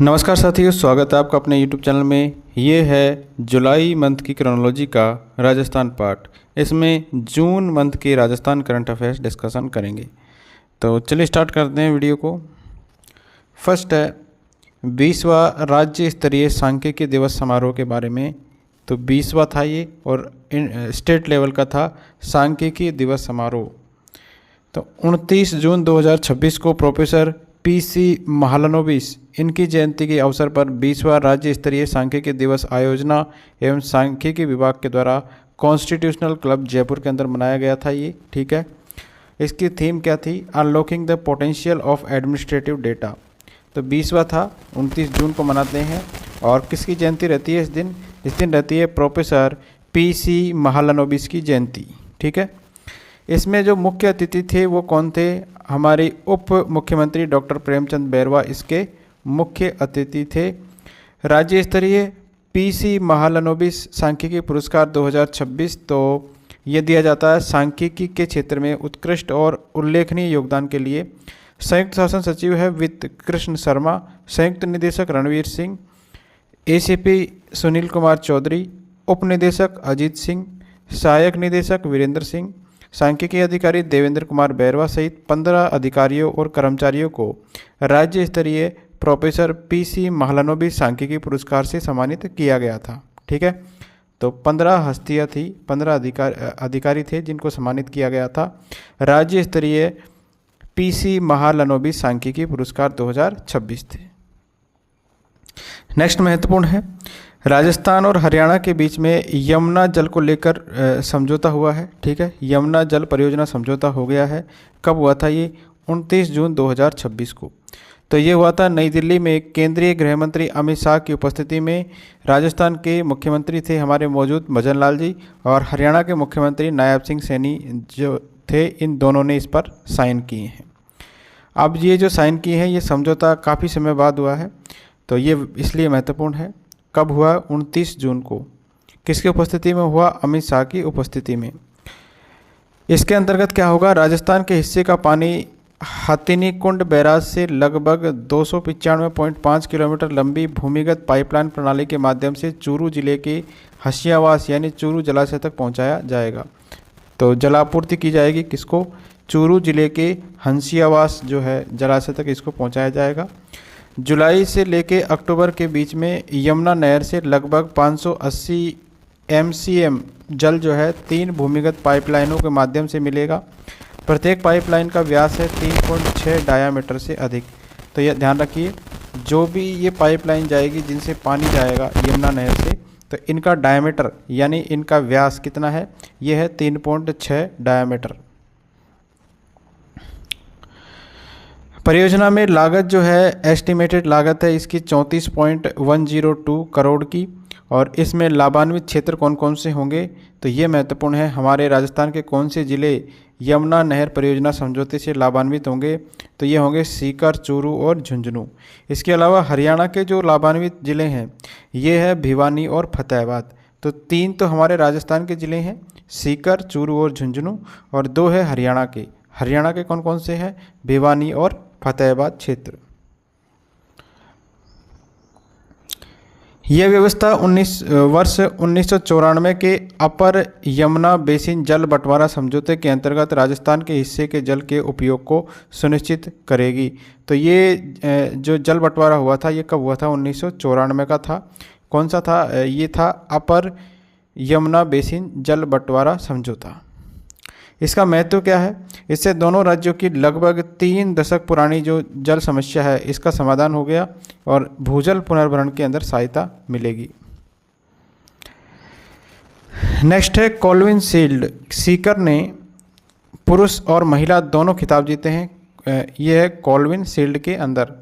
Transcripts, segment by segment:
नमस्कार साथियों, स्वागत है आपका अपने YouTube चैनल में। ये है जुलाई मंथ की क्रोनोलॉजी का राजस्थान पार्ट। इसमें जून मंथ के राजस्थान करंट अफेयर्स डिस्कशन करेंगे। तो चलिए स्टार्ट करते हैं वीडियो को। फर्स्ट है 20वां राज्य स्तरीय सांख्यिकी दिवस समारोह के बारे में। तो 20वां था ये और स्टेट लेवल का था सांख्यिकी दिवस समारोह। तो 29 जून 2026 को प्रोफेसर PC महालनोबिस इनकी जयंती के अवसर पर 20वां राज्य स्तरीय सांख्यिकी दिवस आयोजना एवं सांख्यिकी विभाग के द्वारा कॉन्स्टिट्यूशनल क्लब जयपुर के अंदर मनाया गया था ये। ठीक है, इसकी थीम क्या थी? Unlocking the potential of administrative data. तो 20वां था, 29 जून को मनाते हैं। और किसकी जयंती रहती है इस दिन? इस दिन रहती है प्रोफेसर PC महालनोबिस की जयंती। ठीक है, इसमें जो मुख्य अतिथि थे वो कौन थे? हमारे उप मुख्यमंत्री डॉक्टर प्रेमचंद बैरवा इसके मुख्य अतिथि थे। राज्य स्तरीय PC महालनोबिस सांख्यिकी पुरस्कार 2026 तो ये दिया जाता है सांख्यिकी के क्षेत्र में उत्कृष्ट और उल्लेखनीय योगदान के लिए। संयुक्त शासन सचिव है वित्त कृष्ण शर्मा, संयुक्त निदेशक रणवीर सिंह, ACP सुनील कुमार चौधरी, उप निदेशक अजीत सिंह, सहायक निदेशक वीरेंद्र सिंह, सांख्यिकी अधिकारी देवेंद्र कुमार बैरवा सहित 15 अधिकारियों और कर्मचारियों को राज्य स्तरीय प्रोफेसर PC महालनोबिस सांख्यिकी पुरस्कार से सम्मानित किया गया था। ठीक है, तो 15 हस्तियाँ थी, 15 अधिकारी थे जिनको सम्मानित किया गया था राज्य स्तरीय PC महालनोबिस सांख्यिकी पुरस्कार 2026 थे। नेक्स्ट महत्वपूर्ण है, राजस्थान और हरियाणा के बीच में यमुना जल को लेकर समझौता हुआ है। ठीक है, यमुना जल परियोजना समझौता हो गया है। कब हुआ था ये? 29 जून 2026 को। तो ये हुआ था नई दिल्ली में। केंद्रीय गृह मंत्री अमित शाह की उपस्थिति में राजस्थान के मुख्यमंत्री थे हमारे मौजूद मदन लाल जी, और हरियाणा के मुख्यमंत्री नायब सिंह सैनी जो थे, इन दोनों ने इस पर साइन किए हैं। अब ये जो साइन किए हैं ये समझौता काफ़ी समय बाद हुआ है, तो ये इसलिए महत्वपूर्ण है। कब हुआ? 29 जून को। किसकी उपस्थिति में हुआ? अमित शाह की उपस्थिति में। इसके अंतर्गत क्या होगा? राजस्थान के हिस्से का पानी हथिनी कुंड बैराज से लगभग 295.5 किलोमीटर लंबी भूमिगत पाइपलाइन प्रणाली के माध्यम से चूरू जिले के हसियावास यानी चूरू जलाशय तक पहुंचाया जाएगा। तो जलापूर्ति की जाएगी किसको? चूरू जिले के हंसियावास जो है जलाशय तक इसको पहुंचाया जाएगा। जुलाई से लेके अक्टूबर के बीच में यमुना नहर से लगभग 580 MCM जल जो है 3 भूमिगत पाइपलाइनों के माध्यम से मिलेगा। प्रत्येक पाइपलाइन का व्यास है 3.6 डायामीटर से अधिक। तो यह ध्यान रखिए, जो भी ये पाइपलाइन जाएगी जिनसे पानी जाएगा यमुना नहर से, तो इनका डायामीटर यानी इनका व्यास कितना है? ये है 3.6 डायामीटर। परियोजना में लागत जो है एस्टिमेटेड लागत है इसकी 34.102 करोड़ की। और इसमें लाभान्वित क्षेत्र कौन कौन से होंगे? तो ये महत्वपूर्ण है, हमारे राजस्थान के कौन से ज़िले यमुना नहर परियोजना समझौते से लाभान्वित होंगे? तो ये होंगे सीकर, चूरू और झुंझुनू। इसके अलावा हरियाणा के जो लाभान्वित ज़िले हैं ये है भिवानी और फतेहाबाद। तो 3 तो हमारे राजस्थान के ज़िले हैं, सीकर, चूरू और झुंझुनू, और 2 है हरियाणा के। हरियाणा के कौन कौन से हैं? भिवानी और फतेहाबाद क्षेत्र। यह व्यवस्था वर्ष 1994 के अपर यमुना बेसिन जल बंटवारा समझौते के अंतर्गत राजस्थान के हिस्से के जल के उपयोग को सुनिश्चित करेगी। तो ये जो जल बंटवारा हुआ था ये कब हुआ था? 1994 का था। कौन सा था? ये था अपर यमुना बेसिन जल बंटवारा समझौता। इसका महत्व क्या है? इससे दोनों राज्यों की लगभग 3 दशक पुरानी जो जल समस्या है इसका समाधान हो गया और भूजल पुनर्भरण के अंदर सहायता मिलेगी। नेक्स्ट है कॉल्विन शील्ड। सीकर ने पुरुष और महिला दोनों खिताब जीते हैं। ये है कॉल्विन शील्ड के अंदर।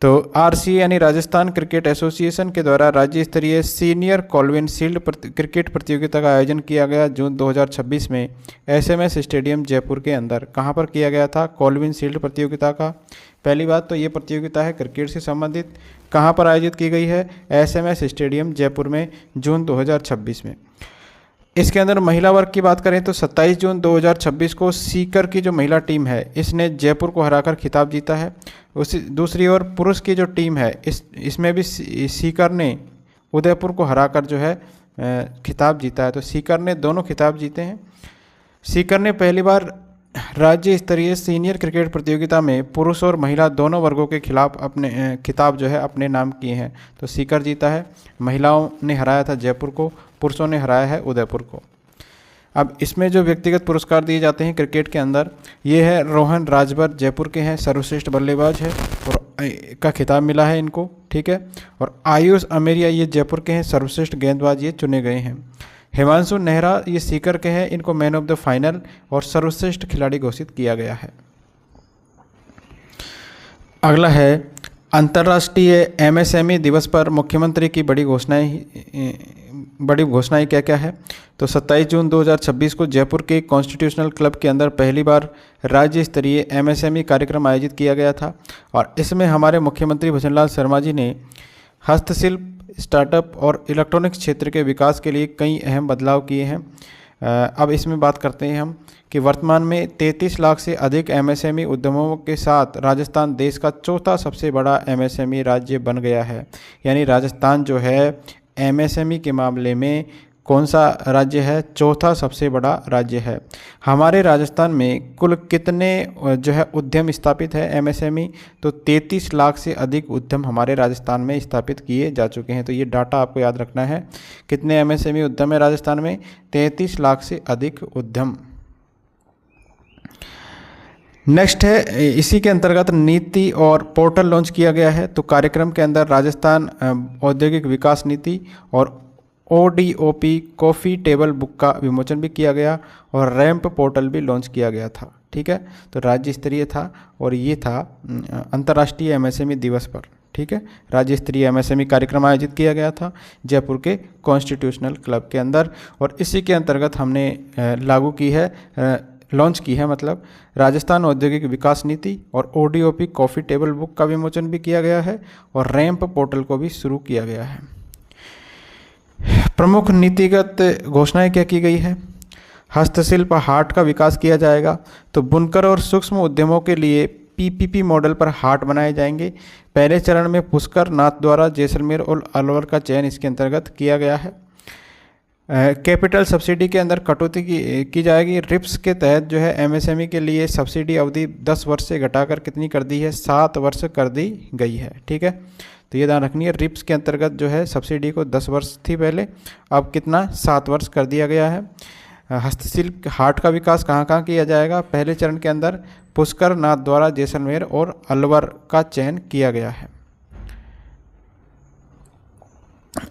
तो RCA यानी राजस्थान क्रिकेट एसोसिएशन के द्वारा राज्य स्तरीय सीनियर कॉल्विन शील्ड क्रिकेट प्रतियोगिता का आयोजन किया गया जून 2026 में SMS स्टेडियम जयपुर के अंदर। कहां पर किया गया था कॉल्विन शील्ड प्रतियोगिता का? पहली बात तो ये प्रतियोगिता है क्रिकेट से संबंधित। कहां पर आयोजित की गई है? SMS स्टेडियम जयपुर में जून 2026 में। इसके अंदर महिला वर्ग की बात करें तो 27 जून 2026 को सीकर की जो महिला टीम है इसने जयपुर को हराकर खिताब जीता है। उसी दूसरी ओर पुरुष की जो टीम है इसमें भी सीकर ने उदयपुर को हराकर जो है खिताब जीता है। तो सीकर ने दोनों खिताब जीते हैं। सीकर ने पहली बार राज्य स्तरीय सीनियर क्रिकेट प्रतियोगिता में पुरुष और महिला दोनों वर्गों के खिलाफ अपने खिताब जो है अपने नाम किए हैं। तो सीकर जीता है, महिलाओं ने हराया था जयपुर को, पुरुषों ने हराया है उदयपुर को। अब इसमें जो व्यक्तिगत पुरस्कार दिए जाते हैं क्रिकेट के अंदर, ये है रोहन राजभर जयपुर के हैं, सर्वश्रेष्ठ बल्लेबाज है और का खिताब मिला है इनको, ठीक है। और आयुष अमेरिया ये जयपुर के हैं, सर्वश्रेष्ठ गेंदबाज ये चुने गए हैं। हिमांशु नेहरा ये सीकर के हैं, इनको मैन ऑफ द फाइनल और सर्वश्रेष्ठ खिलाड़ी घोषित किया गया है। अगला है अंतर्राष्ट्रीय एमएसएमई दिवस पर मुख्यमंत्री की बड़ी घोषणाएं क्या क्या है। तो 27 जून 2026 को जयपुर के कॉन्स्टिट्यूशनल क्लब के अंदर पहली बार राज्य स्तरीय एमएसएमई कार्यक्रम आयोजित किया गया था और इसमें हमारे मुख्यमंत्री भजनलाल शर्मा जी ने हस्तशिल्प, स्टार्टअप और इलेक्ट्रॉनिक्स क्षेत्र के विकास के लिए कई अहम बदलाव किए हैं। अब इसमें बात करते हैं हम कि वर्तमान में 33 लाख से अधिक एमएसएमई उद्यमों के साथ राजस्थान देश का चौथा सबसे बड़ा एमएसएमई राज्य बन गया है। यानी राजस्थान जो है एमएसएमई के मामले में कौन सा राज्य है, चौथा सबसे बड़ा राज्य है। हमारे राजस्थान में कुल कितने जो है उद्यम स्थापित है एमएसएमई, तो 33 लाख से अधिक उद्यम हमारे राजस्थान में स्थापित किए जा चुके हैं। तो ये डाटा आपको याद रखना है। कितने एमएसएमई उद्यम है राजस्थान में, 33 लाख से अधिक उद्यम। नेक्स्ट है, इसी के अंतर्गत नीति और पोर्टल लॉन्च किया गया है। तो कार्यक्रम के अंदर राजस्थान औद्योगिक विकास नीति और ODOP कॉफ़ी टेबल बुक का विमोचन भी किया गया और रैंप पोर्टल भी लॉन्च किया गया था, ठीक है। तो राज्य स्तरीय था और ये था अंतर्राष्ट्रीय एमएसएमई दिवस पर, ठीक है। राज्य स्तरीय एमएसएमई कार्यक्रम आयोजित किया गया था जयपुर के कॉन्स्टिट्यूशनल क्लब के अंदर और इसी के अंतर्गत हमने लागू की है, लॉन्च की है, मतलब राजस्थान औद्योगिक विकास नीति और ODOP कॉफ़ी टेबल बुक का विमोचन भी किया गया है और रैंप पोर्टल को भी शुरू किया गया है। प्रमुख नीतिगत घोषणाएं क्या की गई है। हस्तशिल्प हाट का विकास किया जाएगा। तो बुनकर और सूक्ष्म उद्यमों के लिए PPP मॉडल पर हाट बनाए जाएंगे। पहले चरण में पुष्कर, नाथद्वारा, जैसलमेर और अलवर का चयन इसके अंतर्गत किया गया है। कैपिटल सब्सिडी के अंदर कटौती की जाएगी। रिप्स के तहत जो है एमएसएमई के लिए सब्सिडी अवधि 10 वर्ष से घटाकर कितनी कर दी है, 7 वर्ष कर दी गई है, ठीक है। तो ये ध्यान रखनी है, रिप्स के अंतर्गत जो है सब्सिडी को 10 वर्ष थी पहले, अब कितना 7 वर्ष कर दिया गया है। हस्तशिल्प हाट का विकास कहाँ कहाँ किया जाएगा। पहले चरण के अंदर पुष्कर, नाथद्वारा, जैसलमेर और अलवर का चयन किया गया है।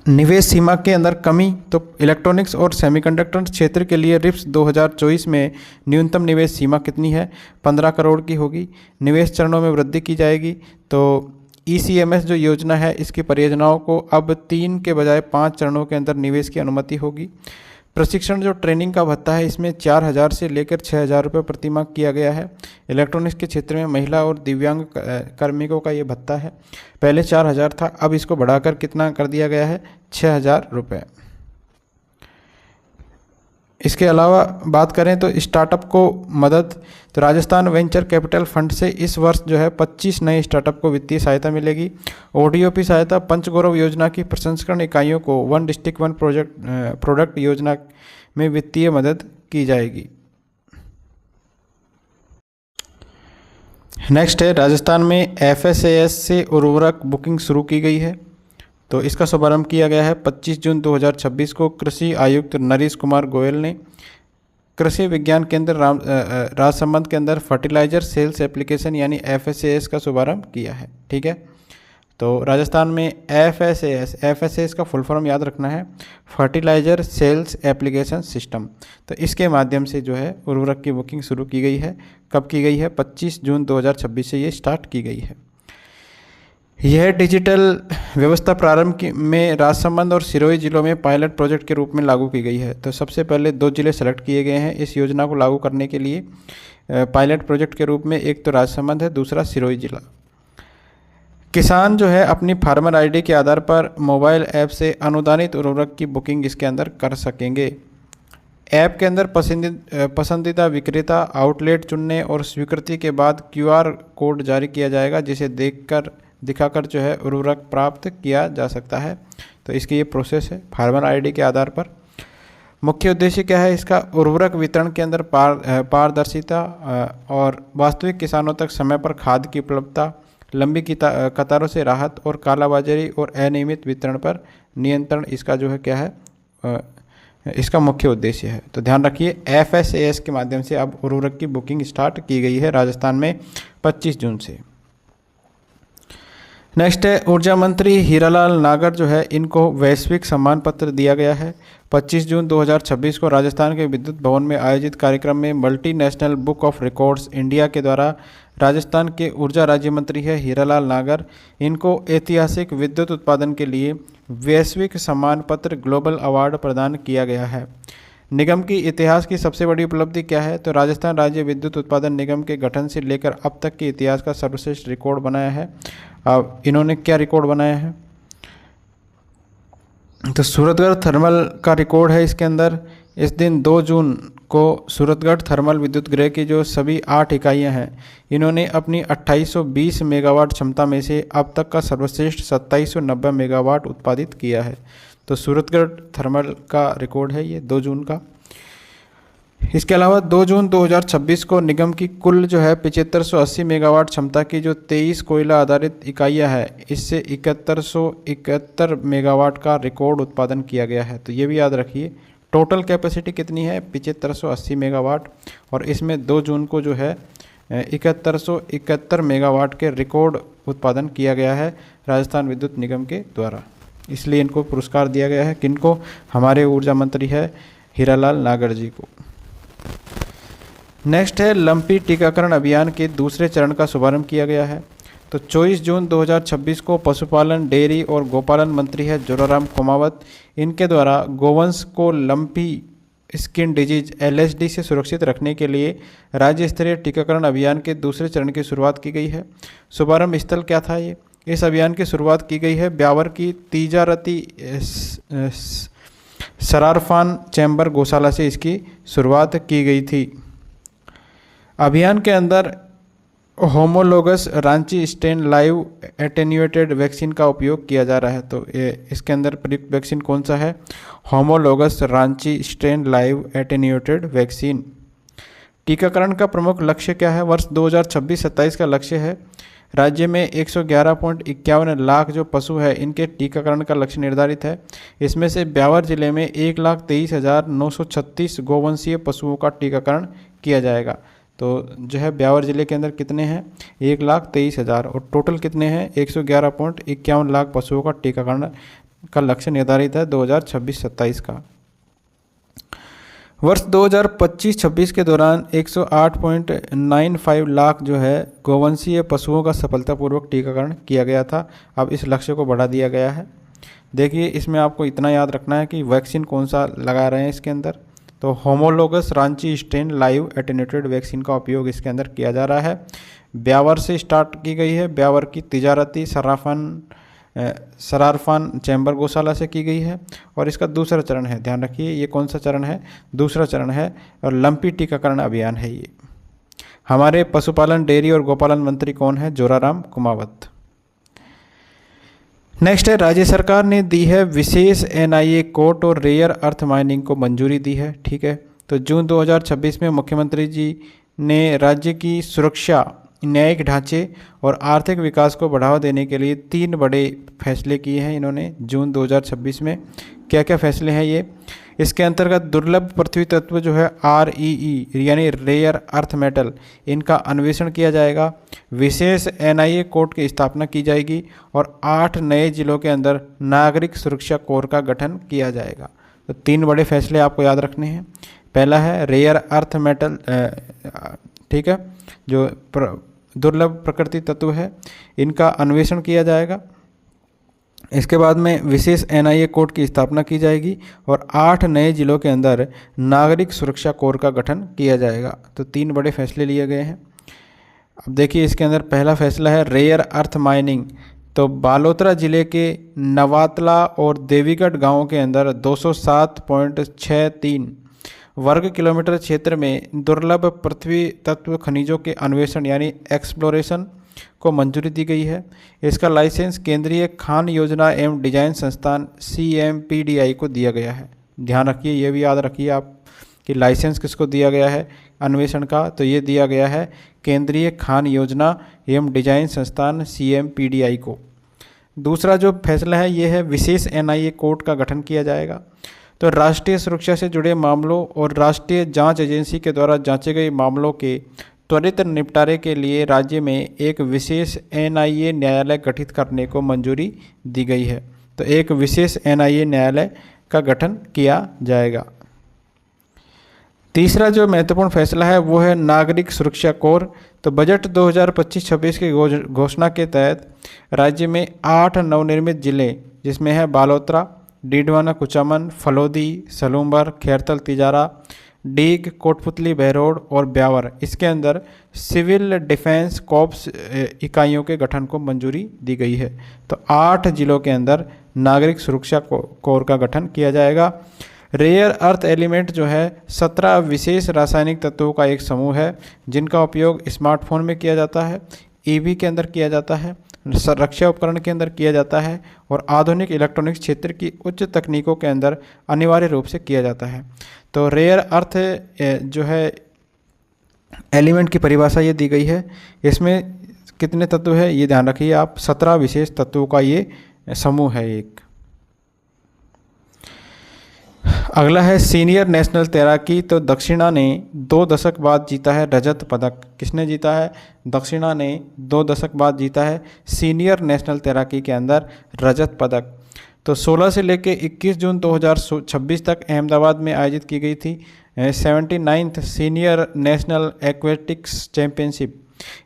निवेश सीमा के अंदर कमी, तो इलेक्ट्रॉनिक्स और सेमीकंडक्टर क्षेत्र के लिए रिप्स 2024 में न्यूनतम निवेश सीमा कितनी है, 15 करोड़ की होगी। निवेश चरणों में वृद्धि की जाएगी। तो ECMS जो योजना है इसकी परियोजनाओं को अब 3 के बजाय 5 चरणों के अंदर निवेश की अनुमति होगी। प्रशिक्षण जो ट्रेनिंग का भत्ता है इसमें 4,000 से लेकर 6,000 रुपये प्रति माह किया गया है। इलेक्ट्रॉनिक्स के क्षेत्र में महिला और दिव्यांग कार्मिकों का ये भत्ता है, पहले 4,000 था, अब इसको बढ़ाकर कितना कर दिया गया है, 6,000 रुपये। इसके अलावा बात करें तो स्टार्टअप को मदद, तो राजस्थान वेंचर कैपिटल फंड से इस वर्ष जो है 25 नए स्टार्टअप को वित्तीय सहायता मिलेगी। ODOP सहायता पंचगौरव योजना की प्रसंस्करण इकाइयों को वन डिस्ट्रिक्ट वन प्रोडक्ट योजना में वित्तीय मदद की जाएगी। नेक्स्ट है, राजस्थान में FSAS से उर्वरक बुकिंग शुरू की गई है। तो इसका शुभारंभ किया गया है 25 जून 2026 को कृषि आयुक्त नरेश कुमार गोयल ने कृषि विज्ञान केंद्र राजसमंद के अंदर फर्टिलाइजर सेल्स एप्लीकेशन यानी FSAS का शुभारंभ किया है, ठीक है। तो राजस्थान में FSAS का फुल फॉर्म याद रखना है, फर्टिलाइजर सेल्स एप्लीकेशन सिस्टम। तो इसके माध्यम से जो है उर्वरक की बुकिंग शुरू की गई है। कब की गई है, 25 जून 2026 से ये स्टार्ट की गई है। यह डिजिटल व्यवस्था प्रारंभ में राजसमंद और सिरोही जिलों में पायलट प्रोजेक्ट के रूप में लागू की गई है। तो सबसे पहले 2 जिले सेलेक्ट किए गए हैं इस योजना को लागू करने के लिए पायलट प्रोजेक्ट के रूप में, एक तो राजसमंद है, दूसरा सिरोही जिला। किसान जो है अपनी फार्मर आईडी के आधार पर मोबाइल ऐप से अनुदानित उर्वरक की बुकिंग इसके अंदर कर सकेंगे। ऐप के अंदर पसंदीदा विक्रेता आउटलेट चुनने और स्वीकृति के बाद QR कोड जारी किया जाएगा, जिसे दिखाकर जो है उर्वरक प्राप्त किया जा सकता है। तो इसकी ये प्रोसेस है फार्मर ID के आधार पर। मुख्य उद्देश्य क्या है इसका? उर्वरक वितरण के अंदर पारदर्शिता और वास्तविक किसानों तक समय पर खाद की उपलब्धता, लंबी कतारों से राहत और कालाबाजारी और अनियमित वितरण पर नियंत्रण, इसका जो है क्या है इसका मुख्य उद्देश्य है। तो ध्यान रखिए FSAS के माध्यम से अब उर्वरक की बुकिंग स्टार्ट की गई है राजस्थान में 25 जून से। नेक्स्ट है ऊर्जा मंत्री हीरालाल नागर जो है इनको वैश्विक सम्मान पत्र दिया गया है। 25 जून 2026 को राजस्थान के विद्युत भवन में आयोजित कार्यक्रम में multinational book of records India के द्वारा राजस्थान के ऊर्जा राज्य मंत्री है हीरालाल नागर, इनको ऐतिहासिक विद्युत उत्पादन के लिए वैश्विक सम्मान पत्र ग्लोबल अवार्ड प्रदान किया गया है। निगम की इतिहास की सबसे बड़ी उपलब्धि क्या है? तो राजस्थान राज्य विद्युत उत्पादन निगम के गठन से लेकर अब तक के इतिहास का सर्वश्रेष्ठ रिकॉर्ड बनाया है। अब इन्होंने क्या रिकॉर्ड बनाया है? तो सूरतगढ़ थर्मल का रिकॉर्ड है इसके अंदर। इस दिन 2 जून को सूरतगढ़ थर्मल विद्युत गृह की जो सभी 8 इकाइयां हैं, इन्होंने अपनी 2820 मेगावाट क्षमता में से अब तक का सर्वश्रेष्ठ 2790 मेगावाट उत्पादित किया है। तो सूरतगढ़ थर्मल का रिकॉर्ड है ये 2 जून का। इसके अलावा 2 जून 2026 को निगम की कुल जो है 7580 मेगावाट क्षमता की जो 23 कोयला आधारित इकाइयां हैं, इससे 7171 मेगावाट का रिकॉर्ड उत्पादन किया गया है। तो ये भी याद रखिए टोटल कैपेसिटी कितनी है? 7580 मेगावाट, और इसमें 2 जून को जो है 7171 मेगावाट के रिकॉर्ड उत्पादन किया गया है राजस्थान विद्युत निगम के द्वारा। इसलिए इनको पुरस्कार दिया गया है। किनको? हमारे ऊर्जा मंत्री है हीरालाल नागर जी को। नेक्स्ट है लंपी टीकाकरण अभियान के दूसरे चरण का शुभारंभ किया गया है। तो 24 जून 2026 को पशुपालन, डेयरी और गोपालन मंत्री है जोराराम कुमावत, इनके द्वारा गोवंश को लंपी स्किन डिजीज LSD से सुरक्षित रखने के लिए राज्य स्तरीय टीकाकरण अभियान के दूसरे चरण की शुरुआत की गई है। शुभारंभ स्थल क्या था ये? इस अभियान की शुरुआत की गई है ब्यावर की तीजारती सरारफान चैम्बर गौशाला से इसकी शुरुआत की गई थी। अभियान के अंदर homologous Ranchi strain live attenuated vaccine का उपयोग किया जा रहा है। तो इसके अंदर प्रयुक्त वैक्सीन कौन सा है? Homologous Ranchi strain live attenuated vaccine. टीकाकरण का प्रमुख लक्ष्य क्या है? वर्ष 2026-27 का लक्ष्य है राज्य में 111.51 लाख जो पशु है इनके टीकाकरण का लक्ष्य निर्धारित है। इसमें से ब्यावर जिले में 1,23,936 गोवंशीय पशुओं का टीकाकरण किया जाएगा। तो जो है ब्यावर जिले के अंदर कितने हैं? 1,23,000, और टोटल कितने हैं? 111.51 लाख पशुओं का टीकाकरण का लक्ष्य निर्धारित है 2026-27 का। वर्ष 2025-26 के दौरान 108.95 लाख जो है गोवंशीय पशुओं का सफलतापूर्वक टीकाकरण किया गया था। अब इस लक्ष्य को बढ़ा दिया गया है। देखिए इसमें आपको इतना याद रखना है कि वैक्सीन कौन सा लगा रहे हैं इसके अंदर। तो homologous Ranchi strain live attenuated vaccine का उपयोग इसके अंदर किया जा रहा है। ब्यावर से स्टार्ट की गई है, ब्यावर की तिजारती सरारफान चैम्बर गौशाला से की गई है, और इसका दूसरा चरण है। ध्यान रखिए ये कौन सा चरण है? दूसरा चरण है, और लंपी टीकाकरण अभियान है ये। हमारे पशुपालन, डेयरी और गोपालन मंत्री कौन है? जोराराम कुमावत। नेक्स्ट है राज्य सरकार ने दी है विशेष NIA कोर्ट और रेयर अर्थ माइनिंग को मंजूरी दी है। ठीक है, तो जून 2026 में मुख्यमंत्री जी ने राज्य की सुरक्षा, न्यायिक ढांचे और आर्थिक विकास को बढ़ावा देने के लिए 3 बड़े फैसले किए हैं इन्होंने जून 2026 में। क्या क्या फैसले हैं ये? इसके अंतर्गत दुर्लभ पृथ्वी तत्व जो है REE यानी रेयर अर्थ मेटल, इनका अन्वेषण किया जाएगा। विशेष NIA कोर्ट की स्थापना की जाएगी और 8 नए जिलों के अंदर नागरिक सुरक्षा कोर का गठन किया जाएगा। तो 3 बड़े फैसले आपको याद रखने हैं। पहला है रेयर अर्थ मेटल, ठीक है, जो दुर्लभ प्रकृति तत्व है इनका अन्वेषण किया जाएगा। इसके बाद में विशेष NIA कोर्ट की स्थापना की जाएगी और 8 नए जिलों के अंदर नागरिक सुरक्षा कोर का गठन किया जाएगा। तो 3 बड़े फैसले लिए गए हैं। अब देखिए इसके अंदर पहला फैसला है रेयर अर्थ माइनिंग। तो बालोतरा जिले के नवातला और देवीगढ़ गांवों के अंदर 207.63 वर्ग किलोमीटर क्षेत्र में दुर्लभ पृथ्वी तत्व खनिजों के अन्वेषण यानी एक्सप्लोरेशन को मंजूरी दी गई है। इसका लाइसेंस केंद्रीय खान योजना एवं डिजाइन संस्थान CMPDI को दिया गया है। ध्यान रखिए, ये भी याद रखिए आप कि लाइसेंस किसको दिया गया है अन्वेषण का, तो ये दिया गया है केंद्रीय खान योजना एवं डिजाइन संस्थान CMPDI को। दूसरा जो फैसला है ये है विशेष NIA कोर्ट का गठन किया जाएगा। तो राष्ट्रीय सुरक्षा से जुड़े मामलों और राष्ट्रीय जांच एजेंसी के द्वारा जांचे गए मामलों के त्वरित निपटारे के लिए राज्य में एक विशेष NIA न्यायालय गठित करने को मंजूरी दी गई है। तो एक विशेष NIA न्यायालय का गठन किया जाएगा। तीसरा जो महत्वपूर्ण फैसला है वो है नागरिक सुरक्षा कोर। तो बजट 2025-26 की घोषणा के तहत राज्य में 8 नवनिर्मित जिले जिसमें है बालोतरा, डीडवाना, कुचामन, फलोदी, सलूम्बर, खैरतल, तिजारा, डीग, कोटपुतली, बहरोड और ब्यावर, इसके अंदर सिविल डिफेंस कॉर्प्स इकाइयों के गठन को मंजूरी दी गई है। तो 8 जिलों के अंदर नागरिक सुरक्षा कोर का गठन किया जाएगा। रेयर अर्थ एलिमेंट जो है 17 विशेष रासायनिक तत्वों का एक समूह है जिनका उपयोग स्मार्टफोन में किया जाता है, EV के अंदर किया जाता है, रक्षा उपकरण के अंदर किया जाता है और आधुनिक इलेक्ट्रॉनिक्स क्षेत्र की उच्च तकनीकों के अंदर अनिवार्य रूप से किया जाता है। तो रेयर अर्थ जो है एलिमेंट की परिभाषा ये दी गई है। इसमें कितने तत्व है ये ध्यान रखिए आप, 17 विशेष तत्वों का ये समूह है एक। अगला है सीनियर नेशनल तैराकी। तो दक्षिणा ने 2 दशक बाद जीता है रजत पदक। किसने जीता है? दक्षिणा ने 2 दशक बाद जीता है सीनियर नेशनल तैराकी के अंदर रजत पदक। तो 16 से लेकर 21 जून 2026 तक अहमदाबाद में आयोजित की गई थी 79th senior national aquatics championship.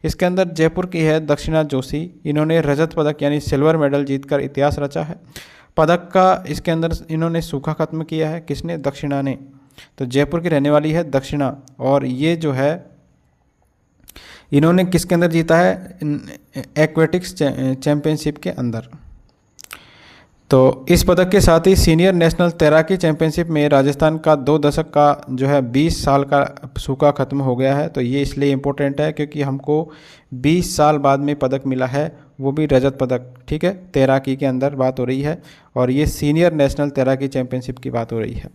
इसके अंदर जयपुर की है दक्षिणा जोशी। इन्होंने रजत पदक यानी सिल्वर मेडल जीतकर इतिहास रचा है। पदक का इसके अंदर इन्होंने सूखा खत्म किया है। किसने? दक्षिणा ने। तो जयपुर की रहने वाली है दक्षिणा और ये जो है इन्होंने किसके अंदर जीता है? एक्वेटिक्स चैंपियनशिप के अंदर। तो इस पदक के साथ ही सीनियर नेशनल तैराकी चैंपियनशिप में राजस्थान का 2 दशक का जो है 20 साल का सूखा खत्म हो गया है। तो ये इसलिए इम्पोर्टेंट है क्योंकि हमको 20 साल बाद में पदक मिला है, वो भी रजत पदक। ठीक है, तैराकी के अंदर बात हो रही है और ये सीनियर नेशनल तैराकी चैंपियनशिप की बात हो रही है।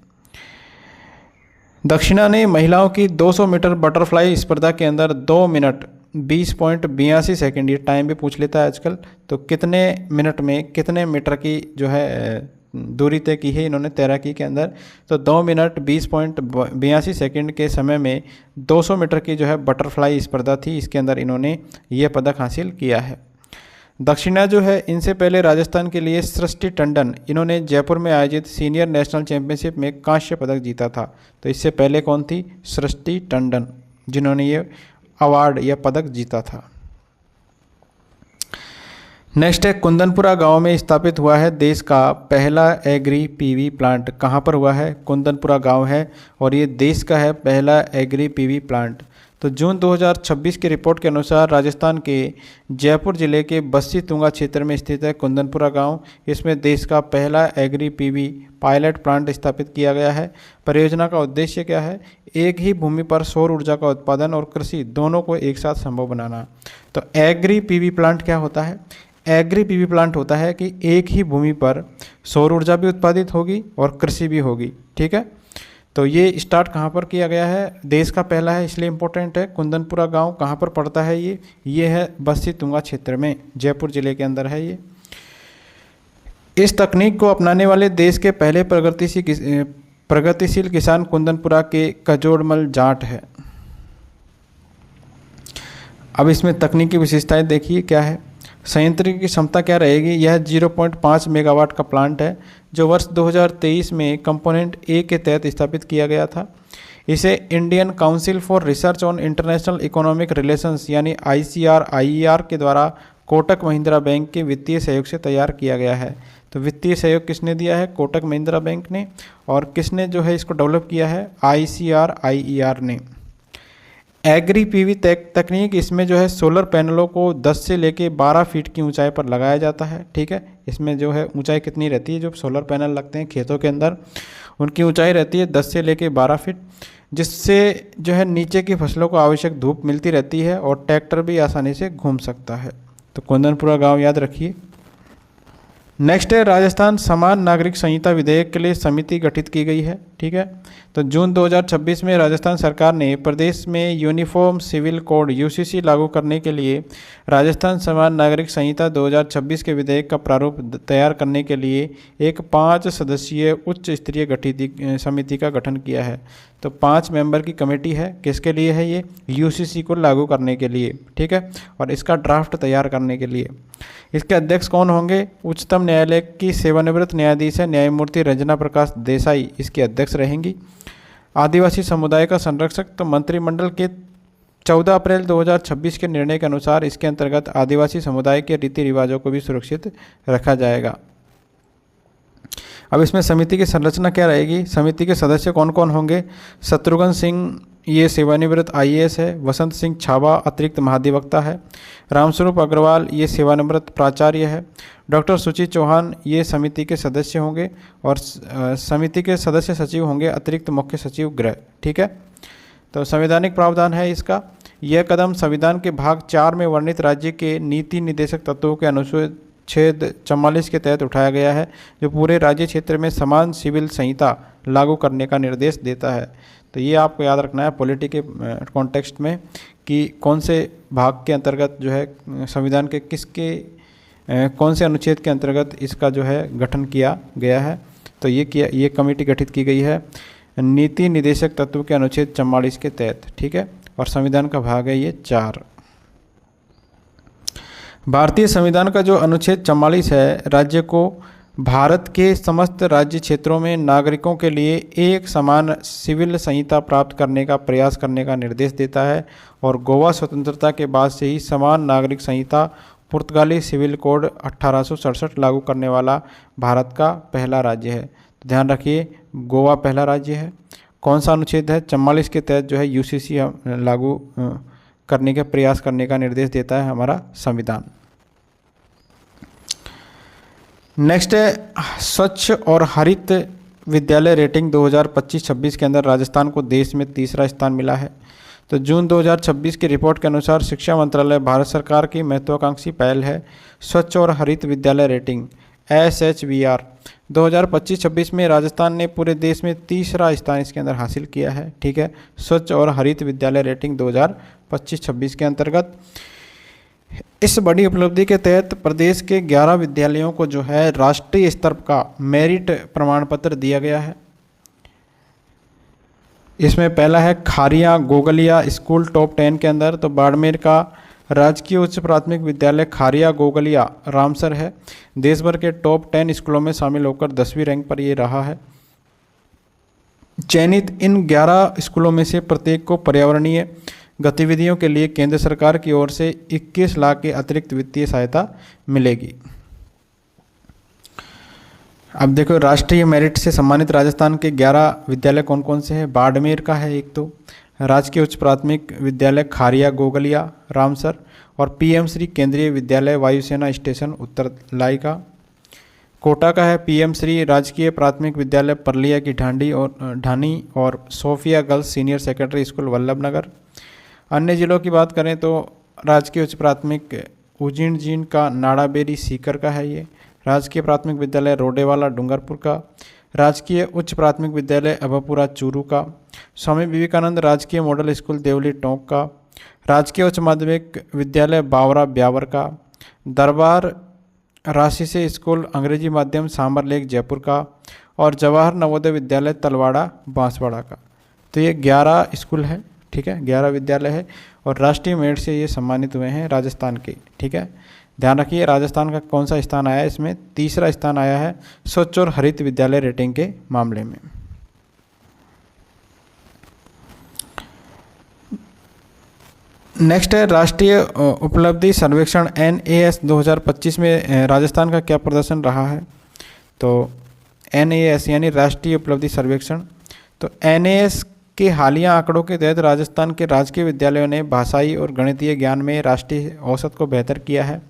दक्षिणा ने महिलाओं की 200 मीटर बटरफ्लाई स्पर्धा के अंदर 2 मिनट 20.82 सेकेंड, ये टाइम भी पूछ लेता है आजकल, तो कितने मिनट में कितने मीटर की जो है दूरी तय की है इन्होंने तैराकी के अंदर? तो 2 मिनट 20.82 सेकेंड के समय में 200 मीटर की जो है बटरफ्लाई स्पर्धा थी, इसके अंदर इन्होंने ये पदक हासिल किया है। दक्षिणा जो है इनसे पहले राजस्थान के लिए सृष्टि टंडन, इन्होंने जयपुर में आयोजित सीनियर नेशनल चैंपियनशिप में कांस्य पदक जीता था। तो इससे पहले कौन थी? सृष्टि टंडन, जिन्होंने ये अवार्ड या पदक जीता था। नेक्स्ट है कुंदनपुरा गांव में स्थापित हुआ है देश का पहला एग्री पीवी प्लांट। कहां पर हुआ है? कुंदनपुरा गांव है और ये देश का है पहला एग्री पीवी प्लांट। तो जून 2026 की रिपोर्ट के अनुसार राजस्थान के जयपुर जिले के बस्सी तुंगा क्षेत्र में स्थित है कुंदनपुरा गांव। इसमें देश का पहला एग्री पीवी पायलट प्लांट स्थापित किया गया है। परियोजना का उद्देश्य क्या है? एक ही भूमि पर सौर ऊर्जा का उत्पादन और कृषि दोनों को एक साथ संभव बनाना। तो एग्री पीवी प्लांट क्या होता है? एग्री पीवी प्लांट होता है कि एक ही भूमि पर सौर ऊर्जा भी उत्पादित होगी और कृषि भी होगी। ठीक है, तो ये स्टार्ट कहाँ पर किया गया है? देश का पहला है इसलिए इम्पोर्टेंट है। कुंदनपुरा गांव कहाँ पर पड़ता है? ये है बस्सी तुंगा क्षेत्र में, जयपुर जिले के अंदर है ये। इस तकनीक को अपनाने वाले देश के पहले प्रगतिशील किसान कुंदनपुरा के कजोड़मल जाट है। अब इसमें तकनीकी विशेषताएं देखिए क्या है। संयंत्र की क्षमता क्या रहेगी? यह 0.5 मेगावाट का प्लांट है जो वर्ष 2023 में कंपोनेंट ए के तहत स्थापित किया गया था। इसे Indian council for research on international economic relations यानी ICR के द्वारा कोटक महिंद्रा बैंक के वित्तीय सहयोग से तैयार किया गया है। तो वित्तीय सहयोग किसने दिया है? कोटक महिंद्रा बैंक ने। और किसने जो है इसको डेवलप किया है? ICR ने। एग्री पीवी तकनीक, इसमें जो है सोलर पैनलों को 10 से लेके 12 फीट की ऊंचाई पर लगाया जाता है। ठीक है, इसमें जो है ऊंचाई कितनी रहती है जो सोलर पैनल लगते हैं खेतों के अंदर? उनकी ऊंचाई रहती है 10 से लेकर 12 फीट, जिससे जो है नीचे की फसलों को आवश्यक धूप मिलती रहती है और ट्रैक्टर भी आसानी से घूम सकता है। तो कुंदनपुरा गांव याद रखिए। नेक्स्ट है राजस्थान समान नागरिक संहिता विधेयक के लिए समिति गठित की गई है। ठीक है, तो जून 2026 में राजस्थान सरकार ने प्रदेश में यूनिफॉर्म सिविल कोड यूसीसी लागू करने के लिए राजस्थान समान नागरिक संहिता 2026 के विधेयक का प्रारूप तैयार करने के लिए एक 5 सदस्यीय उच्च स्तरीय गठित समिति का गठन किया है। तो 5 मेंबर की कमेटी है, किसके लिए है ये? यूसीसी को लागू करने के लिए। ठीक है, और इसका ड्राफ्ट तैयार करने के लिए। इसके अध्यक्ष कौन होंगे? उच्चतम न्यायालय की सेवानिवृत्त न्यायाधीश है न्यायमूर्ति रंजना प्रकाश देसाई इसकी अध्यक्ष रहेंगी। आदिवासी समुदाय का संरक्षक, तो मंत्रिमंडल के 14 अप्रैल 2026 के निर्णय के अनुसार इसके अंतर्गत आदिवासी समुदाय के रीति रिवाजों को भी सुरक्षित रखा जाएगा। अब इसमें समिति की संरचना क्या रहेगी? समिति के सदस्य कौन कौन होंगे? शत्रुघ्न सिंह ये सेवानिवृत्त आईएएस है। वसंत सिंह छाबा अतिरिक्त महाधिवक्ता है। रामस्वरूप अग्रवाल ये सेवानिवृत्त प्राचार्य है। डॉक्टर सुचि चौहान ये समिति के सदस्य होंगे और समिति के सदस्य सचिव होंगे अतिरिक्त मुख्य सचिव गृह। ठीक है, तो संवैधानिक प्रावधान है इसका। यह कदम संविधान के भाग 4 में वर्णित राज्य के नीति निर्देशक तत्वों के अनुच्छेद 44 के तहत उठाया गया है, जो पूरे राज्य क्षेत्र में समान सिविल संहिता लागू करने का निर्देश देता है। तो ये आपको याद रखना है पॉलिटी के कॉन्टेक्स्ट में कि कौन से भाग के अंतर्गत जो है संविधान के किसके कौन से अनुच्छेद के अंतर्गत इसका जो है गठन किया गया है। तो ये कमेटी गठित की गई है नीति निर्देशक तत्व के अनुच्छेद 44 के तहत। ठीक है, और संविधान का भाग है ये 4। भारतीय संविधान का जो अनुच्छेद 44 है राज्य को भारत के समस्त राज्य क्षेत्रों में नागरिकों के लिए एक समान सिविल संहिता प्राप्त करने का प्रयास करने का निर्देश देता है और गोवा स्वतंत्रता के बाद से ही समान नागरिक संहिता पुर्तगाली सिविल कोड 1867 लागू करने वाला भारत का पहला राज्य है। तो ध्यान रखिए गोवा पहला राज्य है। कौन सा अनुच्छेद है? 44 के तहत जो है यूसीसी लागू करने का प्रयास करने का निर्देश देता है हमारा संविधान। नेक्स्ट है स्वच्छ और हरित विद्यालय रेटिंग 2025-26 के अंदर राजस्थान को देश में तीसरा स्थान मिला है। तो जून 2026 की रिपोर्ट के अनुसार शिक्षा मंत्रालय भारत सरकार की महत्वाकांक्षी पहल है स्वच्छ और हरित विद्यालय रेटिंग SHVR 2025-26 में राजस्थान ने पूरे देश में तीसरा स्थान इसके अंदर हासिल किया है। ठीक है, स्वच्छ और हरित विद्यालय रेटिंग 2025-26 के अंतर्गत इस बड़ी उपलब्धि के तहत प्रदेश के 11 विद्यालयों को जो है राष्ट्रीय स्तर का मेरिट प्रमाण पत्र दिया गया है। इसमें पहला है खारिया गोगलिया स्कूल टॉप 10 के अंदर। तो बाड़मेर का राजकीय उच्च प्राथमिक विद्यालय खारिया गोगलिया रामसर है। देश भर के टॉप 10 स्कूलों में शामिल होकर 10वीं रैंक पर ये रहा है। चयनित इन 11 स्कूलों में से प्रत्येक को पर्यावरणीय गतिविधियों के लिए केंद्र सरकार की ओर से 21 लाख की अतिरिक्त वित्तीय सहायता मिलेगी। अब देखो राष्ट्रीय मेरिट से सम्मानित राजस्थान के 11 विद्यालय कौन कौन से हैं। बाड़मेर का है एक, तो राजकीय उच्च प्राथमिक विद्यालय खारिया गोगलिया रामसर और PM श्री केंद्रीय विद्यालय वायुसेना स्टेशन उत्तर लाई का। कोटा का है PM श्री राजकीय प्राथमिक विद्यालय परलिया की ढानी और Sofia girls senior secondary school Vallabhnagar. अन्य जिलों की बात करें तो राजकीय उच्च प्राथमिक उजीन का नाड़ाबेरी सीकर का है ये। राजकीय प्राथमिक विद्यालय रोडेवाला डूंगरपुर का। राजकीय उच्च प्राथमिक विद्यालय अभापुरा चूरू का। स्वामी विवेकानंद राजकीय मॉडल स्कूल देवली टोंक का। राजकीय उच्च माध्यमिक विद्यालय बावरा ब्यावर का। दरबार राशि से स्कूल अंग्रेजी माध्यम सांबर लेक जयपुर का और जवाहर नवोदय विद्यालय तलवाड़ा बांसवाड़ा का। तो ये 11 स्कूल है। ठीक है, 11 विद्यालय है और राष्ट्रीय मेरिट से ये सम्मानित हुए हैं राजस्थान के। ठीक है, ध्यान रखिए राजस्थान का कौन सा स्थान आया है? इसमें तीसरा स्थान आया है स्वच्छ और हरित विद्यालय रेटिंग के मामले में। नेक्स्ट है राष्ट्रीय उपलब्धि सर्वेक्षण NAS 2025 में राजस्थान का क्या प्रदर्शन रहा है। तो NAS यानी राष्ट्रीय उपलब्धि सर्वेक्षण। तो NAS के हालिया आंकड़ों के तहत राजस्थान के राजकीय विद्यालयों ने भाषाई और गणितीय ज्ञान में राष्ट्रीय औसत को बेहतर किया है।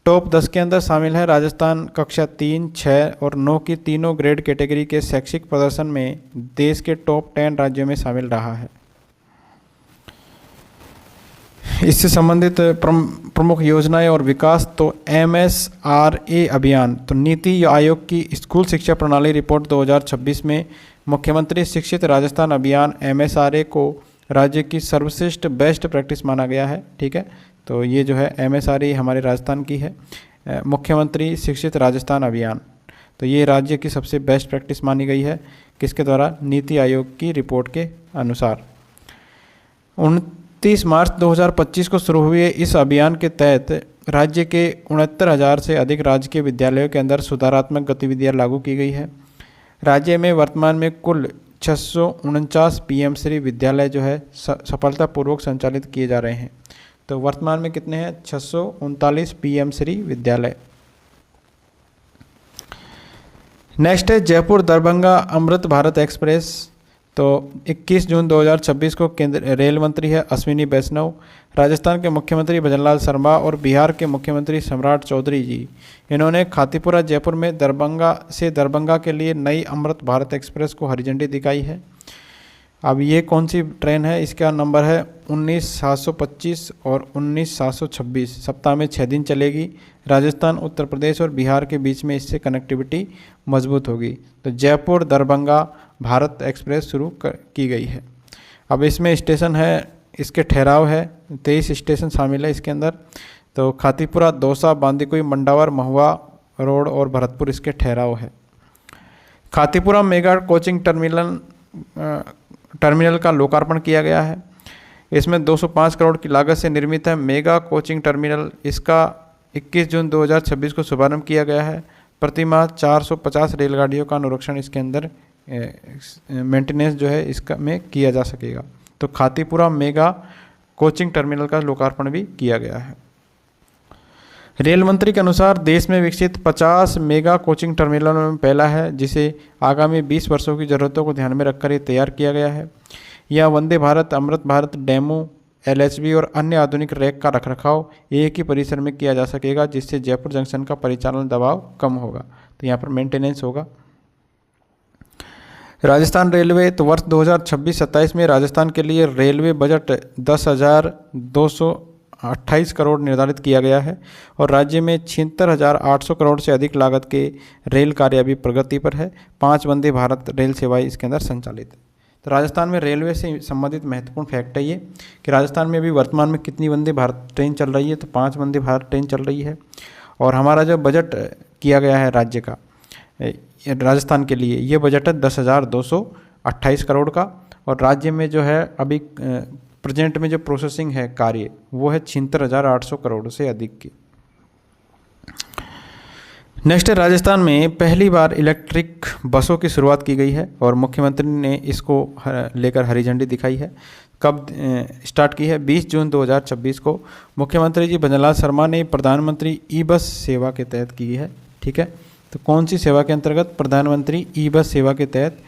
टॉप 10 के अंदर शामिल है राजस्थान कक्षा 3, 6 और 9 की तीनों ग्रेड कैटेगरी के शैक्षिक प्रदर्शन में देश के टॉप 10 राज्यों में शामिल रहा है। इससे संबंधित प्रमुख योजनाएं और विकास तो MSRA अभियान, तो नीति आयोग की स्कूल शिक्षा प्रणाली रिपोर्ट 2026 में मुख्यमंत्री शिक्षित राजस्थान अभियान MSRA को राज्य की सर्वश्रेष्ठ बेस्ट प्रैक्टिस माना गया है। ठीक है, तो ये जो है MSRA हमारे राजस्थान की है, मुख्यमंत्री शिक्षित राजस्थान अभियान, तो ये राज्य की सबसे बेस्ट प्रैक्टिस मानी गई है। किसके द्वारा? नीति आयोग की रिपोर्ट के अनुसार। 29 मार्च 2025 को शुरू हुए इस अभियान के तहत राज्य के 69,000 से अधिक राजकीय विद्यालयों के अंदर सुधारात्मक गतिविधियां लागू की गई है। राज्य में वर्तमान में कुल 649 PM श्री विद्यालय जो है सफलतापूर्वक संचालित किए जा रहे हैं। तो वर्तमान में कितने हैं? 639 PM श्री विद्यालय। नेक्स्ट है जयपुर दरभंगा अमृत भारत एक्सप्रेस। तो 21 जून 2026 को केंद्र रेल मंत्री है अश्विनी वैष्णव, राजस्थान के मुख्यमंत्री भजनलाल शर्मा और बिहार के मुख्यमंत्री सम्राट चौधरी जी, इन्होंने खातीपुरा जयपुर में दरभंगा से दरभंगा के लिए नई अमृत भारत एक्सप्रेस को हरी झंडी दिखाई है। अब ये कौन सी ट्रेन है? इसका नंबर है 19,725 और 19,726, सप्ताह में 6 दिन चलेगी। राजस्थान, उत्तर प्रदेश और बिहार के बीच में इससे कनेक्टिविटी मजबूत होगी। तो जयपुर दरभंगा भारत एक्सप्रेस शुरू की गई है। अब इसमें स्टेशन है, इसके ठहराव है, 23 स्टेशन शामिल है इसके अंदर। तो खातीपुरा, दौसा, बांदीकुई, मंडावर, महुआ रोड और भरतपुर इसके ठहराव है। खातीपुरा मेगा कोचिंग टर्मिनल का लोकार्पण किया गया है। इसमें 205 करोड़ की लागत से निर्मित है मेगा कोचिंग टर्मिनल। इसका 21 जून 2026 को शुभारंभ किया गया है। प्रतिमाह 450 रेलगाड़ियों का अनुरक्षण इसके अंदर मेंटेनेंस जो है इसका में किया जा सकेगा। तो खातीपुरा मेगा कोचिंग टर्मिनल का लोकार्पण भी किया गया है। रेल मंत्री के अनुसार देश में विकसित 50 मेगा कोचिंग टर्मिनलों में पहला है, जिसे आगामी 20 वर्षों की ज़रूरतों को ध्यान में रखकर ये तैयार किया गया है। यह वंदे भारत, अमृत भारत, डेमू, LHB और अन्य आधुनिक रैक का रखरखाव एक ही परिसर में किया जा सकेगा, जिससे जयपुर जंक्शन का परिचालन दबाव कम होगा। तो यहाँ पर मेंटेनेंस होगा। राजस्थान रेलवे, तो वर्ष 2026-27 में राजस्थान के लिए रेलवे बजट 10,228 करोड़ निर्धारित किया गया है और राज्य में 76,800 करोड़ से अधिक लागत के रेल कार्य अभी प्रगति पर है। 5 वंदे भारत रेल सेवाएं इसके अंदर संचालित है। तो राजस्थान में रेलवे से संबंधित महत्वपूर्ण फैक्ट है ये कि राजस्थान में अभी वर्तमान में कितनी वंदे भारत ट्रेन चल रही है? तो 5 वंदे भारत ट्रेन चल रही है। और हमारा जो बजट किया गया है राज्य का राजस्थान के लिए, ये बजट है 10,228 करोड़ का और राज्य में जो है अभी प्रेजेंट में जो प्रोसेसिंग है कार्य वो है 76,800 करोड़ से अधिक की। नेक्स्ट है राजस्थान में पहली बार इलेक्ट्रिक बसों की शुरुआत की गई है और मुख्यमंत्री ने इसको लेकर हरी झंडी दिखाई है। कब स्टार्ट की है? 20 जून 2026 को मुख्यमंत्री जी भजनलाल शर्मा ने प्रधानमंत्री ई बस सेवा के तहत की है। ठीक है, तो कौन सी सेवा के अंतर्गत? प्रधानमंत्री ई बस सेवा के तहत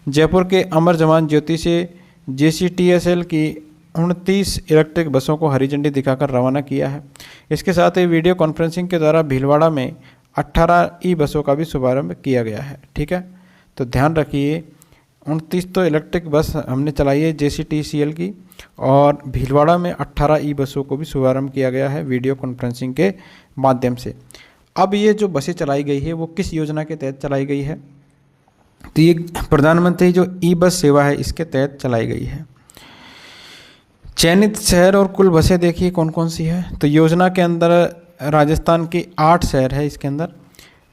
जयपुर के अमर जवान ज्योति से JCTSL की 29 इलेक्ट्रिक बसों को हरी झंडी दिखाकर रवाना किया है। इसके साथ ही वीडियो कॉन्फ्रेंसिंग के द्वारा भीलवाड़ा में 18 ई बसों का भी शुभारंभ किया गया है। ठीक है, तो ध्यान रखिए 29 तो इलेक्ट्रिक बस हमने चलाई है JCTCL की और भीलवाड़ा में 18 ई बसों को भी शुभारंभ किया गया है वीडियो कॉन्फ्रेंसिंग के माध्यम से। अब ये जो बसें चलाई गई है वो किस योजना के तहत चलाई गई है? तो ये प्रधानमंत्री जो ई बस सेवा है इसके तहत चलाई गई है। चयनित शहर और कुल बसें देखिए कौन कौन सी है। तो योजना के अंदर राजस्थान के 8 शहर है इसके अंदर।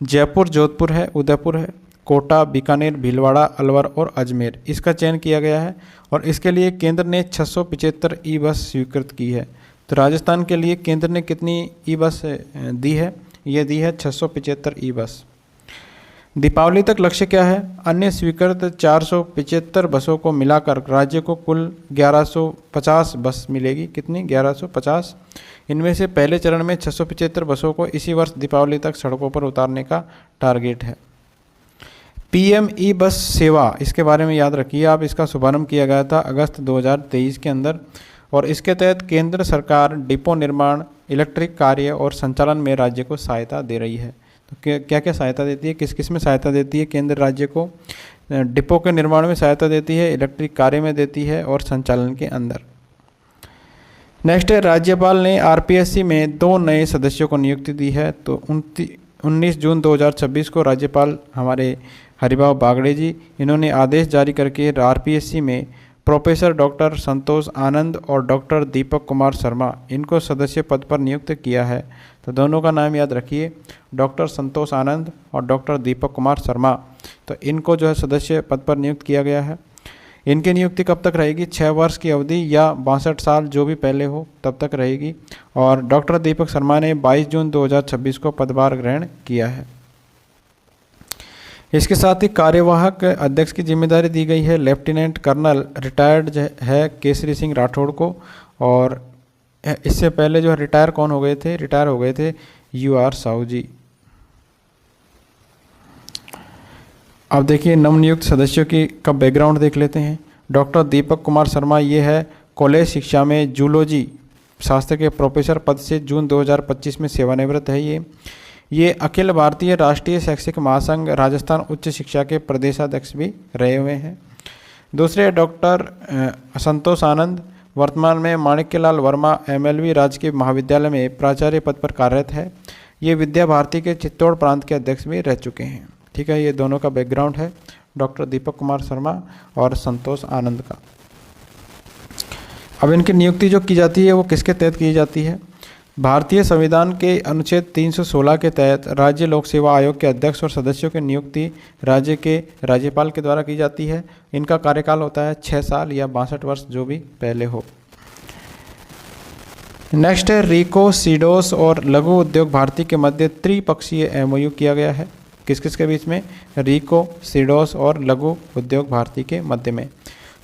जयपुर, जोधपुर है, उदयपुर है, कोटा, बीकानेर, भीलवाड़ा, अलवर और अजमेर इसका चयन किया गया है और इसके लिए केंद्र ने 675 ई बस स्वीकृत की है। तो राजस्थान के लिए केंद्र ने कितनी ई बस दी है? ये दी है 675 ई बस। दीपावली तक लक्ष्य क्या है? अन्य स्वीकृत 475 बसों को मिलाकर राज्य को कुल 1150 बस मिलेगी। कितनी? 1150। इनमें से पहले चरण में 675 बसों को इसी वर्ष दीपावली तक सड़कों पर उतारने का टारगेट है। PM ई बस सेवा, इसके बारे में याद रखिए आप, इसका शुभारंभ किया गया था अगस्त 2023 के अंदर और इसके तहत केंद्र सरकार डिपो निर्माण, इलेक्ट्रिक कार्य और संचालन में राज्य को सहायता दे रही है। तो क्या क्या सहायता देती है, किस किस में सहायता देती है केंद्र राज्य को? डिपो के निर्माण में सहायता देती है, इलेक्ट्रिक कार्य में देती है और संचालन के अंदर। नेक्स्ट है, राज्यपाल ने आरपीएससी में 2 नए सदस्यों को नियुक्ति दी है। तो 19 जून 2026 को राज्यपाल हमारे हरिभाऊ बागड़े जी, इन्होंने आदेश जारी करके आरपीएससी में प्रोफेसर डॉक्टर संतोष आनंद और डॉक्टर दीपक कुमार शर्मा, इनको सदस्य पद पर नियुक्त किया है। तो दोनों का नाम याद रखिए, डॉक्टर संतोष आनंद और डॉक्टर दीपक कुमार शर्मा। तो इनको जो है सदस्य पद पर नियुक्त किया गया है। इनकी नियुक्ति कब तक रहेगी? 6 वर्ष की अवधि या 62 साल जो भी पहले हो तब तक रहेगी। और डॉक्टर दीपक शर्मा ने 22 जून 2026 को पदभार ग्रहण किया है। इसके साथ ही कार्यवाहक अध्यक्ष की जिम्मेदारी दी गई है लेफ्टिनेंट कर्नल रिटायर्ड है केसरी सिंह राठौड़ को। और इससे पहले जो रिटायर कौन हो गए थे? रिटायर हो गए थे UR साहू जी। अब देखिए नवनियुक्त सदस्यों की का बैकग्राउंड देख लेते हैं। डॉक्टर दीपक कुमार शर्मा, ये है कॉलेज शिक्षा में जूलॉजी शास्त्र के प्रोफेसर पद से जून 2025 में सेवानिवृत्त है। ये अखिल भारतीय राष्ट्रीय शैक्षिक महासंघ राजस्थान उच्च शिक्षा के प्रदेशाध्यक्ष भी रहे हुए हैं। दूसरे डॉक्टर संतोष आनंद, वर्तमान में माणिक्यलाल वर्मा MLV राजकीय महाविद्यालय में प्राचार्य पद पर कार्यरत है। ये विद्या भारती के चित्तौड़ प्रांत के अध्यक्ष भी रह चुके हैं। ठीक है, ये दोनों का बैकग्राउंड है, डॉक्टर दीपक कुमार शर्मा और संतोष आनंद का। अब इनकी नियुक्ति जो की जाती है वो किसके तहत की जाती है? भारतीय संविधान के अनुच्छेद 316 के तहत राज्य लोक सेवा आयोग के अध्यक्ष और सदस्यों की नियुक्ति राज्य के राज्यपाल के द्वारा की जाती है। इनका कार्यकाल होता है 6 साल या 62 वर्ष जो भी पहले हो। नेक्स्ट है, रीको, सीडोस और लघु उद्योग भारती के मध्य त्रिपक्षीय MOU किया गया है। किस किस के बीच में? रीको, सीडोस और लघु उद्योग भारती के मध्य में।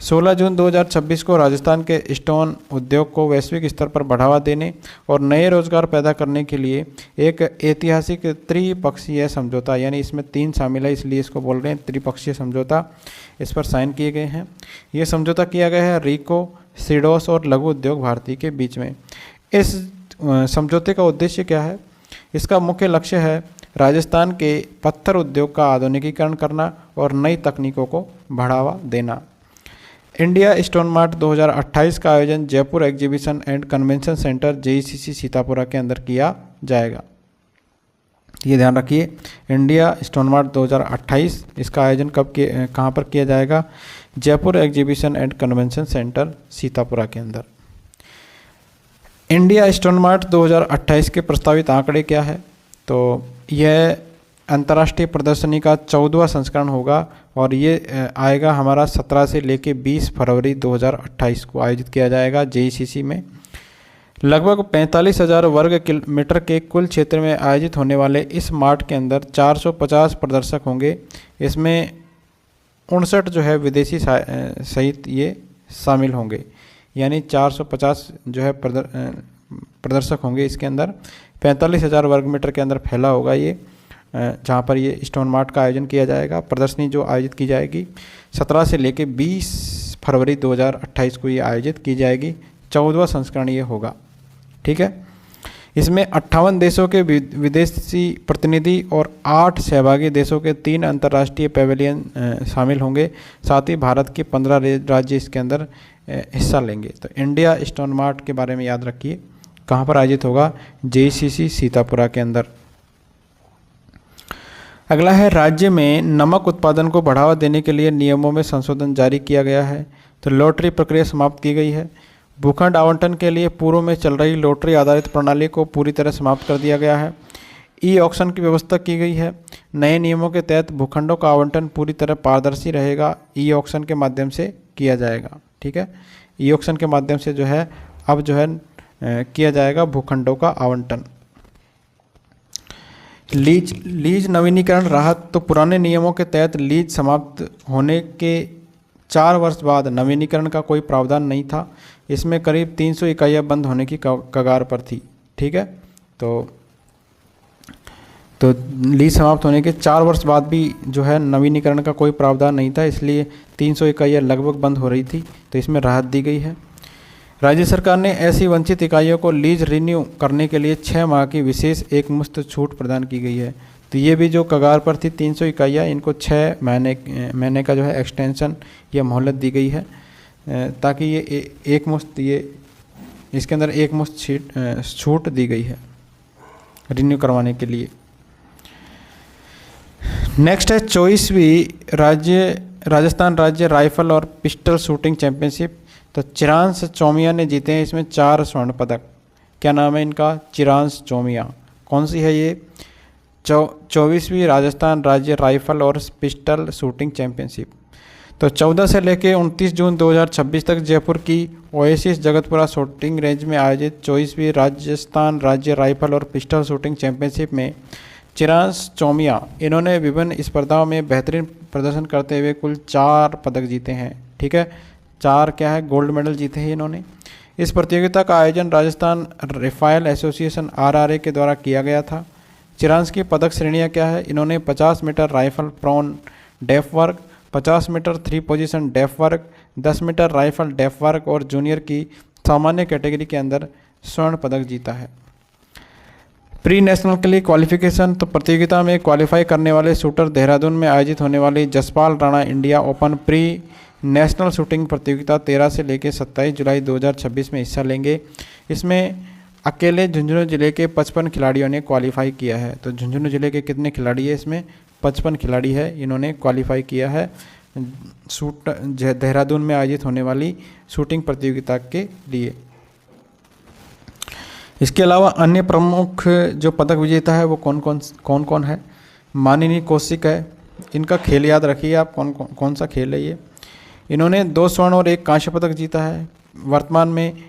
16 जून 2026 को राजस्थान के स्टोन उद्योग को वैश्विक स्तर पर बढ़ावा देने और नए रोजगार पैदा करने के लिए एक ऐतिहासिक त्रिपक्षीय समझौता, यानी इसमें 3 शामिल है इसलिए इसको बोल रहे हैं त्रिपक्षीय समझौता, इस पर साइन किए गए हैं। ये समझौता किया गया है रीको, सीडोस और लघु उद्योग भारती के बीच में। इस समझौते का उद्देश्य क्या है? इसका मुख्य लक्ष्य है राजस्थान के पत्थर उद्योग का आधुनिकीकरण करना और नई तकनीकों को बढ़ावा देना। इंडिया स्टोन मार्ट 2028 का आयोजन Jaipur exhibition and convention centre JECC Sitapura के अंदर किया जाएगा। ये ध्यान रखिए, इंडिया स्टोन मार्ट 2028 इसका आयोजन कहाँ पर किया जाएगा? Jaipur exhibition and convention centre Sitapura के अंदर। इंडिया स्टोन मार्ट 2028 के प्रस्तावित आंकड़े क्या है? तो यह अंतर्राष्ट्रीय प्रदर्शनी का 14वां संस्करण होगा और ये आएगा हमारा 17 से लेके 20 फरवरी 2028 को आयोजित किया जाएगा JECC में। लगभग 45,000 वर्ग किलोमीटर के कुल क्षेत्र में आयोजित होने वाले इस मार्ट के अंदर 450 प्रदर्शक होंगे। इसमें 59 जो है विदेशी सहित ये शामिल होंगे, यानी 450 जो है प्रदर्शक होंगे। इसके अंदर 45,000 वर्ग मीटर के अंदर फैला होगा ये, जहाँ पर ये स्टोन मार्ट का आयोजन किया जाएगा। प्रदर्शनी जो आयोजित की जाएगी 17 से लेकर 20 फरवरी 2028 को ये आयोजित की जाएगी। 14वां संस्करण ये होगा। ठीक है, इसमें 58 देशों के विदेशी प्रतिनिधि और 8 सहभागी देशों के 3 अंतर्राष्ट्रीय पैवेलियन शामिल होंगे। साथ ही भारत के 15 राज्य इसके अंदर हिस्सा लेंगे। तो इंडिया स्टोन मार्ट के बारे में याद रखिए, कहाँ पर आयोजित होगा? JECC सीतापुरा के अंदर। अगला है, राज्य में नमक उत्पादन को बढ़ावा देने के लिए नियमों में संशोधन जारी किया गया है। तो लॉटरी प्रक्रिया समाप्त की गई है। भूखंड आवंटन के लिए पूर्व में चल रही लॉटरी आधारित प्रणाली को पूरी तरह समाप्त कर दिया गया है। ऑक्शन की व्यवस्था की गई है। नए नियमों के तहत भूखंडों का आवंटन पूरी तरह पारदर्शी रहेगा। ऑक्शन के माध्यम से किया जाएगा। ठीक है, ऑक्शन के माध्यम से जो है अब जो है किया जाएगा भूखंडों का आवंटन। लीज नवीनीकरण राहत। तो पुराने नियमों के तहत लीज समाप्त होने के 4 वर्ष बाद नवीनीकरण का कोई प्रावधान नहीं था। इसमें करीब 300 इकाइयाँ बंद होने की कगार पर थी। ठीक है, तो लीज समाप्त होने के 4 वर्ष बाद भी जो है नवीनीकरण का कोई प्रावधान नहीं था, इसलिए 300 इकाइयाँ लगभग बंद हो रही थी, तो इसमें राहत दी गई है। राज्य सरकार ने ऐसी वंचित इकाइयों को लीज रिन्यू करने के लिए 6 माह की विशेष एकमुश्त छूट प्रदान की गई है। तो ये भी जो कगार पर थी 300 इकाइयाँ, इनको 6 महीने का जो है एक्सटेंशन या मोहलत दी गई है, ताकि ये एक मुश्त इसके अंदर एक मुश्त छूट दी गई है रिन्यू करवाने के लिए। नेक्स्ट है 24वीं राजस्थान राज्य राइफल और पिस्टल शूटिंग चैंपियनशिप। तो चिरांश चौमिया ने जीते हैं इसमें 4 स्वर्ण पदक। क्या नाम है इनका? चिरांश चौमिया। कौन सी है ये? 24वीं राजस्थान राज्य राइफल और पिस्टल शूटिंग चैंपियनशिप। तो 14 से लेकर 29 जून 2026 तक जयपुर की ओएसिस जगतपुरा शूटिंग रेंज में आयोजित 24वीं राजस्थान राज्य राइफल और पिस्टल शूटिंग चैंपियनशिप में चिरांश चौमिया इन्होंने विभिन्न स्पर्धाओं में बेहतरीन प्रदर्शन करते हुए कुल 4 पदक जीते हैं। ठीक है, 4 क्या है? गोल्ड मेडल जीते हैं इन्होंने। इस प्रतियोगिता का आयोजन राजस्थान राइफल एसोसिएशन RRA के द्वारा किया गया था। चिरांश की पदक श्रेणियां क्या है? इन्होंने 50 मीटर राइफल प्रॉन डेफ वर्क, 50 मीटर 3 पोजीशन डेफ वर्क, 10 मीटर राइफल डेफ वर्क और जूनियर की सामान्य कैटेगरी के अंदर स्वर्ण पदक जीता है। प्री नेशनल के लिए क्वालिफिकेशन। तो प्रतियोगिता में क्वालिफाई करने वाले शूटर देहरादून में आयोजित होने वाली Jaspal Rana India open pre national shooting प्रतियोगिता 13 से लेकर 27 जुलाई 2026 में हिस्सा लेंगे। इसमें अकेले झुंझुनू जिले के 55 खिलाड़ियों ने क्वालिफाई किया है। तो झुंझुनू जिले के कितने खिलाड़ी है? इसमें 55 खिलाड़ी है, इन्होंने क्वालिफाई किया है देहरादून में आयोजित होने वाली शूटिंग प्रतियोगिता के लिए। इसके अलावा अन्य प्रमुख जो पदक विजेता है वो कौन कौन है? मानिनी कौशिक है। इनका खेल याद रखिए आप, कौन सा खेल है ये। इन्होंने 2 स्वर्ण और 1 कांस्य पदक जीता है। वर्तमान में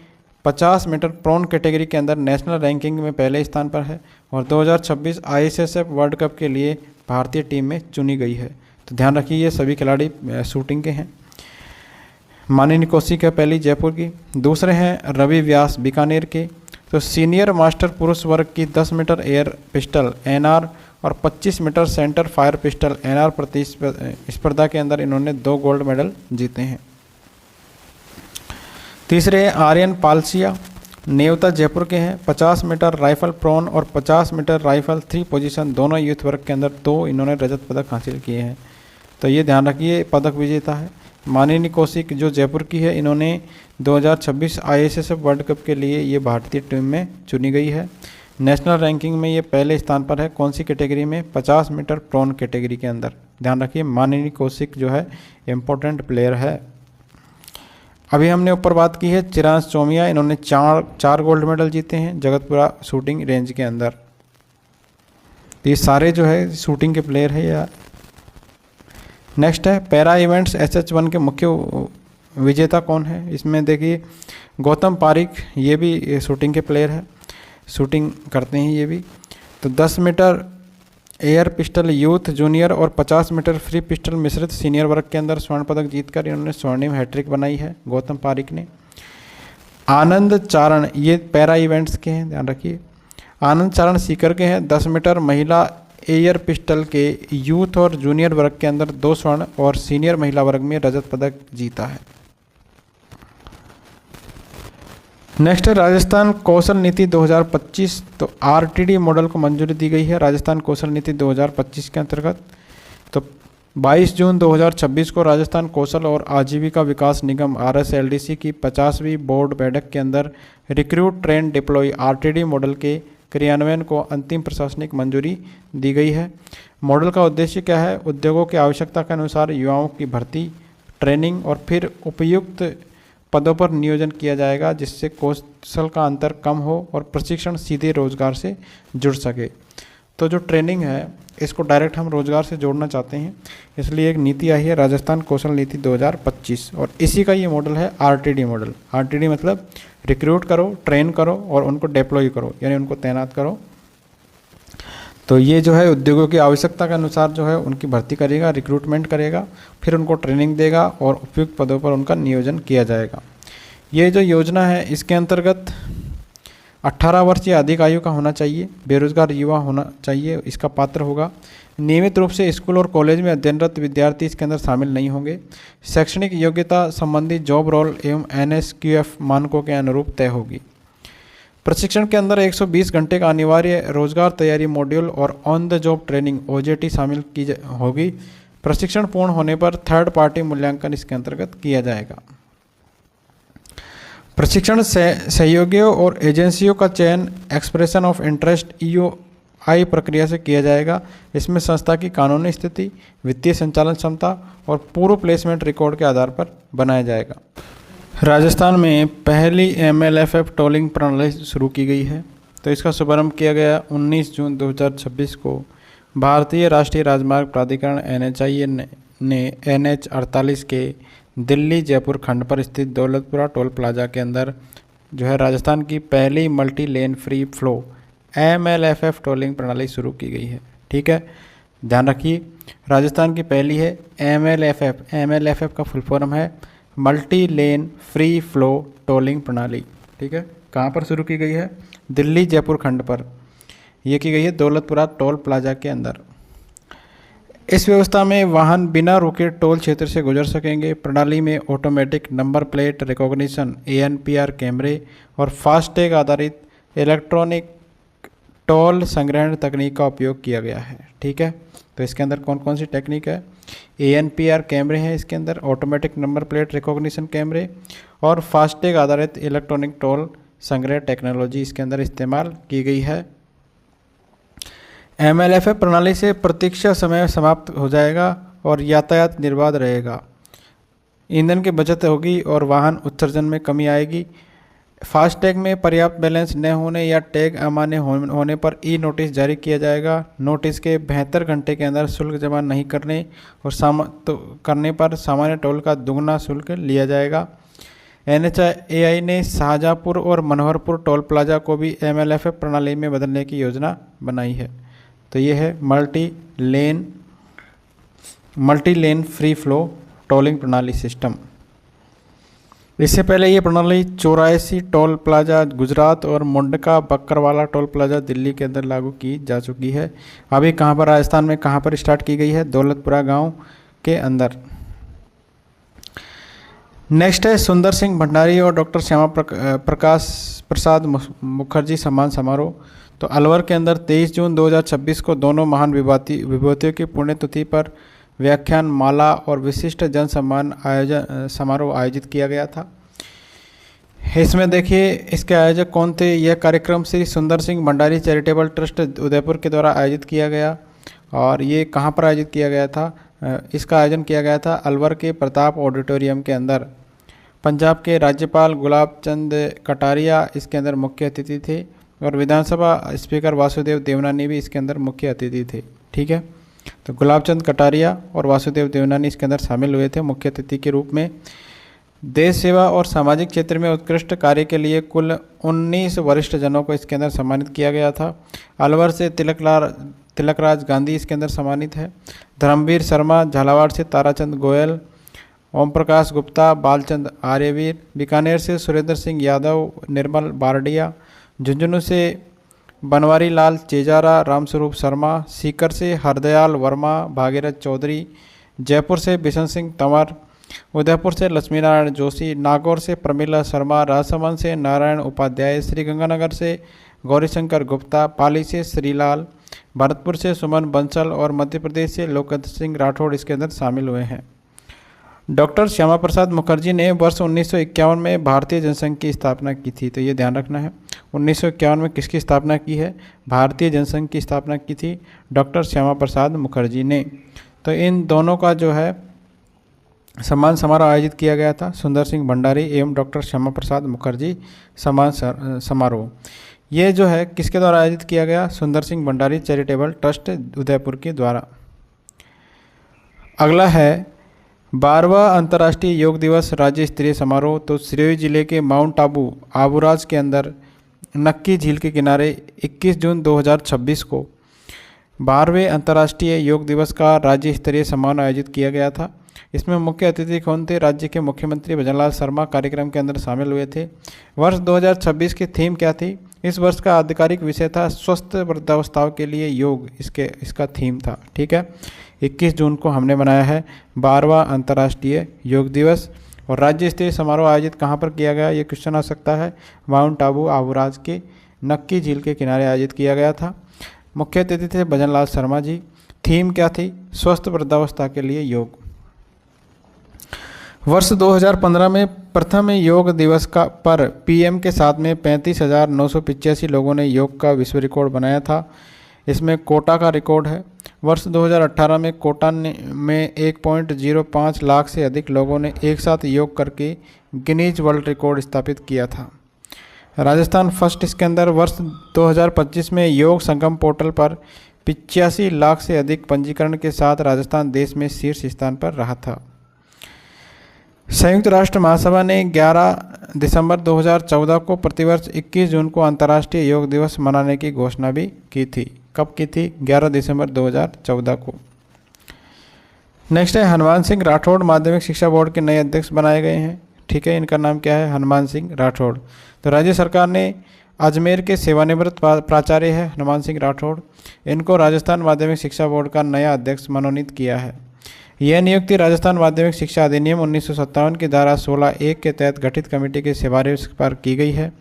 50 मीटर प्रॉन कैटेगरी के अंदर नेशनल रैंकिंग में पहले स्थान पर है और 2026 ISSF वर्ल्ड कप के लिए भारतीय टीम में चुनी गई है। तो ध्यान रखिए ये सभी खिलाड़ी शूटिंग के हैं। मानिनी कौशिक है पहली जयपुर की। दूसरे हैं रवि व्यास बीकानेर के। तो सीनियर मास्टर पुरुष वर्ग की 10 मीटर एयर पिस्टल NR और 25 metre centre fire pistol NR प्रतिस्पर्धा के अंदर इन्होंने 2 गोल्ड मेडल जीते हैं। तीसरे आर्यन पालसिया, नेवता जयपुर के हैं। 50 मीटर राइफल प्रॉन और 50 मीटर राइफल 3 पोजीशन दोनों यूथ वर्ग के अंदर 2 इन्होंने रजत पदक हासिल किए हैं। तो ये ध्यान रखिए पदक विजेता है। मानिनी कौशिक जो जयपुर की है, इन्होंने 2026 ISSF वर्ल्ड कप के लिए ये भारतीय टीम में चुनी गई है। नेशनल रैंकिंग में ये पहले स्थान पर है। कौन सी कैटेगरी में? 50 मीटर प्रॉन कैटेगरी के अंदर। ध्यान रखिए मानिनी कौशिक जो है इम्पोर्टेंट प्लेयर है। अभी हमने ऊपर बात की है चिरांश चौमिया, इन्होंने 4 गोल्ड मेडल जीते हैं जगतपुरा शूटिंग रेंज के अंदर। ये सारे जो है शूटिंग के प्लेयर है यार। नेक्स्ट है पैरा इवेंट्स SH1 के मुख्य विजेता कौन है? इसमें देखिए गौतम पारिक, ये भी शूटिंग के प्लेयर है, शूटिंग करते हैं ये भी। तो 10 metre air pistol youth junior और 50 मीटर फ्री पिस्टल मिश्रित सीनियर वर्ग के अंदर स्वर्ण पदक जीतकर इन्होंने स्वर्णिम हैट्रिक बनाई है गौतम पारिक ने। आनंद चारण, ये पैरा इवेंट्स के हैं, ध्यान रखिए। आनंद चारण सीकर के हैं। 10 मीटर महिला एयर पिस्टल के यूथ और जूनियर वर्ग के अंदर 2 स्वर्ण और सीनियर महिला वर्ग में रजत पदक जीता है। नेक्स्ट है राजस्थान कौशल नीति 2025। तो RTD मॉडल को मंजूरी दी गई है राजस्थान कौशल नीति 2025 के अंतर्गत। तो 22 जून 2026 को राजस्थान कौशल और आजीविका विकास निगम RSLDC की 50वीं बोर्ड बैठक के अंदर recruit train deploy RTD model के क्रियान्वयन को अंतिम प्रशासनिक मंजूरी दी गई है। मॉडल का उद्देश्य क्या है? उद्योगों की आवश्यकता के अनुसार युवाओं की भर्ती, ट्रेनिंग और फिर उपयुक्त पदों पर नियोजन किया जाएगा, जिससे कौशल का अंतर कम हो और प्रशिक्षण सीधे रोजगार से जुड़ सके। तो जो ट्रेनिंग है इसको डायरेक्ट हम रोजगार से जोड़ना चाहते हैं, इसलिए एक नीति आई है राजस्थान कौशल नीति 2025 और इसी का ये मॉडल है RTD मॉडल। RTD मतलब रिक्रूट करो, ट्रेन करो और उनको डिप्लॉय करो, यानी उनको तैनात करो। तो ये जो है उद्योगों की आवश्यकता के अनुसार जो है उनकी भर्ती करेगा, रिक्रूटमेंट करेगा, फिर उनको ट्रेनिंग देगा और उपयुक्त पदों पर उनका नियोजन किया जाएगा। ये जो योजना है इसके अंतर्गत 18 वर्ष या अधिक आयु का होना चाहिए, बेरोजगार युवा होना चाहिए, इसका पात्र होगा। नियमित रूप से स्कूल और कॉलेज में अध्ययनरत विद्यार्थी इसके अंदर शामिल नहीं होंगे। शैक्षणिक योग्यता संबंधी जॉब रोल एवं NSQF मानकों के अनुरूप तय होगी। प्रशिक्षण के अंदर 120 घंटे का अनिवार्य रोजगार तैयारी मॉड्यूल और on the job training OJT शामिल की होगी। प्रशिक्षण पूर्ण होने पर थर्ड पार्टी मूल्यांकन इसके अंतर्गत किया जाएगा। प्रशिक्षण सहयोगियों और एजेंसियों का चयन एक्सप्रेशन ऑफ इंटरेस्ट EOI प्रक्रिया से किया जाएगा। इसमें संस्था की कानूनी स्थिति, वित्तीय संचालन क्षमता और पूर्व प्लेसमेंट रिकॉर्ड के आधार पर बनाया जाएगा। राजस्थान में पहली MLFF टोलिंग प्रणाली शुरू की गई है। तो इसका शुभारंभ किया गया 19 जून 2026 को। भारतीय राष्ट्रीय राजमार्ग प्राधिकरण NHAI ने NH 48 के दिल्ली जयपुर खंड पर स्थित दौलतपुरा टोल प्लाजा के अंदर जो है राजस्थान की पहली multi lane free flow MLFF tolling प्रणाली शुरू की गई है। ठीक है, ध्यान रखिए, राजस्थान की पहली है MLFF। MLFF का फुल फॉर्म है multi lane free flow tolling प्रणाली। ठीक है, कहाँ पर शुरू की गई है? दिल्ली जयपुर खंड पर यह की गई है, दौलतपुरा टोल प्लाजा के अंदर। इस व्यवस्था में वाहन बिना रुके टोल क्षेत्र से गुजर सकेंगे। प्रणाली में automatic number plate recognition ANPR कैमरे और फास्टैग आधारित इलेक्ट्रॉनिक टोल संग्रहण तकनीक का उपयोग किया गया है। ठीक है, तो इसके अंदर कौन कौन सी टेक्निक है? ANPR कैमरे हैं इसके अंदर, ऑटोमेटिक नंबर प्लेट रिकॉग्निशन कैमरे और फास्टैग आधारित इलेक्ट्रॉनिक टोल संग्रह टेक्नोलॉजी इसके अंदर इस्तेमाल की गई है। MLFF प्रणाली से प्रतीक्षा समय समाप्त हो जाएगा और यातायात निर्बाध रहेगा। ईंधन की बचत होगी और वाहन उत्सर्जन में कमी आएगी। फास्टैग में पर्याप्त बैलेंस न होने या टैग अमान्य होने पर नोटिस जारी किया जाएगा। नोटिस के 72 घंटे के अंदर शुल्क जमा नहीं करने और करने पर सामान्य टोल का दुगना शुल्क लिया जाएगा। NHAI ने शाहजहाँपुर और मनोहरपुर टोल प्लाजा को भी MLFF प्रणाली में बदलने की योजना बनाई है। तो ये है multi lane free flow tolling प्रणाली सिस्टम। इससे पहले ये प्रणाली 84 टोल प्लाजा गुजरात और मुंडका बक्करवाला टोल प्लाजा दिल्ली के अंदर लागू की जा चुकी है। अभी कहाँ पर राजस्थान में कहाँ पर स्टार्ट की गई है? दौलतपुरा गांव के अंदर। नेक्स्ट है सुंदर सिंह भंडारी और डॉक्टर श्यामा प्रसाद मुखर्जी सम्मान समारोह। तो अलवर के अंदर 23 जून 2026 को दोनों महान विभूतियों की पुण्यतिथि पर व्याख्यान माला और विशिष्ट जन सम्मान समारोह आयोजित किया गया था। इसमें देखिए इसके आयोजक कौन थे? यह कार्यक्रम श्री सुंदर सिंह भंडारी चैरिटेबल ट्रस्ट उदयपुर के द्वारा आयोजित किया गया। और ये कहाँ पर आयोजित किया गया था? इसका आयोजन किया गया था अलवर के प्रताप ऑडिटोरियम के अंदर। पंजाब के राज्यपाल गुलाब चंद कटारिया इसके अंदर मुख्य अतिथि थे और विधानसभा स्पीकर वासुदेव देवनानी भी इसके अंदर मुख्य अतिथि थे। ठीक है, तो गुलाब चंद कटारिया और वासुदेव देवनानी इसके अंदर शामिल हुए थे मुख्य अतिथि के रूप में। देश सेवा और सामाजिक क्षेत्र में उत्कृष्ट कार्य के लिए कुल 19 वरिष्ठ जनों को इसके अंदर सम्मानित किया गया था। अलवर से तिलकराज गांधी इसके अंदर सम्मानित है। धर्मवीर शर्मा, झालावाड़ से ताराचंद गोयल, ओम प्रकाश गुप्ता, बालचंद आर्यवीर, बीकानेर से सुरेंद्र सिंह यादव, निर्मल बारडिया, झुंझुनू से बनवारी लाल चेजारा, रामस्वरूप शर्मा, सीकर से हरदयाल वर्मा, भागीरथ चौधरी, जयपुर से बिशन सिंह तंवर, उदयपुर से लक्ष्मी नारायण जोशी, नागौर से प्रमिला शर्मा, राजसमंद से नारायण उपाध्याय, श्रीगंगानगर से गौरीशंकर गुप्ता, पाली से श्रीलाल, भरतपुर से सुमन बंसल और मध्य प्रदेश से लोकेंद्र सिंह राठौड़ इसके अंदर शामिल हुए हैं। डॉक्टर श्यामा प्रसाद मुखर्जी ने वर्ष 1951 में भारतीय जनसंघ की स्थापना की थी। तो ये ध्यान रखना है, 1951 में किसकी स्थापना की है? भारतीय जनसंघ की स्थापना की थी डॉक्टर श्यामा प्रसाद मुखर्जी ने। तो इन दोनों का जो है सम्मान समारोह आयोजित किया गया था, सुंदर सिंह भंडारी एवं डॉक्टर श्यामा प्रसाद मुखर्जी सम्मान समारोह। ये जो है किसके द्वारा आयोजित किया गया? सुंदर सिंह भंडारी चैरिटेबल ट्रस्ट उदयपुर के द्वारा। अगला है 12वां अंतर्राष्ट्रीय योग दिवस राज्य स्तरीय समारोह। तो सिरोही जिले के माउंट आबूराज के अंदर नक्की झील के किनारे 21 जून 2026 को 12वें अंतर्राष्ट्रीय योग दिवस का राज्य स्तरीय सम्मान आयोजित किया गया था। इसमें मुख्य अतिथि कौन थे? राज्य के मुख्यमंत्री भजनलाल शर्मा कार्यक्रम के अंदर शामिल हुए थे। वर्ष 2026 की थीम क्या थी? इस वर्ष का आधिकारिक विषय था स्वस्थ वृद्धावस्थाओं के लिए योग, इसका थीम था। ठीक है, 21 जून को हमने मनाया है 12वां अंतर्राष्ट्रीय योग दिवस। और राज्य स्तरीय समारोह आयोजित कहाँ पर किया गया, ये क्वेश्चन आ सकता है। माउंट आबू आबूराज के नक्की झील के किनारे आयोजित किया गया था। मुख्य अतिथि थे भजनलाल शर्मा जी। थीम क्या थी, स्वस्थ वृद्धावस्था के लिए योग। वर्ष 2015 में प्रथम योग दिवस पर पीएम के साथ में 35,985 लोगों ने योग का विश्व रिकॉर्ड बनाया था। इसमें कोटा का रिकॉर्ड है। वर्ष 2018 में कोटा में 1.05 लाख से अधिक लोगों ने एक साथ योग करके गिनीज वर्ल्ड रिकॉर्ड स्थापित किया था। राजस्थान फर्स्ट इसके अंदर। वर्ष 2025 में योग संगम पोर्टल पर 85 लाख से अधिक पंजीकरण के साथ राजस्थान देश में शीर्ष स्थान पर रहा था। संयुक्त राष्ट्र महासभा ने 11 दिसंबर 2014 को प्रतिवर्ष 21 जून को अंतर्राष्ट्रीय योग दिवस मनाने की घोषणा भी की थी। कब की थी, 11 दिसंबर 2014 को। नेक्स्ट है हनुमान सिंह राठौड़ माध्यमिक शिक्षा बोर्ड के नए अध्यक्ष बनाए गए हैं। ठीक है, इनका नाम क्या है, हनुमान सिंह राठौड़। तो राज्य सरकार ने अजमेर के सेवानिवृत्त प्राचार्य है हनुमान सिंह राठौड़, इनको राजस्थान माध्यमिक शिक्षा बोर्ड का नया अध्यक्ष मनोनीत किया है। यह नियुक्ति राजस्थान माध्यमिक शिक्षा अधिनियम 1957 की धारा 16(1) के तहत गठित कमेटी के सिफारिश पर की गई है।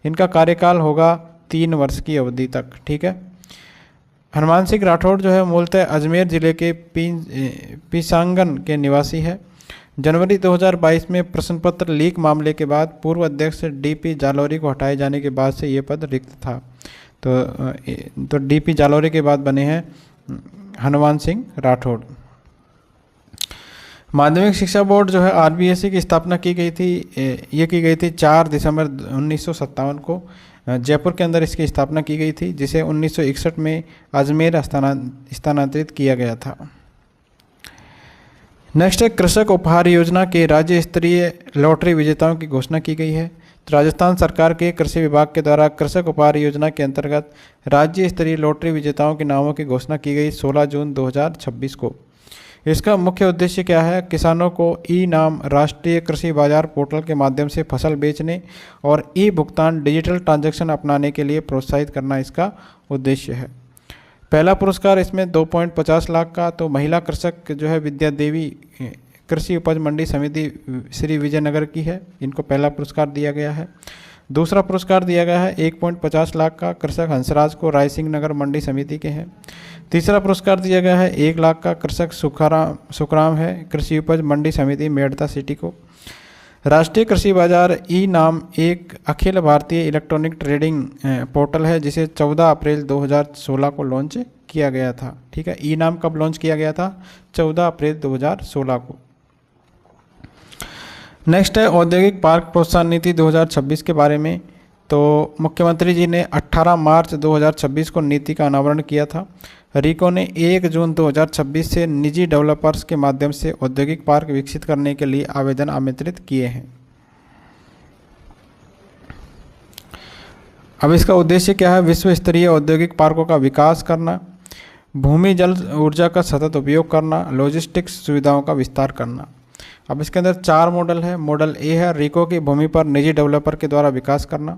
इनका कार्यकाल होगा 3 वर्ष की अवधि तक। ठीक है, हनुमान सिंह राठौड़ जो है मूलतः अजमेर जिले के पीसांगन के निवासी है। जनवरी 2022 में प्रश्न पत्र लीक मामले के बाद पूर्व अध्यक्ष डीपी जालोरी को हटाए जाने के बाद से ये पद रिक्त था। तो डीपी जालोरी के बाद बने हैं हनुमान सिंह राठौड़। माध्यमिक शिक्षा बोर्ड जो है आरबीएसई की स्थापना की गई थी, ये की गई थी 4 दिसंबर 1957 को जयपुर के अंदर इसकी स्थापना की गई थी, जिसे 1961 में अजमेर स्थानांतरित किया गया था। नेक्स्ट है कृषक उपहार योजना के राज्य स्तरीय लॉटरी विजेताओं की घोषणा की गई है। तो राजस्थान सरकार के कृषि विभाग के द्वारा कृषक उपहार योजना के अंतर्गत राज्य स्तरीय लॉटरी विजेताओं के नामों की घोषणा की गई 16 जून 2026 को। इसका मुख्य उद्देश्य क्या है, किसानों को ई नाम राष्ट्रीय कृषि बाजार पोर्टल के माध्यम से फसल बेचने और ई भुगतान डिजिटल ट्रांजैक्शन अपनाने के लिए प्रोत्साहित करना इसका उद्देश्य है। पहला पुरस्कार इसमें 2.50 लाख का तो महिला कृषक जो है विद्या देवी कृषि उपज मंडी समिति श्री विजयनगर की है, इनको पहला पुरस्कार दिया गया है। दूसरा पुरस्कार दिया गया है 1.50 लाख का कृषक हंसराज को रायसिंह नगर मंडी समिति के हैं। तीसरा पुरस्कार दिया गया है 1 लाख का कृषक सुखराम है कृषि उपज मंडी समिति मेड़ता सिटी को। राष्ट्रीय कृषि बाजार ई नाम एक Akhil Bharatiya electronic trading portal है, जिसे 14 अप्रैल 2016 को लॉन्च किया गया था। ठीक है, ई नाम कब लॉन्च किया गया था, 14 अप्रैल 2016 को। नेक्स्ट है औद्योगिक पार्क प्रोत्साहन नीति 2026 के बारे में। तो मुख्यमंत्री जी ने 18 मार्च 2026 को नीति का अनावरण किया था। रीको ने 1 जून 2026 से निजी डेवलपर्स के माध्यम से औद्योगिक पार्क विकसित करने के लिए आवेदन आमंत्रित किए हैं। अब इसका उद्देश्य क्या है, विश्व स्तरीय औद्योगिक पार्कों का विकास करना, भूमि जल ऊर्जा का सतत उपयोग करना, लॉजिस्टिक्स सुविधाओं का विस्तार करना। अब इसके अंदर 4 मॉडल है। मॉडल ए है रीको की भूमि पर निजी डेवलपर के द्वारा विकास करना।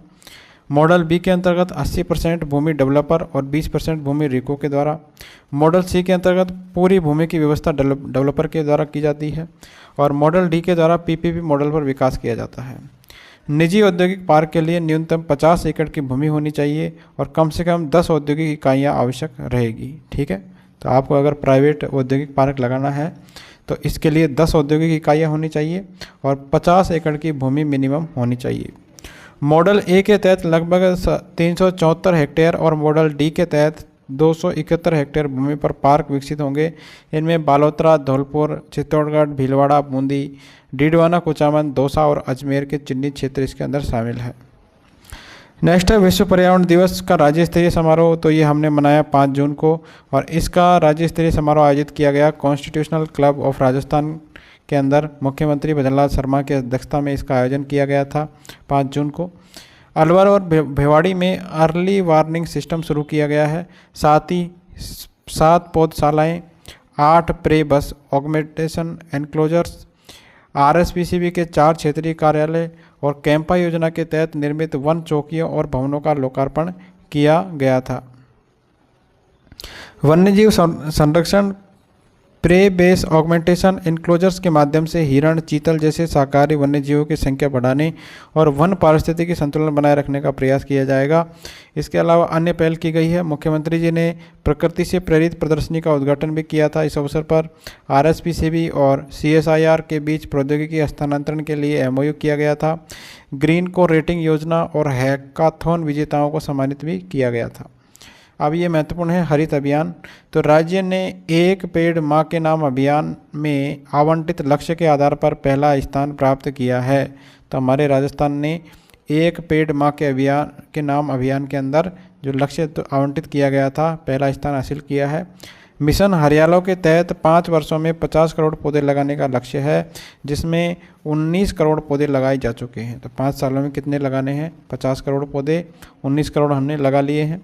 मॉडल बी के अंतर्गत 80% भूमि डेवलपर और 20% भूमि रीको के द्वारा। मॉडल सी के अंतर्गत पूरी भूमि की व्यवस्था डेवलपर के द्वारा की जाती है। और मॉडल डी के द्वारा पीपीपी मॉडल पर विकास किया जाता है। निजी औद्योगिक पार्क के लिए न्यूनतम 50 एकड़ की भूमि होनी चाहिए और कम से कम 10 औद्योगिक इकाइयाँ आवश्यक रहेगी। ठीक है, तो आपको अगर प्राइवेट औद्योगिक पार्क लगाना है तो इसके लिए 10 औद्योगिक इकाइयाँ होनी चाहिए और 50 एकड़ की भूमि मिनिमम होनी चाहिए। मॉडल ए के तहत लगभग 374 हेक्टेयर और मॉडल डी के तहत 271 हेक्टेयर भूमि पर पार्क विकसित होंगे। इनमें बालोतरा, धौलपुर, चित्तौड़गढ़, भीलवाड़ा, बूंदी, डीडवाना, कुचामन, दौसा और अजमेर के चिन्हित क्षेत्र इसके अंदर शामिल है। नेक्स्ट है विश्व पर्यावरण दिवस का राज्य स्तरीय समारोह। तो ये हमने मनाया 5 जून को और इसका राज्य स्तरीय समारोह आयोजित किया गया कॉन्स्टिट्यूशनल क्लब ऑफ राजस्थान के अंदर। मुख्यमंत्री भजनलाल शर्मा की अध्यक्षता में इसका आयोजन किया गया था 5 जून को। अलवर और भिवाड़ी में अर्ली वार्निंग सिस्टम शुरू किया गया है। साथ ही 7 पौधशालाएँ, 8 प्रे बस ऑगमेंटेशन एनक्लोजर्स, आरएसपीसीबी के 4 क्षेत्रीय कार्यालय और कैंपा योजना के तहत निर्मित वन चौकियों और भवनों का लोकार्पण किया गया था। वन्यजीव संरक्षण प्रे बेस ऑगमेंटेशन इनक्लोजर्स के माध्यम से हिरण, चीतल जैसे शाकाहारी वन्यजीवों की संख्या बढ़ाने और वन पारिस्थितिकी संतुलन बनाए रखने का प्रयास किया जाएगा। इसके अलावा अन्य पहल की गई है। मुख्यमंत्री जी ने प्रकृति से प्रेरित प्रदर्शनी का उद्घाटन भी किया था। इस अवसर पर RSPCB और CSIR के बीच प्रौद्योगिकी हस्तांतरण के लिए MOU किया गया था। ग्रीन को रेटिंग योजना और हैकाथॉन विजेताओं को सम्मानित भी किया गया था। अब ये महत्वपूर्ण है हरित अभियान। तो राज्य ने एक पेड़ माँ के नाम अभियान में आवंटित लक्ष्य के आधार पर पहला स्थान प्राप्त किया है। तो हमारे राजस्थान ने एक पेड़ माँ के नाम अभियान के अंदर जो लक्ष्य तो आवंटित किया गया था, पहला स्थान हासिल किया है। मिशन हरियालो के तहत 5 वर्षों में 50 करोड़ पौधे लगाने का लक्ष्य है, जिसमें 19 करोड़ पौधे लगाए जा चुके हैं। तो 5 सालों में कितने लगाने हैं? 50 करोड़ पौधे, 19 करोड़ हमने लगा लिए हैं।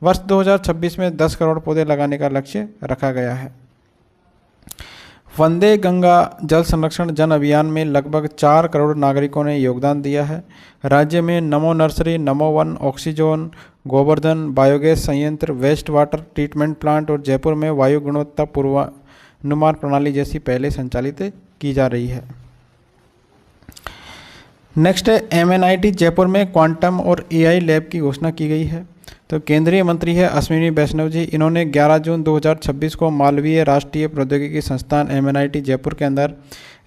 वर्ष 2026 में 10 करोड़ पौधे लगाने का लक्ष्य रखा गया है। वंदे गंगा जल संरक्षण जन अभियान में लगभग 4 करोड़ नागरिकों ने योगदान दिया है। राज्य में नमो नर्सरी, नमो वन, ऑक्सीजोन, गोवर्धन, बायोगैस संयंत्र, वेस्ट वाटर ट्रीटमेंट प्लांट और जयपुर में वायु गुणवत्ता पूर्वानुमान प्रणाली जैसी पहले संचालित की जा रही है। नेक्स्ट है MNIT जयपुर में क्वांटम और AI लैब की घोषणा की गई है। तो केंद्रीय मंत्री है अश्विनी वैष्णव जी। इन्होंने 11 जून 2026 को मालवीय राष्ट्रीय प्रौद्योगिकी संस्थान MNIT जयपुर के अंदर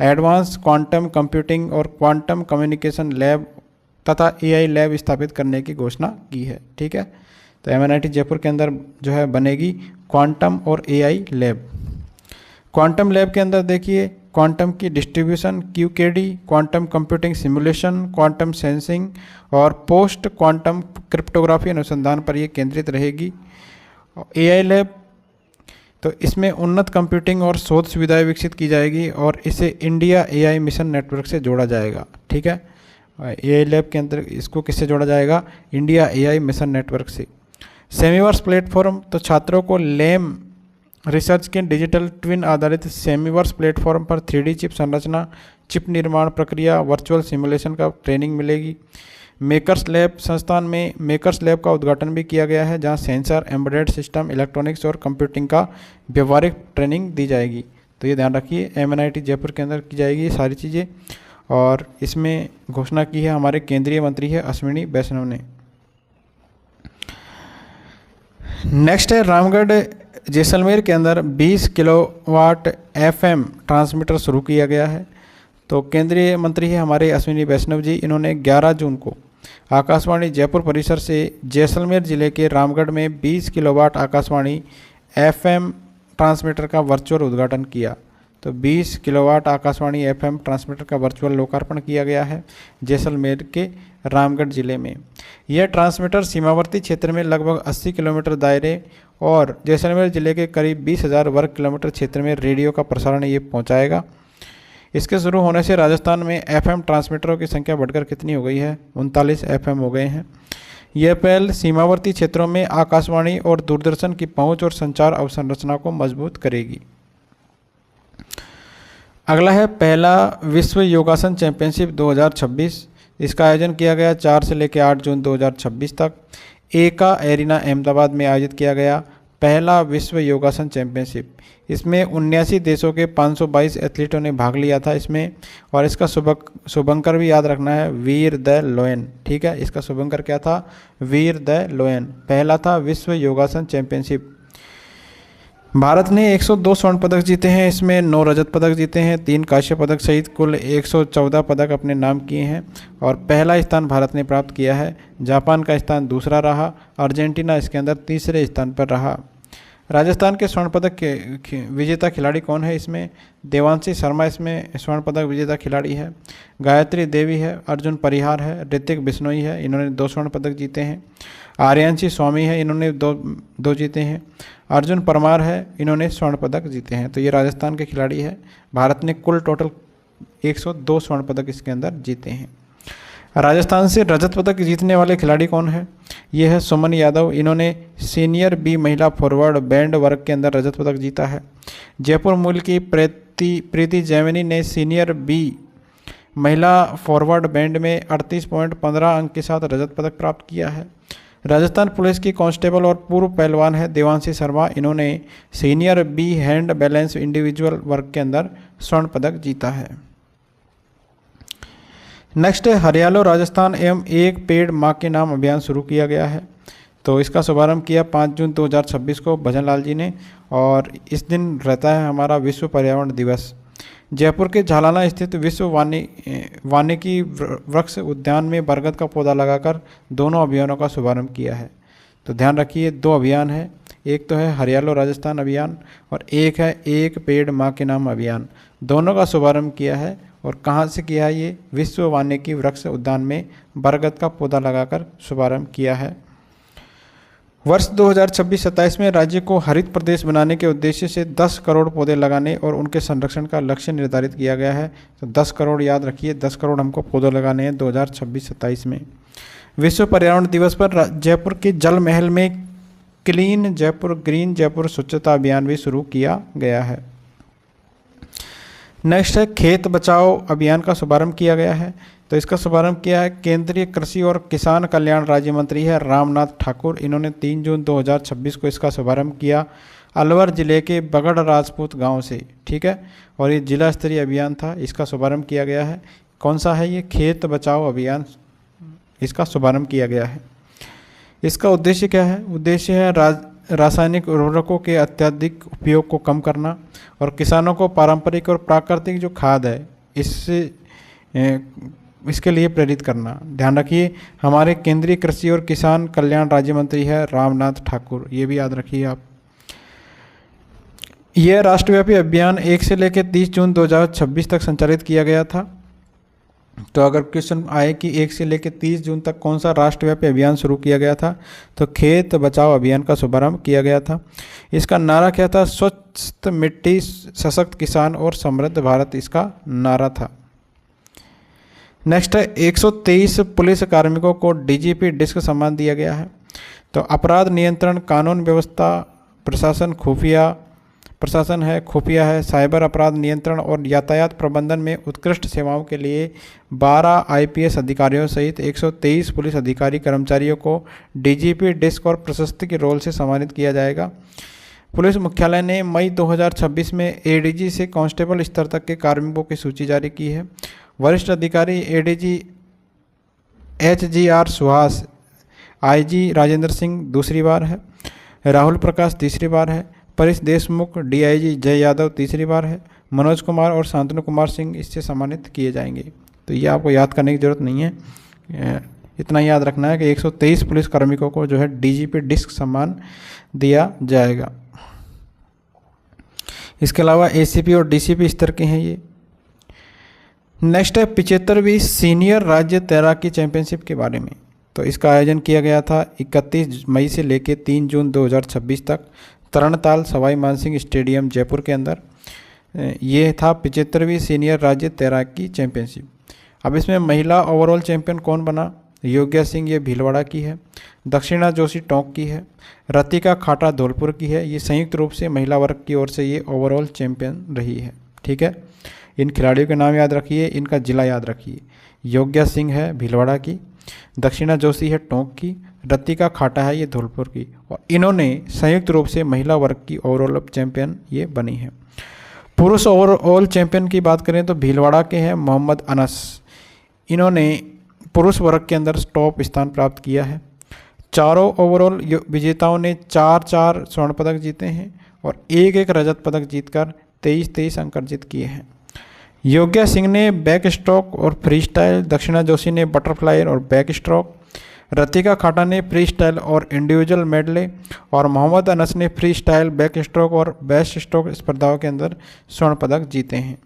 एडवांस क्वांटम कंप्यूटिंग और क्वांटम कम्युनिकेशन लैब तथा AI लैब स्थापित करने की घोषणा की है। ठीक है, तो MNIT जयपुर के अंदर जो है बनेगी क्वांटम और AI लैब। क्वांटम लैब के अंदर देखिए क्वांटम की distribution, QKD, quantum computing simulation, quantum sensing और पोस्ट क्वांटम क्रिप्टोग्राफी अनुसंधान पर यह केंद्रित रहेगी। AI लैब, तो इसमें उन्नत कंप्यूटिंग और शोध सुविधाएं विकसित की जाएगी और इसे इंडिया AI मिशन नेटवर्क से जोड़ा जाएगा। ठीक है, AI लैब के अंदर इसको किससे जोड़ा जाएगा? इंडिया AI मिशन नेटवर्क से। सेमीवर्स प्लेटफॉर्म, तो छात्रों को लेम रिसर्च के डिजिटल ट्विन आधारित सेमीवर्स प्लेटफॉर्म पर 3D चिप संरचना, चिप निर्माण प्रक्रिया, वर्चुअल सिमुलेशन का ट्रेनिंग मिलेगी। मेकर्स लैब संस्थान में मेकर्स लैब का उद्घाटन भी किया गया है, जहां सेंसर, एम्बेडेड सिस्टम, इलेक्ट्रॉनिक्स और कंप्यूटिंग का व्यवहारिक ट्रेनिंग दी जाएगी। तो ये ध्यान रखिए, MNIT जयपुर के अंदर की जाएगी ये सारी चीज़ें, और इसमें घोषणा की है हमारे केंद्रीय मंत्री है अश्विनी वैष्णव ने। नेक्स्ट है रामगढ़ जैसलमेर के अंदर 20 किलोवाट FM ट्रांसमीटर शुरू किया गया है। तो केंद्रीय मंत्री है हमारे अश्विनी वैष्णव जी। इन्होंने 11 जून को आकाशवाणी जयपुर परिसर से जैसलमेर जिले के रामगढ़ में 20 किलोवाट आकाशवाणी FM ट्रांसमीटर का वर्चुअल उद्घाटन किया। तो 20 किलोवाट आकाशवाणी FM ट्रांसमीटर का वर्चुअल लोकार्पण किया गया है जैसलमेर के रामगढ़ जिले में। यह ट्रांसमीटर सीमावर्ती क्षेत्र में लगभग 80 किलोमीटर दायरे और जैसलमेर जिले के करीब 20,000 वर्ग किलोमीटर क्षेत्र में रेडियो का प्रसारण ये पहुंचाएगा। इसके शुरू होने से राजस्थान में FM ट्रांसमीटरों की संख्या बढ़कर कितनी हो गई है? 39 FM हो गए हैं। यह पहल सीमावर्ती क्षेत्रों में आकाशवाणी और दूरदर्शन की पहुंच और संचार अवसंरचना को मजबूत करेगी। अगला है पहला विश्व योगासन चैंपियनशिप 2026। इसका आयोजन किया गया 4 से लेकर 8 जून 2026 तक एका एरिना अहमदाबाद में आयोजित किया गया पहला विश्व योगासन चैंपियनशिप। इसमें 79 देशों के 522 एथलीटों ने भाग लिया था इसमें, और इसका शुभंकर भी याद रखना है, वीर द लोयन। ठीक है, इसका शुभंकर क्या था? वीर द लोयन। पहला था विश्व योगासन चैंपियनशिप। भारत ने 102 स्वर्ण पदक जीते हैं, इसमें 9 रजत पदक जीते हैं, 3 कांस्य पदक सहित कुल 114 पदक अपने नाम किए हैं, और पहला स्थान भारत ने प्राप्त किया है। जापान का स्थान दूसरा रहा, अर्जेंटीना इसके अंदर तीसरे स्थान पर रहा। राजस्थान के स्वर्ण पदक के विजेता खिलाड़ी कौन है? इसमें देवांशी शर्मा इसमें स्वर्ण पदक विजेता खिलाड़ी है, गायत्री देवी है, अर्जुन परिहार है, ऋतिक बिश्नोई है, इन्होंने 2 स्वर्ण पदक जीते हैं, आर्यांशी स्वामी है, इन्होंने दो जीते हैं, अर्जुन परमार है, इन्होंने स्वर्ण पदक जीते हैं। तो ये राजस्थान के खिलाड़ी है। भारत ने कुल टोटल 102 स्वर्ण पदक इसके अंदर जीते हैं। राजस्थान से रजत पदक जीतने वाले खिलाड़ी कौन है? ये है सुमन यादव, इन्होंने सीनियर B महिला फॉरवर्ड बैंड वर्ग के अंदर रजत पदक जीता है। जयपुर मूल की प्रीति जैमिनी ने सीनियर B महिला फॉरवर्ड बैंड में 38.15 अंक के साथ रजत पदक प्राप्त किया है। राजस्थान पुलिस की कांस्टेबल और पूर्व पहलवान है देवांशी शर्मा। इन्होंने senior B hand balance individual वर्ग के अंदर स्वर्ण पदक जीता है। नेक्स्ट है हरियालो राजस्थान एवं एक पेड़ माँ के नाम अभियान शुरू किया गया है। तो इसका शुभारंभ किया 5 जून 2026 को भजन लाल जी ने, और इस दिन रहता है हमारा विश्व पर्यावरण दिवस। जयपुर के झालाना स्थित विश्व वानिकी वृक्ष उद्यान में बरगद का पौधा लगाकर दोनों अभियानों का शुभारंभ किया है। तो ध्यान रखिए, 2 अभियान है, एक तो है हरियालो राजस्थान अभियान और एक है एक पेड़ माँ के नाम अभियान। दोनों का शुभारंभ किया है, और कहाँ से किया है ये? विश्व वानिकी वृक्ष उद्यान में बरगद का पौधा लगाकर शुभारंभ किया है। वर्ष 2026-27 में राज्य को हरित प्रदेश बनाने के उद्देश्य से 10 करोड़ पौधे लगाने और उनके संरक्षण का लक्ष्य निर्धारित किया गया है। तो 10 करोड़ याद रखिए, 10 करोड़ हमको पौधे लगाने हैं 2026-27 में। विश्व पर्यावरण दिवस पर जयपुर के जल महल में क्लीन जयपुर ग्रीन जयपुर स्वच्छता अभियान भी शुरू किया गया है। नेक्स्ट है खेत बचाओ अभियान का शुभारंभ किया गया है। तो इसका शुभारंभ किया है केंद्रीय कृषि और किसान कल्याण राज्य मंत्री है रामनाथ ठाकुर। इन्होंने 3 जून 2026 को इसका शुभारंभ किया अलवर जिले के बगड़ राजपूत गांव से, ठीक है। और ये जिला स्तरीय अभियान था, इसका शुभारंभ किया गया है। कौन सा है ये? खेत बचाओ अभियान, इसका शुभारंभ किया गया है। इसका उद्देश्य क्या है? उद्देश्य है रासायनिक उर्वरकों के अत्यधिक उपयोग को कम करना और किसानों को पारंपरिक और प्राकृतिक जो खाद है इसके लिए प्रेरित करना। ध्यान रखिए, हमारे केंद्रीय कृषि और किसान कल्याण राज्य मंत्री है रामनाथ ठाकुर, ये भी याद रखिए आप। यह राष्ट्रव्यापी अभियान 1 से लेकर 30 जून 2026 तक संचालित किया गया था। तो अगर क्वेश्चन आए कि 1 से लेकर 30 जून तक कौन सा राष्ट्रव्यापी अभियान शुरू किया गया था, तो खेत बचाओ अभियान का शुभारंभ किया गया था। इसका नारा क्या था? स्वच्छ मिट्टी सशक्त किसान और समृद्ध भारत, इसका नारा था। नेक्स्ट है 123 पुलिस कार्मिकों को डीजीपी डिस्क सम्मान दिया गया है। तो अपराध नियंत्रण, कानून व्यवस्था, प्रशासन है, खुफिया है, साइबर अपराध नियंत्रण और यातायात प्रबंधन में उत्कृष्ट सेवाओं के लिए 12 आईपीएस अधिकारियों सहित 123 पुलिस अधिकारी कर्मचारियों को डीजीपी डिस्क और प्रशस्ति के रोल से सम्मानित किया जाएगा। पुलिस मुख्यालय ने मई 2026 में एडीजी से कांस्टेबल स्तर तक के कार्मिकों की सूची जारी की है। वरिष्ठ अधिकारी ADG HGR Suhas, IG Rajendra Singh दूसरी बार है, राहुल प्रकाश तीसरी बार है, परेश देशमुख डीआईजी जय यादव तीसरी बार है, मनोज कुमार और शांतनु कुमार सिंह इससे सम्मानित किए जाएंगे। तो ये आपको याद करने की ज़रूरत नहीं है, इतना याद रखना है कि 123 पुलिस कार्मिकों को जो है डीजीपी डिस्क सम्मान दिया जाएगा। इसके अलावा एसीपी और डीसीपी स्तर के हैं ये। नेक्स्ट है 75वीं सीनियर राज्य तैराकी चैंपियनशिप के बारे में। तो इसका आयोजन किया गया था 31 मई से लेकर 3 जून 2026 तक तरणताल सवाई मानसिंह स्टेडियम जयपुर के अंदर। ये था 75वीं सीनियर राज्य तैराकी चैंपियनशिप। अब इसमें महिला ओवरऑल चैंपियन कौन बना? योग्या सिंह, ये भीलवाड़ा की है, दक्षिणा जोशी टोंक की है, रतिका खाटा धौलपुर की है। ये संयुक्त रूप से महिला वर्ग की ओर से ये ओवरऑल चैंपियन रही है, ठीक है। इन खिलाड़ियों के नाम याद रखिए, इनका जिला याद रखिए। योग्या सिंह है भीलवाड़ा की, दक्षिणा जोशी है टोंक की, रतिका खाटा है ये धौलपुर की, और इन्होंने संयुक्त रूप से महिला वर्ग की ओवरऑल चैंपियन ये बनी है। पुरुष ओवरऑल चैंपियन की बात करें तो भीलवाड़ा के हैं मोहम्मद अनस। इन्होंने पुरुष वर्ग के अंदर टॉप स्थान प्राप्त किया है। चारों ओवरऑल विजेताओं ने 4-4 स्वर्ण पदक जीते हैं और 1-1 रजत पदक जीतकर 23-23 अंक अर्जित किए हैं। योग्या सिंह ने बैक स्ट्रोक और फ्री स्टाइल, दक्षिणा जोशी ने बटरफ्लाई और बैक स्ट्रोक, रतिका खाटा ने फ्री स्टाइल और इंडिविजुअल मेडले, और मोहम्मद अनस ने फ्री स्टाइल, बैक स्ट्रोक और बेस्ट स्ट्रोक स्पर्धाओं के अंदर स्वर्ण पदक जीते हैं।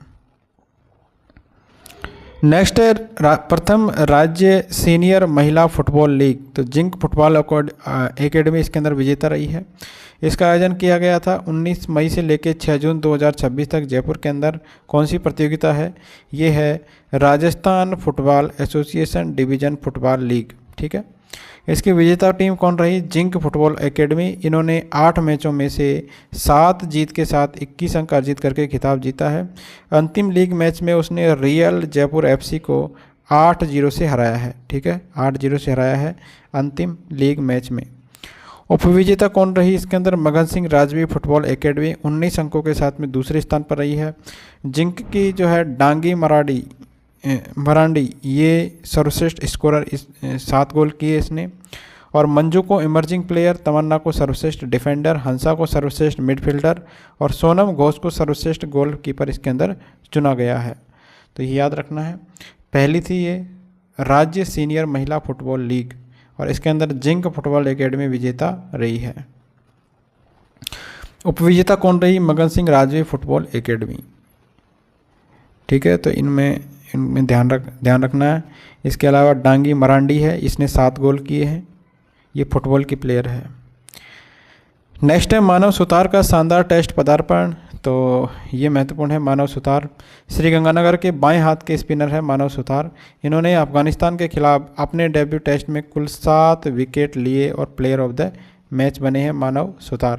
नेक्स्ट है प्रथम राज्य सीनियर महिला फुटबॉल लीग। तो जिंक फुटबॉल एकेडमी इसके अंदर विजेता रही है। इसका आयोजन किया गया था 19 मई से लेकर 6 जून 2026 तक जयपुर के अंदर। कौन सी प्रतियोगिता है? ये है Rajasthan football association division football league, ठीक है। इसकी विजेता टीम कौन रही? Zinc football academy. इन्होंने 8 मैचों में से 7 जीत के साथ 21 अंक अर्जित करके खिताब जीता है। अंतिम लीग मैच में उसने रियल जयपुर एफसी को 8-0 से हराया है। ठीक है, 8-0 से हराया है अंतिम लीग मैच में। उपविजेता कौन रही इसके अंदर? मगन सिंह राजवी फुटबॉल एकेडमी 19 अंकों के साथ में दूसरे स्थान पर रही है। जिंक की जो है डांगी मरांडी ये सर्वश्रेष्ठ स्कोरर, 7 गोल किए इसने। और मंजू को इमर्जिंग प्लेयर, तमन्ना को सर्वश्रेष्ठ डिफेंडर, हंसा को सर्वश्रेष्ठ मिडफील्डर और सोनम घोष को सर्वश्रेष्ठ गोलकीपर इसके अंदर चुना गया है। तो ये याद रखना है। पहली थी ये राज्य सीनियर महिला फुटबॉल लीग और इसके अंदर जिंक फुटबॉल एकेडमी विजेता रही है। उपविजेता कौन रही? मगन सिंह राजवी फुटबॉल एकेडमी। ठीक है, तो इनमें ध्यान रखना है। इसके अलावा डांगी मरांडी है, इसने 7 गोल किए हैं, ये फुटबॉल की प्लेयर है। नेक्स्ट है मानव सुतार का शानदार टेस्ट पदार्पण। तो ये महत्वपूर्ण है। मानव सुतार श्रीगंगानगर के बाएं हाथ के स्पिनर है मानव सुतार। इन्होंने अफगानिस्तान के खिलाफ अपने डेब्यू टेस्ट में कुल 7 विकेट लिए और प्लेयर ऑफ द मैच बने हैं मानव सुतार।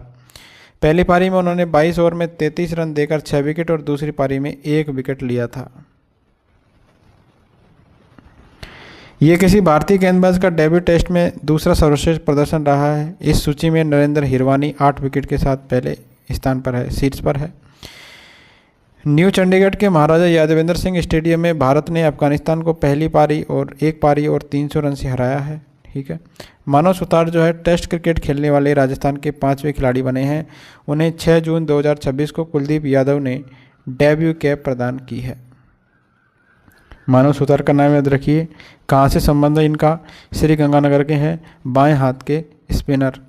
पहली पारी में उन्होंने 22 ओवर में 33 रन देकर 6 विकेट और दूसरी पारी में 1 विकेट लिया था। ये किसी भारतीय गेंदबाज का डेब्यू टेस्ट में दूसरा सर्वश्रेष्ठ प्रदर्शन रहा है। इस सूची में नरेंद्र हिरवानी 8 विकेट के साथ पहले स्थान पर है, शीर्ष पर है। न्यू चंडीगढ़ के महाराजा यादवेंद्र सिंह स्टेडियम में भारत ने अफगानिस्तान को पहली पारी और 300 रन से हराया है। ठीक है, मानव सुतार जो है टेस्ट क्रिकेट खेलने वाले राजस्थान के 5वें खिलाड़ी बने हैं। उन्हें 6 जून 2026 को कुलदीप यादव ने डेब्यू कैप प्रदान की है। मानव सुतार का नाम याद रखिए। कहाँ से संबंध है इनका? श्रीगंगानगर के हैं, बाएं हाथ के स्पिनर।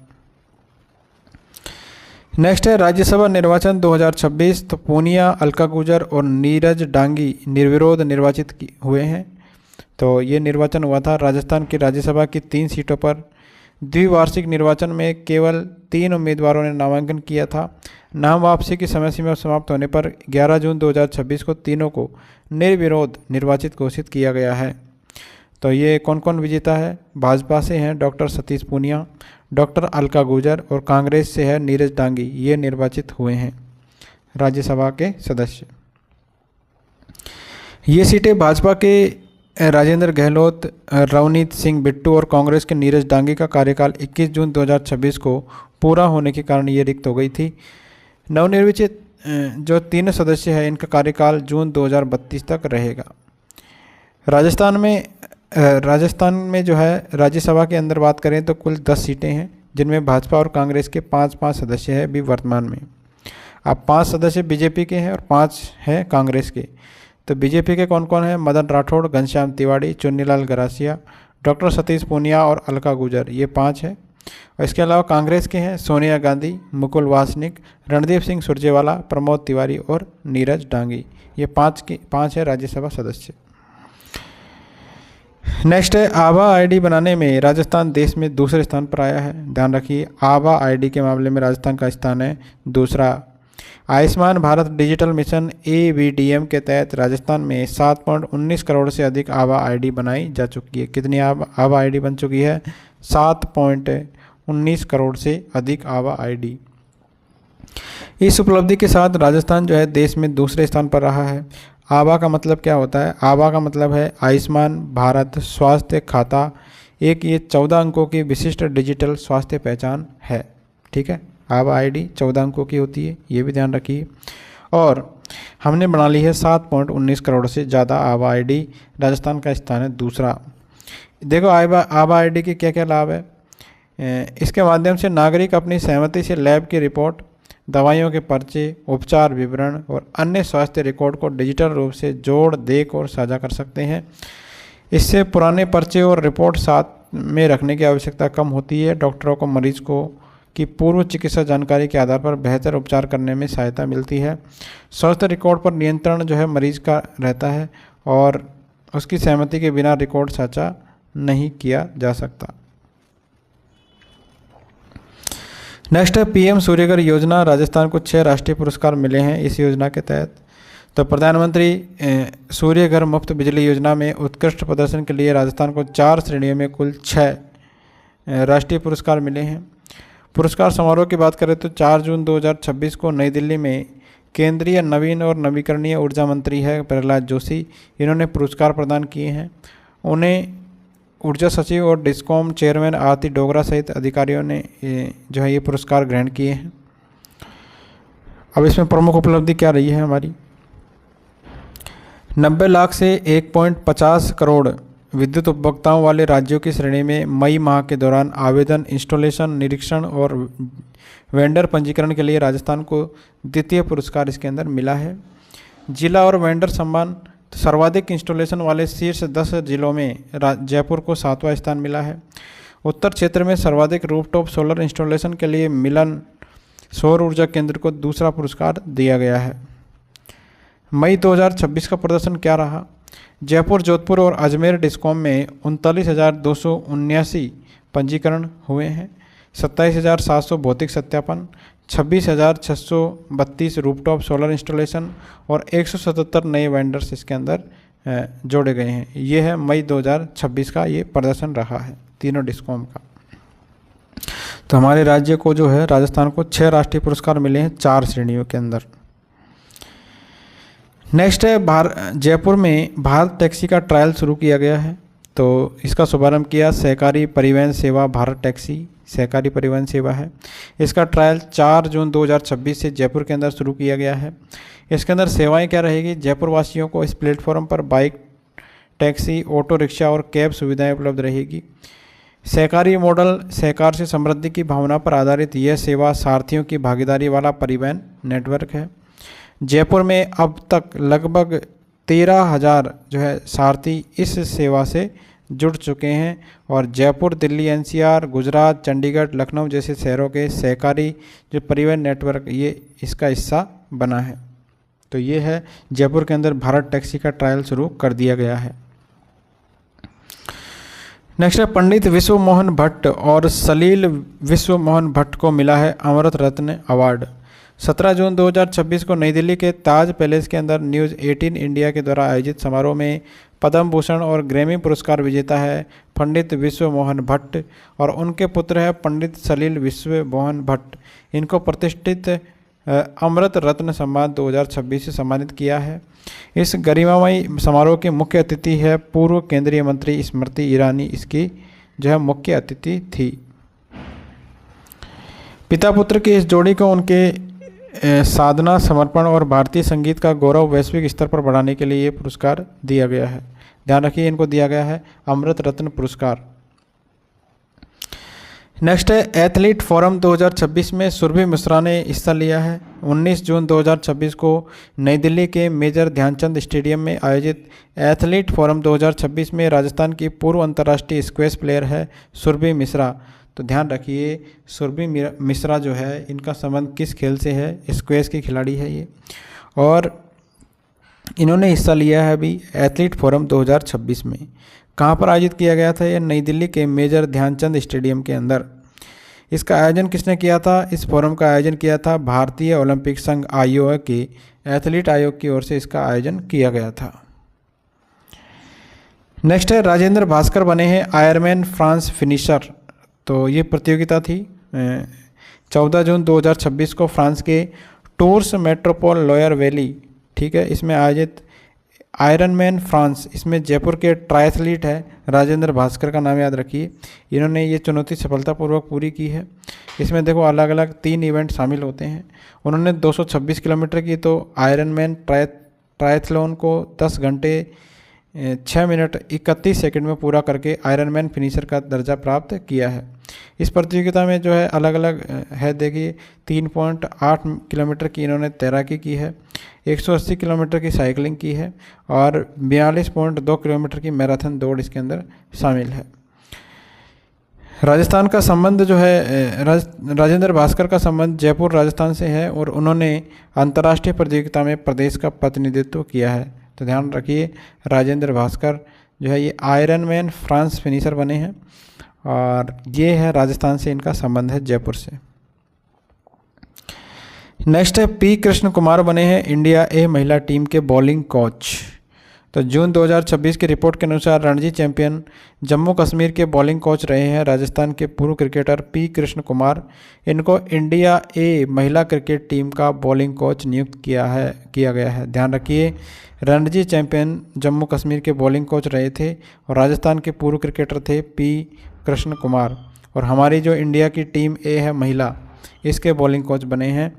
नेक्स्ट है राज्यसभा निर्वाचन 2026। तो पूनिया, अलका गुजर और नीरज डांगी निर्विरोध निर्वाचित हुए हैं। तो ये निर्वाचन हुआ था राजस्थान की राज्यसभा की 3 सीटों पर। द्विवार्षिक निर्वाचन में केवल 3 उम्मीदवारों ने नामांकन किया था। नाम वापसी की समय सीमा समाप्त होने पर 11 जून 2026 को तीनों को निर्विरोध निर्वाचित घोषित किया गया है। तो ये कौन कौन विजेता है? भाजपा से हैं डॉक्टर सतीश पूनिया, डॉक्टर अलका गुजर और कांग्रेस से है नीरज डांगी। ये निर्वाचित हुए हैं राज्यसभा के सदस्य। ये सीटें भाजपा के राजेंद्र गहलोत, रवनीत सिंह बिट्टू और कांग्रेस के नीरज डांगी का कार्यकाल 21 जून 2026 को पूरा होने के कारण ये रिक्त हो गई थी। नवनिर्वाचित जो 3 सदस्य हैं इनका कार्यकाल जून 2032 तक रहेगा। राजस्थान में जो है राज्यसभा के अंदर बात करें तो कुल 10 सीटें हैं, जिनमें भाजपा और कांग्रेस के 5-5 सदस्य हैं अभी वर्तमान में। अब 5 सदस्य बीजेपी के हैं और 5 हैं कांग्रेस के। तो बीजेपी के कौन कौन हैं? मदन राठौड़, घनश्याम तिवाड़ी, चुन्नीलाल गरासिया, डॉक्टर सतीश पूनिया और अलका गुजर, ये 5 हैं। और इसके अलावा कांग्रेस के हैं सोनिया गांधी, मुकुल वासनिक, रणदीप सिंह सुरजेवाला, प्रमोद तिवारी और नीरज डांगी। ये 5 है राज्यसभा सदस्य। नेक्स्ट है आभा आईडी बनाने में राजस्थान देश में दूसरे स्थान पर आया है। ध्यान रखिए, आभा आईडी के मामले में राजस्थान का स्थान है दूसरा। Ayushman Bharat digital mission AVDM के तहत राजस्थान में 7.19 करोड़ से अधिक आभा आईडी बनाई जा चुकी है। कितनी आभा आईडी बन चुकी है? 7.19 करोड़ से अधिक आभा आईडी। इस उपलब्धि के साथ राजस्थान जो है देश में दूसरे स्थान पर रहा है। आभा का मतलब क्या होता है? आभा का मतलब है आयुष्मान भारत स्वास्थ्य खाता। ये 14 अंकों की विशिष्ट डिजिटल स्वास्थ्य पहचान है। ठीक है, आभा आईडी 14 अंकों की होती है, ये भी ध्यान रखिए। और हमने बना ली है 7.19 करोड़ से ज़्यादा आभा आईडी। राजस्थान का स्थान है दूसरा। देखो आभा आईडी के क्या क्या लाभ है। इसके माध्यम से नागरिक अपनी सहमति से लैब की रिपोर्ट, दवाइयों के पर्चे, उपचार विवरण और अन्य स्वास्थ्य रिकॉर्ड को डिजिटल रूप से जोड़, देख और साझा कर सकते हैं। इससे पुराने पर्चे और रिपोर्ट साथ में रखने की आवश्यकता कम होती है। डॉक्टरों को मरीज को की पूर्व चिकित्सा जानकारी के आधार पर बेहतर उपचार करने में सहायता मिलती है। स्वास्थ्य रिकॉर्ड पर नियंत्रण जो है मरीज का रहता है और उसकी सहमति के बिना रिकॉर्ड साझा नहीं किया जा सकता। नेक्स्ट है PM सूर्यघर योजना। राजस्थान को 6 राष्ट्रीय पुरस्कार मिले हैं इस योजना के तहत। तो प्रधानमंत्री सूर्यघर मुफ्त बिजली योजना में उत्कृष्ट प्रदर्शन के लिए राजस्थान को 4 श्रेणियों में कुल 6 राष्ट्रीय पुरस्कार मिले हैं। पुरस्कार समारोह की बात करें तो 4 जून 2026 को नई दिल्ली में केंद्रीय नवीन और नवीकरणीय ऊर्जा मंत्री है प्रहलाद जोशी, इन्होंने पुरस्कार प्रदान किए हैं। उन्हें ऊर्जा सचिव और डिस्कॉम चेयरमैन आरती डोगरा सहित अधिकारियों ने जो है ये पुरस्कार ग्रहण किए हैं। अब इसमें प्रमुख उपलब्धि क्या रही है हमारी? 90 लाख से 1.50 करोड़ विद्युत उपभोक्ताओं वाले राज्यों की श्रेणी में मई माह के दौरान आवेदन, इंस्टॉलेशन, निरीक्षण और वेंडर पंजीकरण के लिए राजस्थान को द्वितीय पुरस्कार इसके अंदर मिला है। जिला और वेंडर सम्मान सर्वाधिक इंस्टॉलेशन वाले शीर्ष 10 जिलों में जयपुर को 7वां स्थान मिला है। उत्तर क्षेत्र में सर्वाधिक रूफटॉप सोलर इंस्टॉलेशन के लिए मिलन सौर ऊर्जा केंद्र को दूसरा पुरस्कार दिया गया है। मई 2026 का प्रदर्शन क्या रहा? जयपुर, जोधपुर और अजमेर डिस्कॉम में 39,279 पंजीकरण हुए हैं, 27,700 भौतिक सत्यापन, 26,632 रूफटॉप सोलर इंस्टॉलेशन और 177 नए वेंडर्स इसके अंदर जोड़े गए हैं। ये है मई 2026 का ये प्रदर्शन रहा है तीनों डिस्कॉम का। तो हमारे राज्य को जो है राजस्थान को 6 राष्ट्रीय पुरस्कार मिले हैं 4 श्रेणियों के अंदर। नेक्स्ट है जयपुर में भारत टैक्सी का ट्रायल शुरू किया गया है। तो इसका शुभारंभ किया सहकारी परिवहन सेवा भारत टैक्सी, सहकारी परिवहन सेवा है। इसका ट्रायल 4 जून 2026 से जयपुर के अंदर शुरू किया गया है। इसके अंदर सेवाएं क्या रहेगी? जयपुर वासियों को इस प्लेटफॉर्म पर बाइक, टैक्सी, ऑटो रिक्शा और कैब सुविधाएं उपलब्ध रहेगी। सहकारी मॉडल सहकार से समृद्धि की भावना पर आधारित यह सेवा सारथियों की भागीदारी वाला परिवहन नेटवर्क है। जयपुर में अब तक लगभग 13,000 जो है सारथी इस सेवा से जुड़ चुके हैं और जयपुर, दिल्ली, एनसीआर, गुजरात, चंडीगढ़, लखनऊ जैसे शहरों के सहकारी जो परिवहन नेटवर्क ये इसका हिस्सा बना है। तो ये है जयपुर के अंदर भारत टैक्सी का ट्रायल शुरू कर दिया गया है। नेक्स्ट है पंडित विश्व मोहन भट्ट और सलील विश्व मोहन भट्ट को मिला है अमृत रत्न अवार्ड। 17 जून 2026 को नई दिल्ली के ताज पैलेस के अंदर न्यूज़ 18 इंडिया के द्वारा आयोजित समारोह में पद्म भूषण और ग्रैमी पुरस्कार विजेता है पंडित विश्व मोहन भट्ट और उनके पुत्र है पंडित सलील विश्व मोहन भट्ट। इनको प्रतिष्ठित अमृत रत्न सम्मान 2026 से सम्मानित किया है। इस गरिमामयी समारोह के मुख्य अतिथि है पूर्व केंद्रीय मंत्री स्मृति ईरानी, इसकी जो है मुख्य अतिथि थी। पिता पुत्र की इस जोड़ी को उनके साधना, समर्पण और भारतीय संगीत का गौरव वैश्विक स्तर पर बढ़ाने के लिए ये पुरस्कार दिया गया है। ध्यान रखिए इनको दिया गया है अमृत रत्न पुरस्कार। नेक्स्ट है एथलीट फोरम 2026 में सुरभि मिश्रा ने हिस्सा लिया है। 19 जून 2026 को नई दिल्ली के मेजर ध्यानचंद स्टेडियम में आयोजित एथलीट फोरम 2026 में राजस्थान की पूर्व अंतर्राष्ट्रीय स्क्वैश प्लेयर है सुरभि मिश्रा। तो ध्यान रखिए सुरभि मिश्रा जो है इनका संबंध किस खेल से है? स्क्वैश की खिलाड़ी है ये और इन्होंने हिस्सा लिया है अभी एथलीट फोरम 2026 में। कहाँ पर आयोजित किया गया था? ये नई दिल्ली के मेजर ध्यानचंद स्टेडियम के अंदर। इसका आयोजन किसने किया था? इस फोरम का आयोजन किया था भारतीय ओलंपिक संघ आयोग के एथलीट आयोग की ओर से इसका आयोजन किया गया था। नेक्स्ट है राजेंद्र भास्कर बने हैं आयरमैन फ्रांस फिनिशर। तो ये प्रतियोगिता थी 14 जून 2026 को फ्रांस के टूर्स मेट्रोपोल लोयर वैली, ठीक है, इसमें आयोजित आयरनमैन फ्रांस, इसमें जयपुर के ट्रायथलीट है राजेंद्र भास्कर का नाम याद रखिए। इन्होंने ये चुनौती सफलतापूर्वक पूरी की है। इसमें देखो अलग अलग 3 इवेंट शामिल होते हैं। उन्होंने 226 किलोमीटर की तो आयरनमैन ट्रायथलॉन को 10 घंटे 6 मिनट 31 सेकंड में पूरा करके आयरनमैन फिनिशर का दर्जा प्राप्त किया है। इस प्रतियोगिता में जो है अलग अलग है, देखिए 3.8 किलोमीटर की इन्होंने तैराकी की है, 180 किलोमीटर की साइकिलिंग की है और 42.2 किलोमीटर की मैराथन दौड़ इसके अंदर शामिल है। राजस्थान का संबंध जो है राजेंद्र भास्कर का संबंध जयपुर राजस्थान से है और उन्होंने अंतर्राष्ट्रीय प्रतियोगिता में प्रदेश का प्रतिनिधित्व किया है। तो ध्यान रखिए राजेंद्र भास्कर जो है ये आयरनमैन फ्रांस फिनिशर बने हैं और ये है राजस्थान से इनका संबंध है जयपुर से। नेक्स्ट है पी कृष्ण कुमार बने हैं इंडिया ए महिला टीम के बॉलिंग कोच। तो जून 2026 की रिपोर्ट के अनुसार रणजी चैंपियन जम्मू कश्मीर के बॉलिंग कोच रहे हैं राजस्थान के पूर्व क्रिकेटर पी कृष्ण कुमार। इनको इंडिया ए महिला क्रिकेट टीम का बॉलिंग कोच नियुक्त किया गया है। ध्यान रखिए, रणजी चैंपियन जम्मू कश्मीर के बॉलिंग कोच रहे थे और राजस्थान के पूर्व क्रिकेटर थे पी कृष्ण कुमार। और हमारी जो इंडिया की टीम ए है महिला, इसके बॉलिंग कोच बने हैं।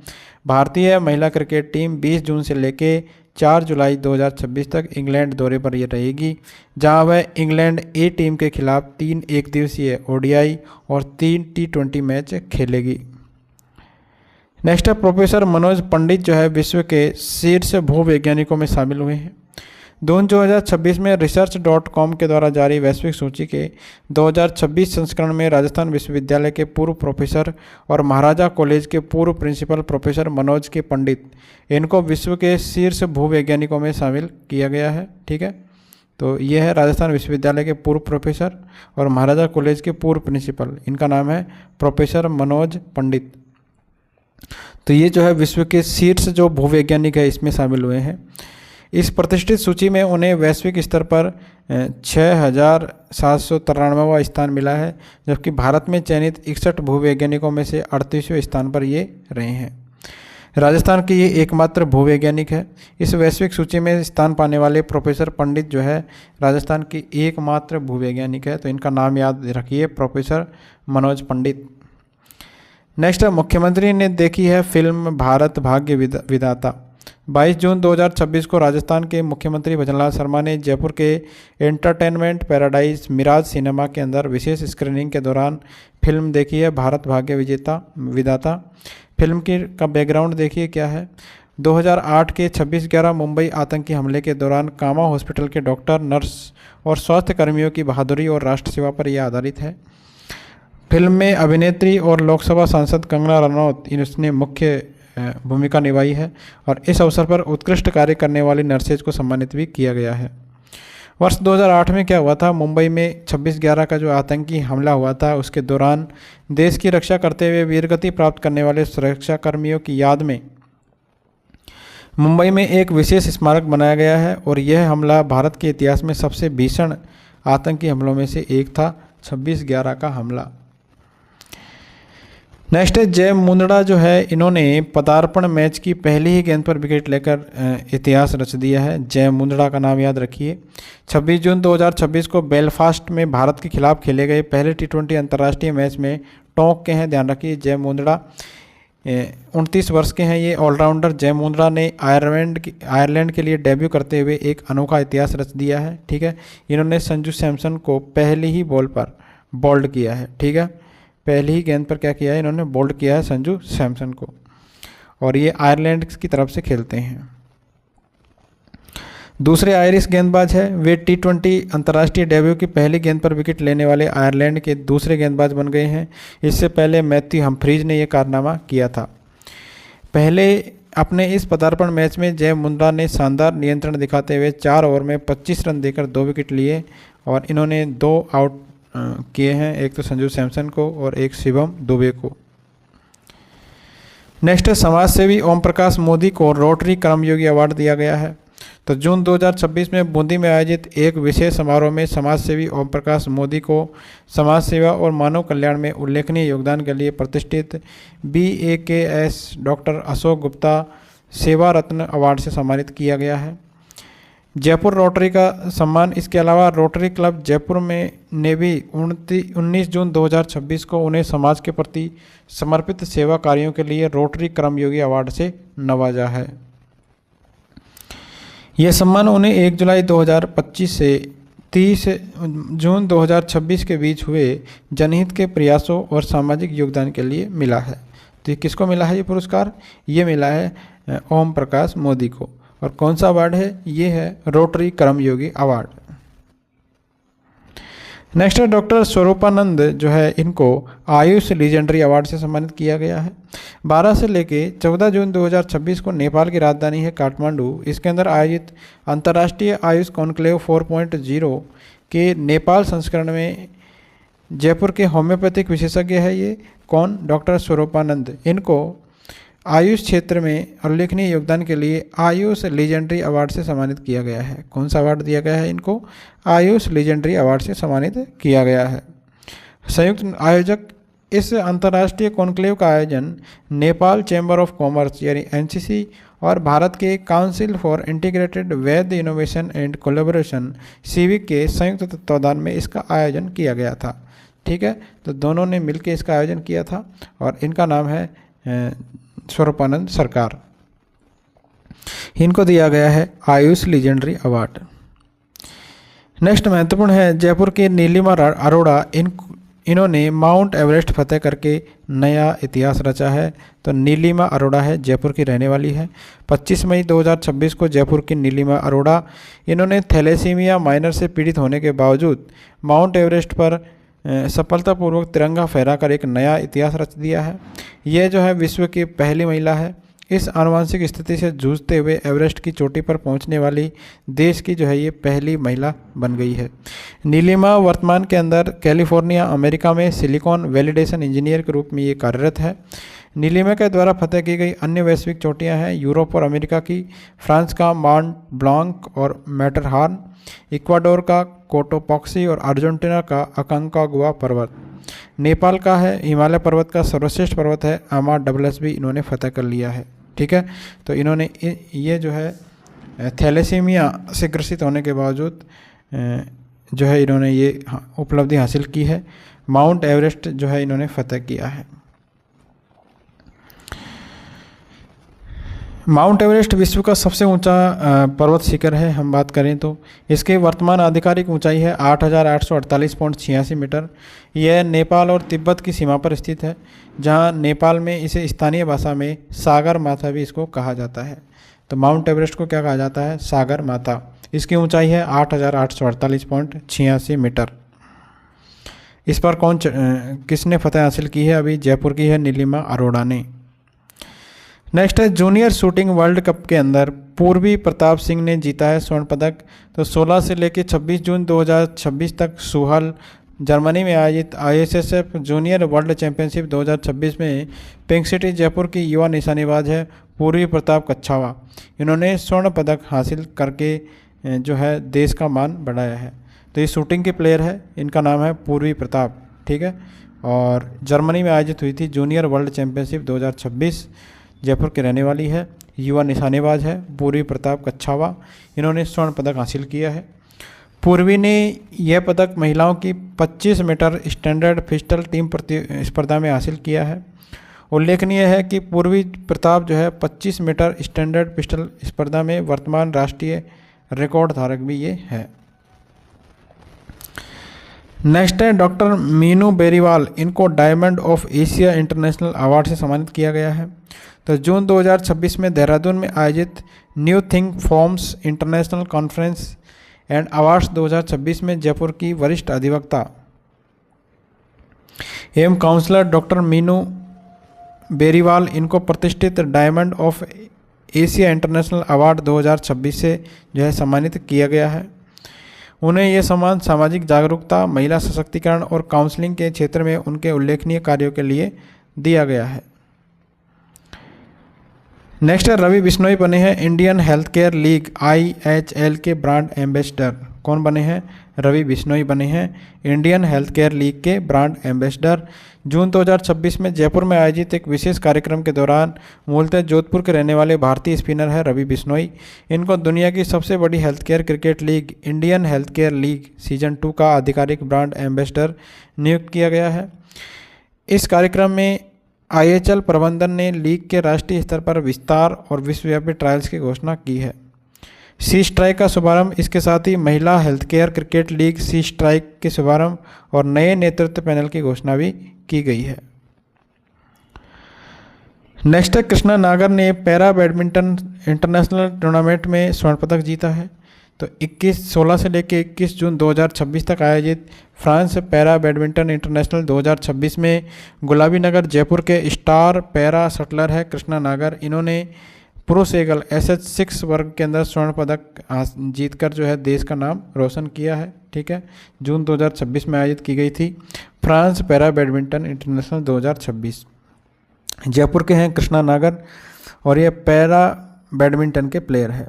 भारतीय महिला क्रिकेट टीम 20 जून से लेके 4 जुलाई 2026 तक इंग्लैंड दौरे पर ये रहेगी, जहां वह इंग्लैंड ए टीम के खिलाफ 3 एकदिवसीय ओडीआई और 3 टी20 मैच खेलेगी। नेक्स्ट है प्रोफेसर मनोज पंडित जो है विश्व के शीर्ष भूवैज्ञानिकों में शामिल हुए हैं। जून 2026 में research.com के द्वारा जारी वैश्विक सूची के 2026 संस्करण में राजस्थान विश्वविद्यालय के पूर्व प्रोफेसर और महाराजा कॉलेज के पूर्व प्रिंसिपल प्रोफेसर मनोज के पंडित, इनको विश्व के शीर्ष भूवैज्ञानिकों में शामिल किया गया है। ठीक है, तो ये है राजस्थान विश्वविद्यालय के पूर्व प्रोफेसर और महाराजा कॉलेज के पूर्व प्रिंसिपल, इनका नाम है प्रोफेसर मनोज पंडित। तो ये जो है विश्व के शीर्ष जो भूवैज्ञानिक है इसमें शामिल हुए हैं। इस प्रतिष्ठित सूची में उन्हें वैश्विक स्तर पर 6793वां स्थान मिला है, जबकि भारत में चयनित 61 भूवैज्ञानिकों में से 38वें स्थान पर ये रहे हैं। राजस्थान के ये एकमात्र भूवैज्ञानिक है। इस वैश्विक सूची में स्थान पाने वाले प्रोफेसर पंडित जो है राजस्थान की एकमात्र भूवैज्ञानिक है, तो इनका नाम याद रखिए, प्रोफेसर मनोज पंडित। नेक्स्ट है मुख्यमंत्री ने देखी है फिल्म भारत भाग्य विधाता। 22 जून 2026 को राजस्थान के मुख्यमंत्री भजनलाल शर्मा ने जयपुर के एंटरटेनमेंट पैराडाइज मिराज सिनेमा के अंदर विशेष स्क्रीनिंग के दौरान फिल्म देखी है भारत भाग्य विधाता। फिल्म का बैकग्राउंड देखिए क्या है। 2008 के 26/11 मुंबई आतंकी हमले के दौरान कामा हॉस्पिटल के डॉक्टर, नर्स और स्वास्थ्य कर्मियों की बहादुरी और राष्ट्र सेवा पर यह आधारित है। फिल्म में अभिनेत्री और लोकसभा सांसद कंगना रनौत इसने मुख्य भूमिका निभाई है और इस अवसर पर उत्कृष्ट कार्य करने वाली नर्सेज को सम्मानित भी किया गया है। वर्ष 2008 में क्या हुआ था, मुंबई में 26/11 का जो आतंकी हमला हुआ था उसके दौरान देश की रक्षा करते हुए वीरगति प्राप्त करने वाले सुरक्षा कर्मियों की याद में मुंबई में एक विशेष स्मारक बनाया गया है और यह हमला भारत के इतिहास में सबसे भीषण आतंकी हमलों में से एक था, 26/11 का हमला। नेक्स्ट है जय मुंदड़ा जो है, इन्होंने पदार्पण मैच की पहली ही गेंद पर विकेट लेकर इतिहास रच दिया है। जय मुंदड़ा का नाम याद रखिए। 26 जून 2026 को बेलफास्ट में भारत के खिलाफ खेले गए पहले टी20 अंतर्राष्ट्रीय मैच में टोंक के हैं, ध्यान रखिए, जय मुंदड़ा 29 वर्ष के हैं। ये ऑलराउंडर जय मुंदड़ा ने आयरलैंड के लिए डेब्यू करते हुए एक अनोखा इतिहास रच दिया है। ठीक है, इन्होंने संजू सैमसन को पहली ही बॉल पर बोल्ड किया है। ठीक है, पहली ही गेंद पर क्या किया है, इन्होंने बोल्ड किया है संजू सैमसन को, और ये आयरलैंड की तरफ से खेलते हैं। दूसरे आयरिश गेंदबाज है, वे टी20 अंतर्राष्ट्रीय डेब्यू की पहली गेंद पर विकेट लेने वाले आयरलैंड के दूसरे गेंदबाज बन गए हैं। इससे पहले मैथ्यू हम्फ्रीज ने यह कारनामा किया था। पहले अपने इस पदार्पण मैच में जय मुंदड़ा ने शानदार नियंत्रण दिखाते हुए 4 ओवर में 25 रन देकर 2 विकेट लिए और इन्होंने 2 आउट किए हैं, एक तो संजू सैमसन को और एक शिवम दुबे को। नेक्स्ट है समाज सेवी ओम प्रकाश मोदी को रोटरी कर्मयोगी अवार्ड दिया गया है। तो जून 2026 में बूंदी में आयोजित एक विशेष समारोह में समाज सेवी ओम प्रकाश मोदी को समाज सेवा और मानव कल्याण में उल्लेखनीय योगदान के लिए प्रतिष्ठित BAKS डॉक्टर अशोक गुप्ता सेवा रत्न अवार्ड से सम्मानित किया गया है। जयपुर रोटरी का सम्मान, इसके अलावा रोटरी क्लब जयपुर में ने भी 19 जून 2026 को उन्हें समाज के प्रति समर्पित सेवा कार्यों के लिए रोटरी कर्मयोगी अवार्ड से नवाजा है। यह सम्मान उन्हें 1 जुलाई 2025 से 30 जून 2026 के बीच हुए जनहित के प्रयासों और सामाजिक योगदान के लिए मिला है। तो ये किसको मिला है ये पुरस्कार? ये मिला है ओम प्रकाश मोदी को। और कौन सा अवार्ड है? ये है रोटरी कर्मयोगी अवार्ड। नेक्स्ट है डॉक्टर स्वरूपानंद जो है, इनको आयुष लीजेंडरी अवार्ड से सम्मानित किया गया है। 12 से लेके 14 जून 2026 को नेपाल की राजधानी है काठमांडू, इसके अंदर आयोजित अंतर्राष्ट्रीय आयुष कॉन्क्लेव 4.0 के नेपाल संस्करण में जयपुर के होम्योपैथिक विशेषज्ञ है ये कौन? डॉक्टर स्वरूपानंद। इनको आयुष क्षेत्र में उल्लेखनीय योगदान के लिए आयुष लीजेंडरी अवार्ड से सम्मानित किया गया है। कौन सा अवार्ड दिया गया है इनको? आयुष लीजेंडरी अवार्ड से सम्मानित किया गया है। संयुक्त आयोजक इस अंतर्राष्ट्रीय कॉन्क्लेव का आयोजन नेपाल चैम्बर ऑफ कॉमर्स यानी एनसीसी और भारत के काउंसिल फॉर इंटीग्रेटेड वैध इनोवेशन एंड कोलैबोरेशन सीविक के संयुक्त तत्वाधान में इसका आयोजन किया गया था। ठीक है, तो दोनों ने मिलकर इसका आयोजन किया था और इनका नाम है स्वरूपानंद सरकार। इनको दिया गया है आयुष लीजेंडरी अवार्ड। नेक्स्ट महत्वपूर्ण है जयपुर के नीलिमा अरोड़ा। इन्होंने माउंट एवरेस्ट फतेह करके नया इतिहास रचा है। तो नीलिमा अरोड़ा है, जयपुर की रहने वाली है। 25 मई 2026 को जयपुर की नीलिमा अरोड़ा, इन्होंने थैलेसीमिया माइनर से पीड़ित होने के बावजूद माउंट एवरेस्ट पर सफलतापूर्वक तिरंगा फहराकर एक नया इतिहास रच दिया है। यह जो है विश्व की पहली महिला है इस आनुवंशिक स्थिति से जूझते हुए एवरेस्ट की चोटी पर पहुंचने वाली देश की जो है ये पहली महिला बन गई है। नीलिमा वर्तमान के अंदर कैलिफोर्निया अमेरिका में सिलिकॉन वैलिडेशन इंजीनियर के रूप में ये कार्यरत है। नीलिमा के द्वारा फतह की गई अन्य वैश्विक चोटियां हैं यूरोप और अमेरिका की, फ्रांस का माउंट ब्लांक और मैटरहॉर्न, इक्वाडोर का कोटोपॉक्सी और अर्जेंटीना का अकांकागुआ पर्वत। नेपाल का है हिमालय पर्वत का सर्वश्रेष्ठ पर्वत है AMA-SSB, इन्होंने फतह कर लिया है। ठीक है, तो इन्होंने ये जो है थैलेसीमिया से ग्रसित होने के बावजूद जो है इन्होंने ये उपलब्धि हासिल की है। माउंट एवरेस्ट जो है इन्होंने फतह किया है। माउंट एवरेस्ट विश्व का सबसे ऊंचा पर्वत शिखर है। हम बात करें तो इसकी वर्तमान आधिकारिक ऊंचाई है 8,848.86 मीटर। यह नेपाल और तिब्बत की सीमा पर स्थित है, जहां नेपाल में इसे स्थानीय भाषा में सागर माथा भी इसको कहा जाता है। तो माउंट एवरेस्ट को क्या कहा जाता है? सागर माथा। इसकी ऊंचाई है 8,848.86 मीटर। इस पर किसने फतह हासिल की है? अभी जयपुर की है नीलिमा अरोड़ा ने। नेक्स्ट है जूनियर शूटिंग वर्ल्ड कप के अंदर पूर्वी प्रताप सिंह ने जीता है स्वर्ण पदक। तो 16 से लेकर 26 जून 2026 तक सुहल जर्मनी में आयोजित ISSF जूनियर वर्ल्ड चैंपियनशिप 2026 में पिंक सिटी जयपुर की युवा निशानेबाज है पूर्वी प्रताप कच्छावा। इन्होंने स्वर्ण पदक हासिल करके जो है देश का मान बढ़ाया है। तो ये शूटिंग के प्लेयर है, इनका नाम है पूर्वी प्रताप। ठीक है, और जर्मनी में आयोजित हुई थी जूनियर वर्ल्ड चैंपियनशिप 2026। जयपुर की रहने वाली है, युवा निशानेबाज है पूर्वी प्रताप कच्छावा। इन्होंने स्वर्ण पदक हासिल किया है। पूर्वी ने यह पदक महिलाओं की 25 मीटर स्टैंडर्ड पिस्टल टीम स्पर्धा में हासिल किया है। उल्लेखनीय है कि पूर्वी प्रताप जो है 25 मीटर स्टैंडर्ड पिस्टल स्पर्धा में वर्तमान राष्ट्रीय रिकॉर्ड धारक भी ये है। नेक्स्ट है डॉक्टर मीनू बेरीवाल। इनको diamond of Asia international award से सम्मानित किया गया है। तो जून 2026 में देहरादून में आयोजित new think forms international conference and awards 2026 में जयपुर की वरिष्ठ अधिवक्ता एवं काउंसलर डॉक्टर मीनू बेरीवाल, इनको प्रतिष्ठित diamond of Asia international award 2026 से जो है सम्मानित किया गया है। उन्हें यह सम्मान सामाजिक जागरूकता, महिला सशक्तिकरण और काउंसलिंग के क्षेत्र में उनके उल्लेखनीय कार्यों के लिए दिया गया है। नेक्स्ट है रवि बिश्नोई बने हैं Indian health care league IHL के ब्रांड एम्बेसडर। कौन बने हैं? रवि बिश्नोई बने हैं इंडियन हेल्थ केयर लीग के ब्रांड एम्बेसडर। जून 2026 में जयपुर में आयोजित एक विशेष कार्यक्रम के दौरान मूलतः जोधपुर के रहने वाले भारतीय स्पिनर है रवि बिश्नोई। इनको दुनिया की सबसे बड़ी health care cricket league Indian health care league season 2 का आधिकारिक ब्रांड एम्बेसडर नियुक्त किया गया है। इस कार्यक्रम में IHL प्रबंधन ने लीग के राष्ट्रीय स्तर पर विस्तार और विश्वव्यापी ट्रायल्स की घोषणा की है। सी स्ट्राइक का शुभारंभ, इसके साथ ही महिला हेल्थ केयर क्रिकेट लीग सी स्ट्राइक के शुभारंभ और नए नेतृत्व पैनल की घोषणा भी की गई है। नेक्स्ट है कृष्णा नागर ने पैरा बैडमिंटन इंटरनेशनल टूर्नामेंट में स्वर्ण पदक जीता है। तो 16 से लेकर 21 जून 2026 तक आयोजित फ्रांस पैरा बैडमिंटन इंटरनेशनल 2026 में गुलाबी नगर जयपुर के स्टार पैरा शटलर है कृष्णा नागर। इन्होंने पुरुष एकल SH6 वर्ग के अंदर स्वर्ण पदक जीतकर जो है देश का नाम रोशन किया है। ठीक है, जून 2026 में आयोजित की गई थी France para badminton international 2026। Jaipur के हैं कृष्णा नागर और ये पैरा बैडमिंटन के प्लेयर है।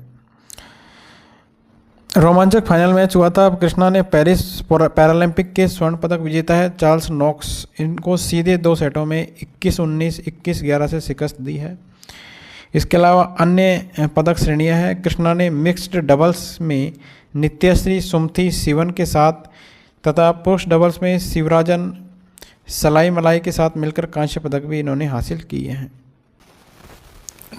रोमांचक फाइनल मैच हुआ था। कृष्णा ने पेरिस पैरालंपिक के स्वर्ण पदक विजेता है चार्ल्स नॉक्स, इनको सीधे 2 सेटों में 21-19, 21-11 से शिकस्त दी है। इसके अलावा अन्य पदक श्रेणियां हैं। कृष्णा ने मिक्स्ड डबल्स में नित्यश्री सुमथी सिवन के साथ तथा पुरुष डबल्स में शिवराजन सलाई मलाई के साथ मिलकर कांस्य पदक भी इन्होंने हासिल किए हैं।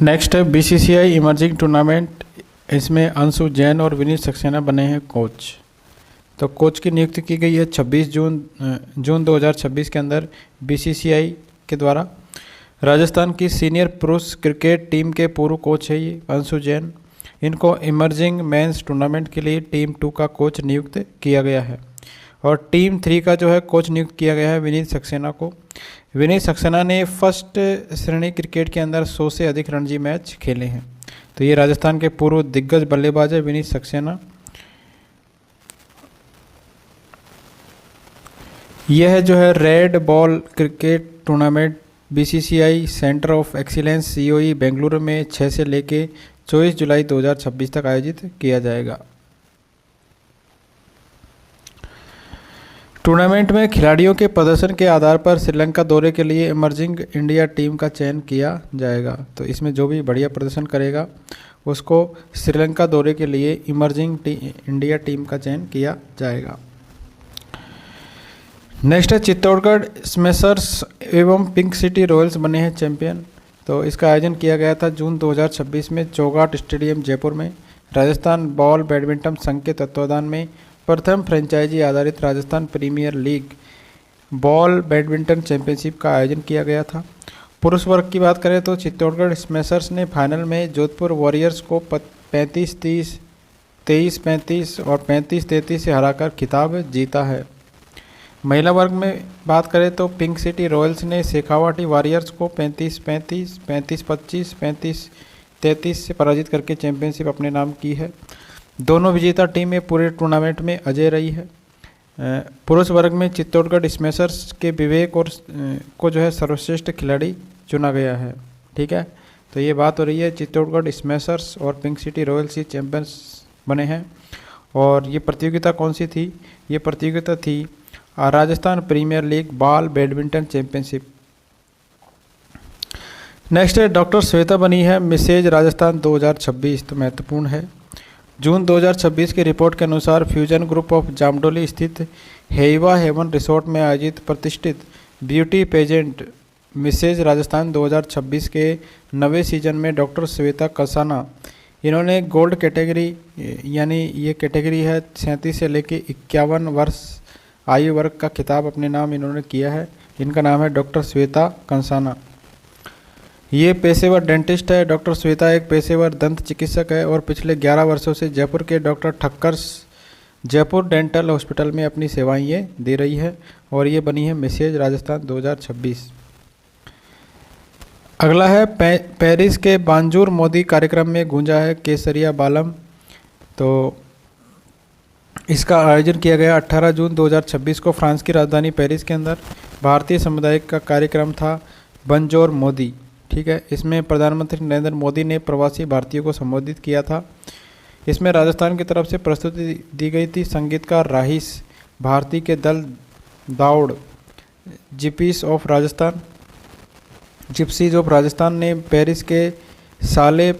नेक्स्ट है बीसीसीआई इमर्जिंग टूर्नामेंट। इसमें अंशु जैन और विनीत सक्सेना बने हैं कोच। तो कोच की नियुक्ति की गई है 26 जून 2026 के अंदर बीसीसीआई के द्वारा। राजस्थान की सीनियर पुरुष क्रिकेट टीम के पूर्व कोच है ये अंशु जैन। इनको इमर्जिंग मेंस टूर्नामेंट के लिए टीम 2 का कोच नियुक्त किया गया है और टीम 3 का जो है कोच नियुक्त किया गया है विनीत सक्सेना को। विनीत सक्सेना ने फर्स्ट श्रेणी क्रिकेट के अंदर 100 से अधिक रणजी मैच खेले हैं। तो ये राजस्थान के पूर्व दिग्गज बल्लेबाज है विनीत सक्सेना। यह जो है red ball cricket tournament BCCI centre of excellence COE Bengaluru में 6 से लेके 24 जुलाई 2026 तक आयोजित किया जाएगा। टूर्नामेंट में खिलाड़ियों के प्रदर्शन के आधार पर श्रीलंका दौरे के लिए इमर्जिंग इंडिया टीम का चयन किया जाएगा। तो इसमें जो भी बढ़िया प्रदर्शन करेगा उसको श्रीलंका दौरे के लिए इमर्जिंग इंडिया टीम का चयन किया जाएगा। नेक्स्ट है चित्तौड़गढ़ स्मैशर्स एवं पिंक सिटी रॉयल्स बने हैं चैंपियन। तो इसका आयोजन किया गया था जून 2026 में चौगाट स्टेडियम जयपुर में। राजस्थान बॉल बैडमिंटन संघ के तत्वाधान में प्रथम फ्रेंचाइजी आधारित Rajasthan premier league ball badminton championship का आयोजन किया गया था। पुरुष वर्ग की बात करें तो चित्तौड़गढ़ स्मैशर्स ने फाइनल में जोधपुर वॉरियर्स को 35-30, 23-35 और 35-33 से हराकर खिताब जीता है। महिला वर्ग में बात करें तो पिंक सिटी रॉयल्स ने शेखावाटी वॉरियर्स को 35-35, 35-25, 35-33 से पराजित करके चैंपियनशिप अपने नाम की है। दोनों विजेता टीमें पूरे टूर्नामेंट में अजय रही है। पुरुष वर्ग में चित्तौड़गढ़ स्मैशर्स के विवेक और को जो है सर्वश्रेष्ठ खिलाड़ी चुना गया है। ठीक है, तो ये बात हो रही है चित्तौड़गढ़ स्मैशर्स और पिंक सिटी रॉयल्स ये चैंपियंस बने हैं। और ये प्रतियोगिता कौन सी थी? ये प्रतियोगिता थी Rajasthan premier league ball badminton championship. Next है डॉक्टर श्वेता बनी है मिसेज राजस्थान 2026। तो महत्वपूर्ण है। जून 2026 की रिपोर्ट के अनुसार फ्यूजन ग्रुप ऑफ जामडोली स्थित हेवा हेवन रिसोर्ट में आयोजित प्रतिष्ठित ब्यूटी पेजेंट मिसेज राजस्थान 2026 के 9वें सीजन में डॉक्टर श्वेता कसाना इन्होंने गोल्ड कैटेगरी यानी ये कैटेगरी है 37 से लेके 51 वर्ष आयु वर्ग का खिताब अपने नाम इन्होंने किया है। इनका नाम है डॉक्टर श्वेता कंसाना। ये पेशेवर डेंटिस्ट है। डॉक्टर श्वेता एक पेशेवर दंत चिकित्सक है और पिछले 11 वर्षों से जयपुर के डॉक्टर ठक्कर्स जयपुर डेंटल हॉस्पिटल में अपनी सेवाएं ये दे रही है और ये बनी है मिसेज राजस्थान 2026। अगला है पेरिस के बांजूर मोदी कार्यक्रम में गूंजा है केसरिया बालम। तो इसका आयोजन किया गया 18 जून 2026 को फ्रांस की राजधानी पेरिस के अंदर। भारतीय समुदाय का कार्यक्रम था बंजोर मोदी। ठीक है, इसमें प्रधानमंत्री नरेंद्र मोदी ने प्रवासी भारतीयों को संबोधित किया था। इसमें राजस्थान की तरफ से प्रस्तुति दी गई थी संगीतकार राहिस भारती के दल दाउड़ जिप्सीज ऑफ राजस्थान ने पेरिस के साले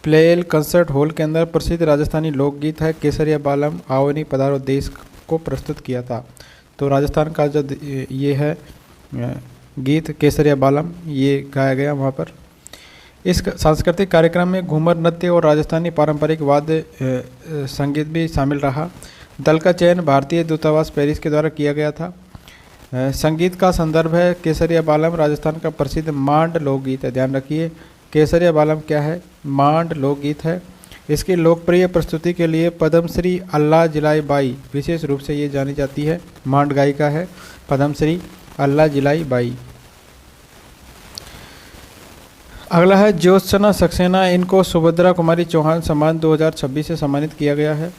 प्लेल कंसर्ट हॉल के अंदर प्रसिद्ध राजस्थानी लोकगीत है केसरिया बालम आवनी पधारो देश को प्रस्तुत किया था। तो राजस्थान का जो ये है गीत केसरिया बालम ये गाया गया वहाँ पर। इस सांस्कृतिक कार्यक्रम में घूमर नृत्य और राजस्थानी पारंपरिक वाद्य संगीत भी शामिल रहा। दल का चयन भारतीय दूतावास पेरिस के द्वारा किया गया था। संगीत का संदर्भ है केसरिया बालम राजस्थान का प्रसिद्ध मांड लोकगीत है। ध्यान रखिए केसरिया बालम क्या है? मांड लोकगीत है। इसकी लोकप्रिय प्रस्तुति के लिए पद्मश्री अल्लाह जिलाई बाई विशेष रूप से ये जानी जाती है। मांड गायिका है पद्मश्री अल्लाह जिलाई बाई। अगला है ज्योत्सना सक्सेना। इनको सुभद्रा कुमारी चौहान सम्मान 2026 से सम्मानित किया गया है।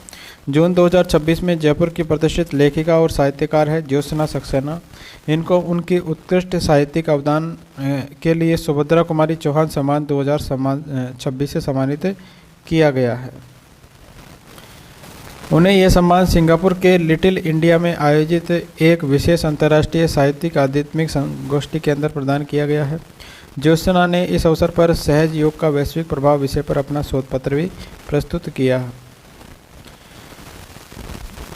जून 2026 में जयपुर की प्रतिष्ठित लेखिका और साहित्यकार है ज्योत्सना सक्सेना। इनको उनकी उत्कृष्ट साहित्यिक अवदान के लिए सुभद्रा कुमारी चौहान सम्मान 2026 से सम्मानित किया गया है। उन्हें यह सम्मान सिंगापुर के लिटिल इंडिया में आयोजित एक विशेष अंतर्राष्ट्रीय साहित्यिक आध्यात्मिक संगोष्ठी के अंदर प्रदान किया गया है। ज्योत्सना ने इस अवसर पर सहज योग का वैश्विक प्रभाव विषय पर अपना शोध पत्र भी प्रस्तुत किया।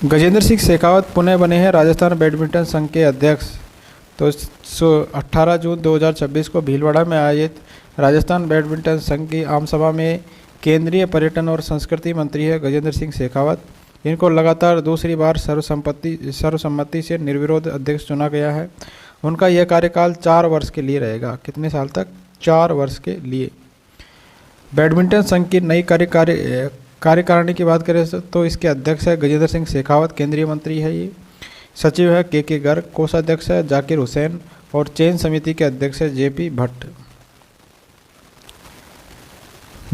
गजेंद्र सिंह शेखावत पुणे बने हैं राजस्थान बैडमिंटन संघ के अध्यक्ष। तो 18 जून 2026 को भीलवाड़ा में आयोजित राजस्थान बैडमिंटन संघ की आम सभा में केंद्रीय पर्यटन और संस्कृति मंत्री है गजेंद्र सिंह शेखावत। इनको लगातार दूसरी बार सर्वसम्मति से निर्विरोध अध्यक्ष चुना गया है। उनका यह कार्यकाल 4 वर्ष के लिए रहेगा। कितने साल तक? 4 वर्ष के लिए। बैडमिंटन संघ की नई कार्यकारिणी की बात करें तो इसके अध्यक्ष है गजेंद्र सिंह शेखावत, केंद्रीय मंत्री है ये। सचिव है के गर्ग, कोषाध्यक्ष है जाकिर हुसैन और चयन समिति के अध्यक्ष है जेपी भट्ट।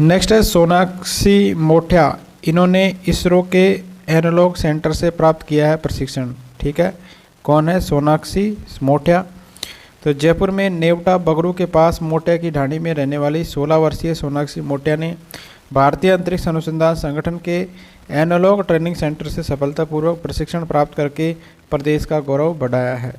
नेक्स्ट है सोनाक्षी मोठिया। इन्होंने इसरो के एनालॉग सेंटर से प्राप्त किया है प्रशिक्षण। ठीक है, कौन है? सोनाक्षी मोठिया। तो जयपुर में नेवटा बगरू के पास मोटिया की ढाणी में रहने वाली 16 वर्षीय सोनाक्षी मोठिया ने भारतीय अंतरिक्ष अनुसंधान संगठन के एनालॉग ट्रेनिंग सेंटर से सफलतापूर्वक प्रशिक्षण प्राप्त करके प्रदेश का गौरव बढ़ाया है।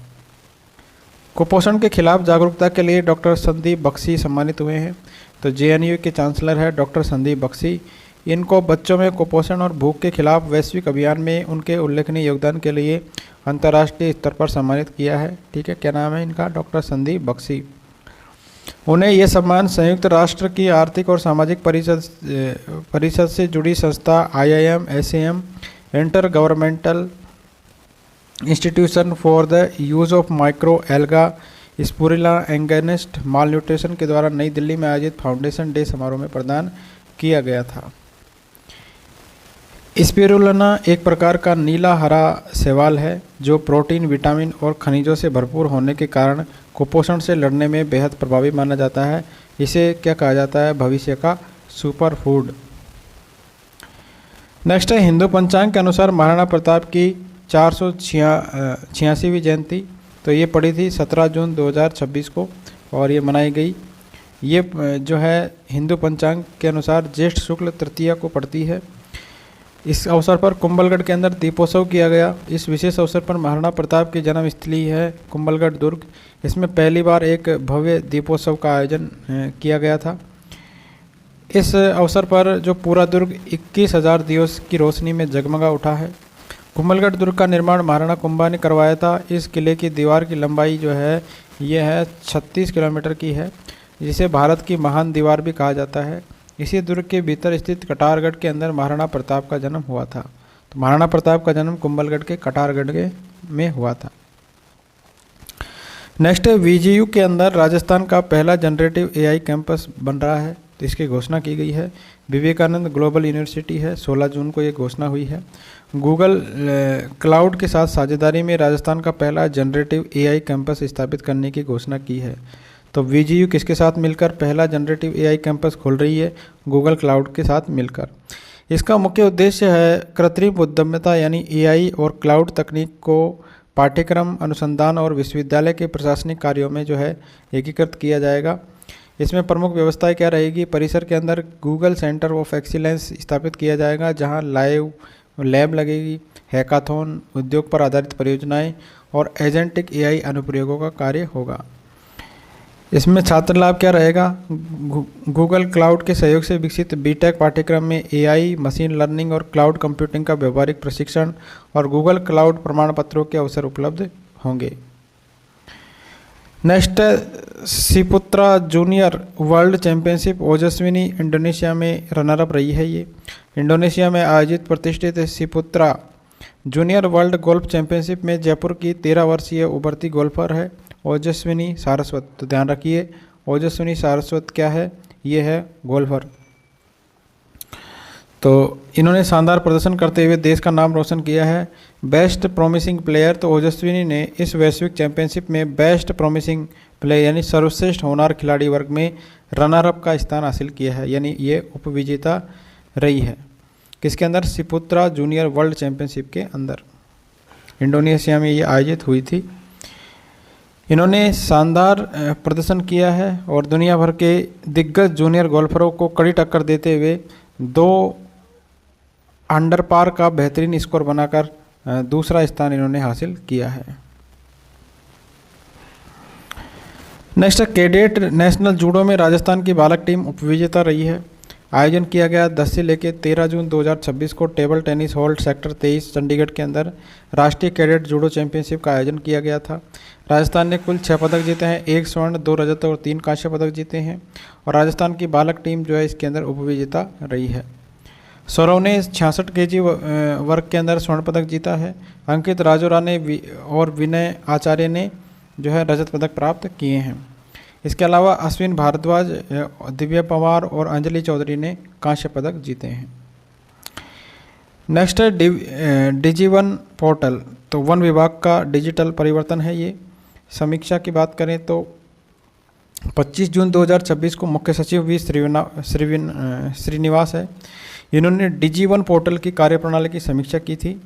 कुपोषण के खिलाफ जागरूकता के लिए डॉक्टर संदीप बख्शी सम्मानित हुए हैं। तो जेएनयू के चांसलर है डॉक्टर संदीप बख्शी। इनको बच्चों में कुपोषण और भूख के खिलाफ वैश्विक अभियान में उनके उल्लेखनीय योगदान के लिए अंतर्राष्ट्रीय स्तर पर सम्मानित किया है। ठीक है, क्या नाम है इनका? डॉक्टर संदीप बख्शी। उन्हें यह सम्मान संयुक्त राष्ट्र की आर्थिक और सामाजिक परिषद से जुड़ी संस्था IIM, SAM, intergovernmental institution for the use of micro alga spirulina against malnutrition के द्वारा नई दिल्ली में आयोजित फाउंडेशन डे समारोह में प्रदान किया गया था। स्पिरुलिना एक प्रकार का नीला हरा शैवाल है जो प्रोटीन, विटामिन और खनिजों से भरपूर होने के कारण कुपोषण से लड़ने में बेहद प्रभावी माना जाता है। इसे क्या कहा जाता है? भविष्य का सुपर फूड। नेक्स्ट है हिंदू पंचांग के अनुसार महाराणा प्रताप की 486वीं जयंती। तो ये पड़ी थी 17 जून 2026 को और ये मनाई गई। ये जो है हिंदू पंचांग के अनुसार ज्येष्ठ शुक्ल तृतीया को पड़ती है। इस अवसर पर कुंभलगढ़ के अंदर दीपोत्सव किया गया। इस विशेष अवसर पर महाराणा प्रताप की जन्मस्थली है कुंभलगढ़ दुर्ग। इसमें पहली बार एक भव्य दीपोत्सव का आयोजन किया गया था। इस अवसर पर जो पूरा दुर्ग 21,000 दियों की रोशनी में जगमगा उठा है। कुंभलगढ़ दुर्ग का निर्माण महाराणा कुंभा ने करवाया था। इस किले की दीवार की लंबाई जो है ये है 36 किलोमीटर की है, जिसे भारत की महान दीवार भी कहा जाता है। इसी दुर्ग के भीतर स्थित कटारगढ़ के अंदर महाराणा प्रताप का जन्म हुआ था। तो महाराणा प्रताप का जन्म कुंभलगढ़ के कटारगढ़ में हुआ था। नेक्स्ट है VGU के अंदर राजस्थान का पहला जनरेटिव AI कैंपस बन रहा है। तो इसकी घोषणा की गई है। विवेकानंद ग्लोबल यूनिवर्सिटी है, 16 जून को ये घोषणा हुई है। गूगल क्लाउड के साथ साझेदारी में राजस्थान का पहला जनरेटिव AI कैंपस स्थापित करने की घोषणा की है। तो VGU किसके साथ मिलकर पहला जनरेटिव AI कैंपस खोल रही है? गूगल क्लाउड के साथ मिलकर। इसका मुख्य उद्देश्य है कृत्रिम बुद्धिमत्ता यानी AI और क्लाउड तकनीक को पाठ्यक्रम, अनुसंधान और विश्वविद्यालय के प्रशासनिक कार्यों में जो है एकीकृत किया जाएगा। इसमें प्रमुख व्यवस्थाएं क्या रहेगी? परिसर के अंदर गूगल सेंटर ऑफ एक्सीलेंस स्थापित किया जाएगा, जहां लाइव लैब लगेगी, हैकाथॉन, उद्योग पर आधारित परियोजनाएं और एजेंटिक AI अनुप्रयोगों का कार्य होगा। इसमें छात्र लाभ क्या रहेगा? गूगल क्लाउड के सहयोग से विकसित BTech पाठ्यक्रम में AI, मशीन लर्निंग और क्लाउड कंप्यूटिंग का व्यावहारिक प्रशिक्षण और गूगल क्लाउड प्रमाण पत्रों के अवसर उपलब्ध होंगे। Next Ciputra junior world championship Ojaswini Indonesia में रनर अप रही है। ये इंडोनेशिया में आयोजित प्रतिष्ठित Ciputra junior world golf championship में जयपुर की 13 वर्षीय उभरती गोल्फर है ओजस्विनी सारस्वत। तो ध्यान रखिए, ओजस्विनी सारस्वत क्या है? ये है गोल्फर। तो इन्होंने शानदार प्रदर्शन करते हुए देश का नाम रोशन किया है। बेस्ट प्रोमिसिंग प्लेयर, तो ओजस्विनी ने इस वैश्विक चैंपियनशिप में बेस्ट प्रोमिसिंग प्लेयर यानी सर्वश्रेष्ठ होनहार खिलाड़ी वर्ग में रनर अप का स्थान हासिल किया है, यानी ये उपविजेता रही है। किसके अंदर? सिपुत्रा जूनियर वर्ल्ड चैंपियनशिप के अंदर। इंडोनेशिया में ये आयोजित हुई थी। इन्होंने शानदार प्रदर्शन किया है और दुनिया भर के दिग्गज जूनियर गोल्फरों को कड़ी टक्कर देते हुए 2 अंडर पार का बेहतरीन स्कोर बनाकर दूसरा स्थान इन्होंने हासिल किया है। नेक्स्ट है कैडेट नेशनल जूडो में राजस्थान की बालक टीम उपविजेता रही है। आयोजन किया गया 10 से लेकर 13 जून 2026 को table tennis hall sector 23 Chandigarh के अंदर राष्ट्रीय कैडेट जूडो चैंपियनशिप का आयोजन किया गया था। राजस्थान ने कुल 6 पदक जीते हैं, 1 स्वर्ण 2 रजत और 3 कांस्य पदक जीते हैं और राजस्थान की बालक टीम जो है इसके अंदर उपविजेता रही है। सौरव ने 66 केजी वर्ग के अंदर स्वर्ण पदक जीता है। अंकित राजोरा ने और विनय आचार्य ने जो है रजत पदक प्राप्त किए हैं। इसके अलावा अश्विन भारद्वाज, दिव्या पवार और अंजलि चौधरी ने कांस्य पदक जीते हैं। नेक्स्ट है डिजी1 पोर्टल, तो वन विभाग का डिजिटल परिवर्तन है ये। समीक्षा की बात करें तो 25 जून 2026 को मुख्य सचिव वी श्रीनिवास है, इन्होंने डिजी1 पोर्टल की कार्यप्रणाली की समीक्षा की थी।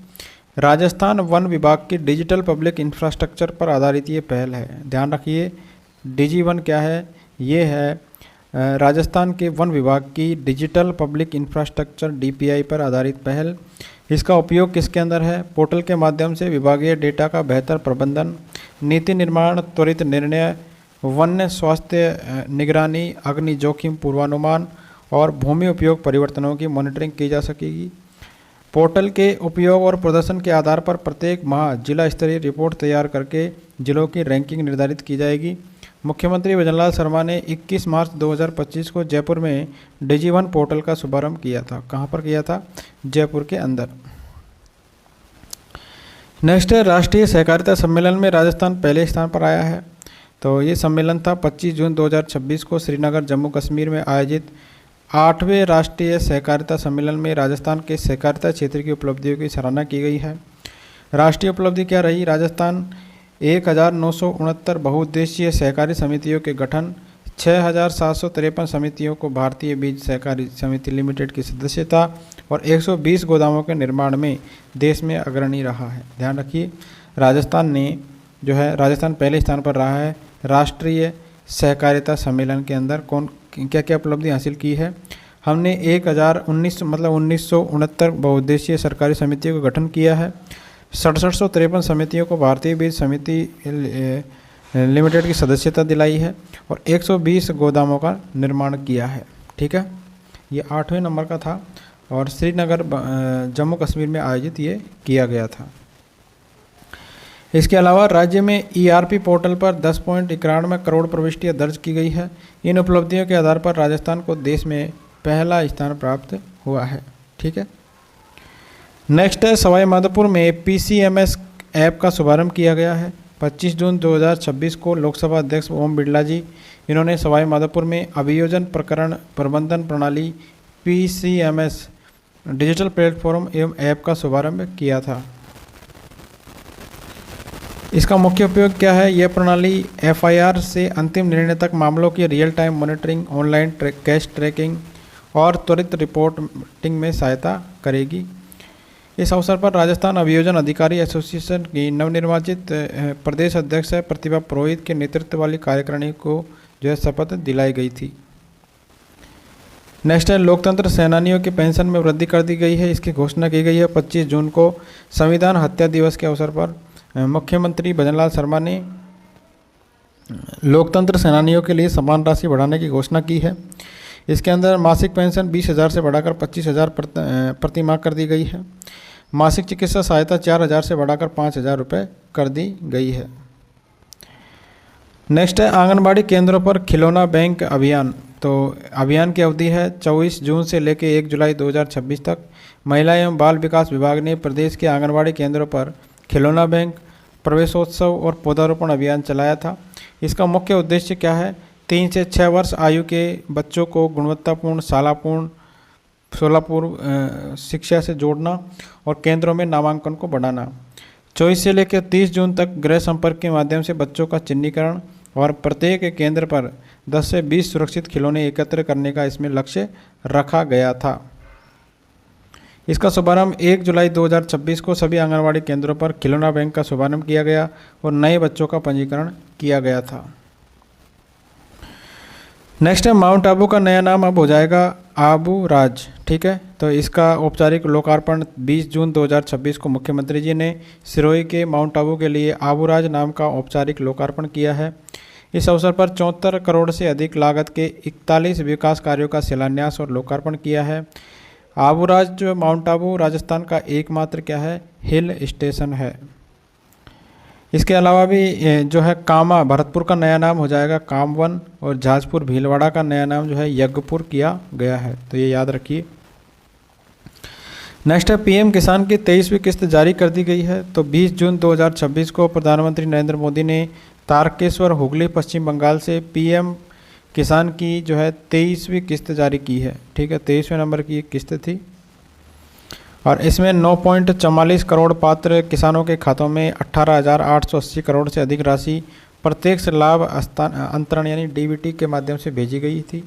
राजस्थान वन विभाग की डिजिटल पब्लिक इंफ्रास्ट्रक्चर पर आधारित ये पहल है। ध्यान रखिए डिजी1 क्या है, ये है राजस्थान के वन विभाग की डिजिटल पब्लिक इंफ्रास्ट्रक्चर डीपीआई पर आधारित पहल। इसका उपयोग किसके अंदर है? पोर्टल के माध्यम से विभागीय डेटा का बेहतर प्रबंधन, नीति निर्माण, त्वरित निर्णय, वन्य स्वास्थ्य निगरानी, अग्नि जोखिम पूर्वानुमान और भूमि उपयोग परिवर्तनों की मॉनिटरिंग की जा सकेगी। पोर्टल के उपयोग और प्रदर्शन के आधार पर प्रत्येक माह जिला स्तरीय रिपोर्ट तैयार करके जिलों की रैंकिंग निर्धारित की जाएगी। मुख्यमंत्री भजनलाल शर्मा ने 21 मार्च 2025 को जयपुर में डिजी1 पोर्टल का शुभारंभ किया था। कहाँ पर किया था? जयपुर के अंदर। नेक्स्ट है राष्ट्रीय सहकारिता सम्मेलन में राजस्थान पहले स्थान पर आया है। तो ये सम्मेलन था 25 जून 2026 को श्रीनगर जम्मू कश्मीर में आयोजित 8वें राष्ट्रीय सहकारिता सम्मेलन में राजस्थान के सहकारिता क्षेत्र की उपलब्धियों की सराहना की गई है। राष्ट्रीय उपलब्धि क्या रही? राजस्थान 1969 बहुउद्देशीय सहकारी समितियों के गठन, 6753 समितियों को भारतीय बीज सहकारी समिति लिमिटेड की सदस्यता और 120 गोदामों के निर्माण में देश में अग्रणी रहा है। ध्यान रखिए राजस्थान ने जो है राजस्थान पहले स्थान पर रहा है राष्ट्रीय सहकारिता सम्मेलन के अंदर। कौन क्या क्या उपलब्धि हासिल की है? हमने 1969 बहुउद्देशीय सरकारी समितियों का गठन किया है, 6753 समितियों को भारतीय बीज समिति लिमिटेड की सदस्यता दिलाई है और 120 गोदामों का निर्माण किया है। ठीक है, ये 8वें नंबर का था और श्रीनगर जम्मू कश्मीर में आयोजित ये किया गया था। इसके अलावा राज्य में ईआरपी पोर्टल पर 10.91 करोड़ प्रविष्टियाँ दर्ज की गई है। इन उपलब्धियों के आधार पर राजस्थान को देश में पहला स्थान प्राप्त हुआ है। ठीक है, नेक्स्ट है सवाई माधोपुर में पीसीएमएस ऐप का शुभारंभ किया गया है। 25 जून 2026 को लोकसभा अध्यक्ष ओम बिरला जी इन्होंने सवाई माधोपुर में अभियोजन प्रकरण प्रबंधन प्रणाली पीसीएमएस डिजिटल प्लेटफॉर्म एवं ऐप का शुभारंभ किया था। इसका मुख्य उपयोग क्या है? यह प्रणाली एफआईआर से अंतिम निर्णय तक मामलों की real time monitoring, online case tracking और त्वरित रिपोर्टिंग में सहायता करेगी। इस अवसर पर राजस्थान अभियोजन अधिकारी एसोसिएशन की नवनिर्वाचित प्रदेश अध्यक्ष प्रतिभा पुरोहित के नेतृत्व वाली कार्यकारिणी को जो है शपथ दिलाई गई थी। नेक्स्ट है लोकतंत्र सेनानियों की पेंशन में वृद्धि कर दी गई है। इसकी घोषणा की गई है 25 जून को संविधान हत्या दिवस के अवसर पर। मुख्यमंत्री भजनलाल शर्मा ने लोकतंत्र सेनानियों के लिए समान राशि बढ़ाने की घोषणा की है। इसके अंदर मासिक पेंशन 20,000 से बढ़ाकर 25,000 प्रति माह कर दी गई है। मासिक चिकित्सा सहायता 4,000 से बढ़ाकर 5,000 रुपये कर दी गई है। नेक्स्ट है आंगनबाड़ी केंद्रों पर खिलौना बैंक अभियान। तो अभियान की अवधि है 24 जून से लेकर 1 जुलाई 2026 तक। महिला एवं बाल विकास विभाग ने प्रदेश के आंगनबाड़ी केंद्रों पर खिलौना बैंक, प्रवेशोत्सव और पौधारोपण अभियान चलाया था। इसका मुख्य उद्देश्य क्या है? 3 से 6 वर्ष आयु के बच्चों को गुणवत्तापूर्ण शालापूर्व शिक्षा से जोड़ना और केंद्रों में नामांकन को बढ़ाना। 24 से लेकर 30 जून तक गृह संपर्क के माध्यम से बच्चों का चिन्हीकरण और प्रत्येक केंद्र पर 10 से 20 सुरक्षित खिलौने एकत्र करने का इसमें लक्ष्य रखा गया था। इसका शुभारंभ 1 जुलाई 2026 को सभी आंगनवाड़ी केंद्रों पर खिलौना बैंक का शुभारंभ किया गया और नए बच्चों का पंजीकरण किया गया था। नेक्स्ट है माउंट आबू का नया नाम अब हो जाएगा आबू राज। ठीक है, तो इसका औपचारिक लोकार्पण 20 जून 2026 को मुख्यमंत्री जी ने सिरोही के माउंट आबू के लिए आबू राज नाम का औपचारिक लोकार्पण किया है। इस अवसर पर 74 करोड़ से अधिक लागत के 41 विकास कार्यों का शिलान्यास और लोकार्पण किया है। आबू राज जो माउंट आबू राजस्थान का एकमात्र क्या है, हिल स्टेशन है। इसके अलावा भी जो है कामा भरतपुर का नया नाम हो जाएगा कामवन और जाजपुर भीलवाड़ा का नया नाम जो है यज्ञपुर किया गया है, तो ये याद रखिए। नेक्स्ट है पीएम किसान की 23वीं किस्त जारी कर दी गई है। तो 20 जून 2026 को प्रधानमंत्री नरेंद्र मोदी ने तारकेश्वर हुगली पश्चिम बंगाल से पीएम किसान की जो है 23वीं किस्त जारी की है। ठीक है, 23वें नंबर की किस्त थी और इसमें 9.44 करोड़ पात्र किसानों के खातों में 18,880 करोड़ से अधिक राशि प्रत्यक्ष लाभ अंतरण यानी डीबीटी के माध्यम से भेजी गई थी।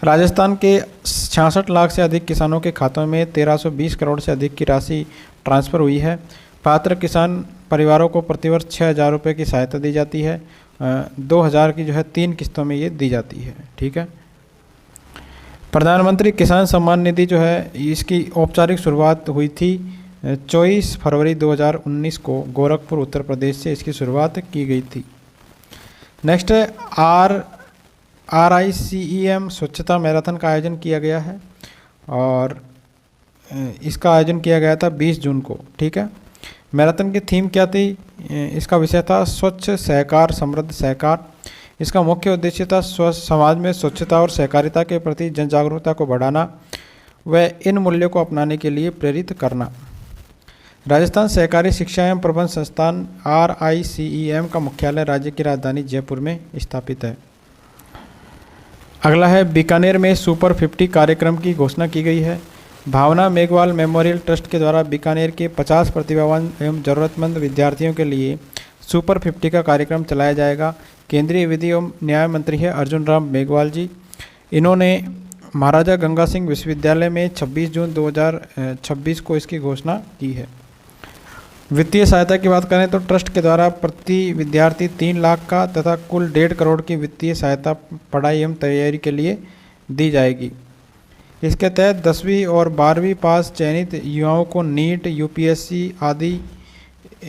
राजस्थान के 66 लाख से अधिक किसानों के खातों में 1320 करोड़ से अधिक की राशि ट्रांसफ़र हुई है। पात्र किसान परिवारों को प्रतिवर्ष 6,000 रुपये की सहायता दी जाती है। 2,000 की जो है 3 किस्तों में ये दी जाती है। ठीक है, प्रधानमंत्री किसान सम्मान निधि जो है इसकी औपचारिक शुरुआत हुई थी 24 फरवरी 2019 को गोरखपुर उत्तर प्रदेश से इसकी शुरुआत की गई थी। नेक्स्ट है RICEM स्वच्छता मैराथन का आयोजन किया गया है और इसका आयोजन किया गया था 20 जून को। ठीक है, मैराथन की थीम क्या थी, इसका विषय था स्वच्छ सहकार समृद्ध सहकार। इसका मुख्य उद्देश्य था समाज में स्वच्छता और सहकारिता के प्रति जन जागरूकता को बढ़ाना व इन मूल्यों को अपनाने के लिए प्रेरित करना। राजस्थान सहकारी शिक्षा एवं प्रबंध संस्थान RICEM का मुख्यालय राज्य की राजधानी जयपुर में स्थापित है। अगला है बीकानेर में सुपर 50 कार्यक्रम की घोषणा की गई है। भावना मेघवाल मेमोरियल ट्रस्ट के द्वारा बीकानेर के 50 प्रतिभावान एवं ज़रूरतमंद विद्यार्थियों के लिए सुपर 50 का कार्यक्रम चलाया जाएगा। केंद्रीय विधि एवं न्याय मंत्री है अर्जुन राम मेघवाल जी। इन्होंने महाराजा गंगा सिंह विश्वविद्यालय में 26 जून 2026 को इसकी घोषणा की है। वित्तीय सहायता की बात करें तो ट्रस्ट के द्वारा प्रति विद्यार्थी 3 लाख का तथा कुल 1.5 करोड़ की वित्तीय सहायता पढ़ाई एवं तैयारी के लिए दी जाएगी। इसके तहत 10वीं और 12वीं पास चयनित युवाओं को नीट, UPSC आदि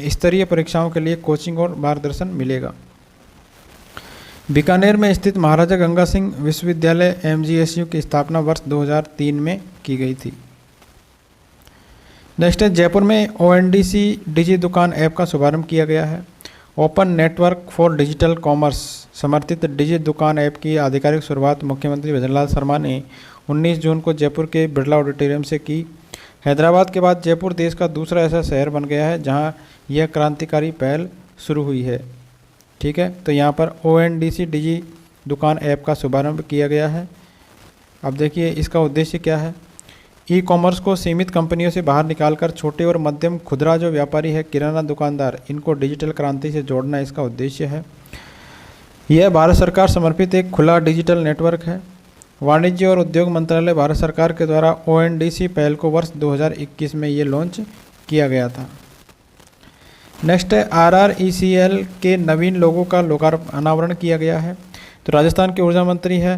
स्तरीय परीक्षाओं के लिए कोचिंग और मार्गदर्शन मिलेगा। बीकानेर में स्थित महाराजा गंगा सिंह विश्वविद्यालय MGSU की स्थापना वर्ष 2003 में की गई थी। नेक्स्ट है जयपुर में ONDC डिजी दुकान ऐप का शुभारंभ किया गया है। Open network for digital commerce समर्थित डिजी दुकान ऐप की आधिकारिक शुरुआत मुख्यमंत्री भजनलाल शर्मा ने 19 जून को जयपुर के बिरला ऑडिटोरियम से की। हैदराबाद के बाद जयपुर देश का दूसरा ऐसा शहर बन गया है जहां यह क्रांतिकारी पहल शुरू हुई है। ठीक है, तो यहाँ पर ONDC डिजी दुकान ऐप का शुभारंभ किया गया है। अब देखिए इसका उद्देश्य क्या है। ई कॉमर्स को सीमित कंपनियों से बाहर निकालकर छोटे और मध्यम खुदरा जो व्यापारी है, किराना दुकानदार, इनको डिजिटल क्रांति से जोड़ना इसका उद्देश्य है। यह भारत सरकार समर्पित एक खुला डिजिटल नेटवर्क है। वाणिज्य और उद्योग मंत्रालय भारत सरकार के द्वारा ONDC पहल को वर्ष 2021 में ये लॉन्च किया गया था। नेक्स्ट है RRECL के नवीन लोगों का अनावरण किया गया है। तो राजस्थान के ऊर्जा मंत्री है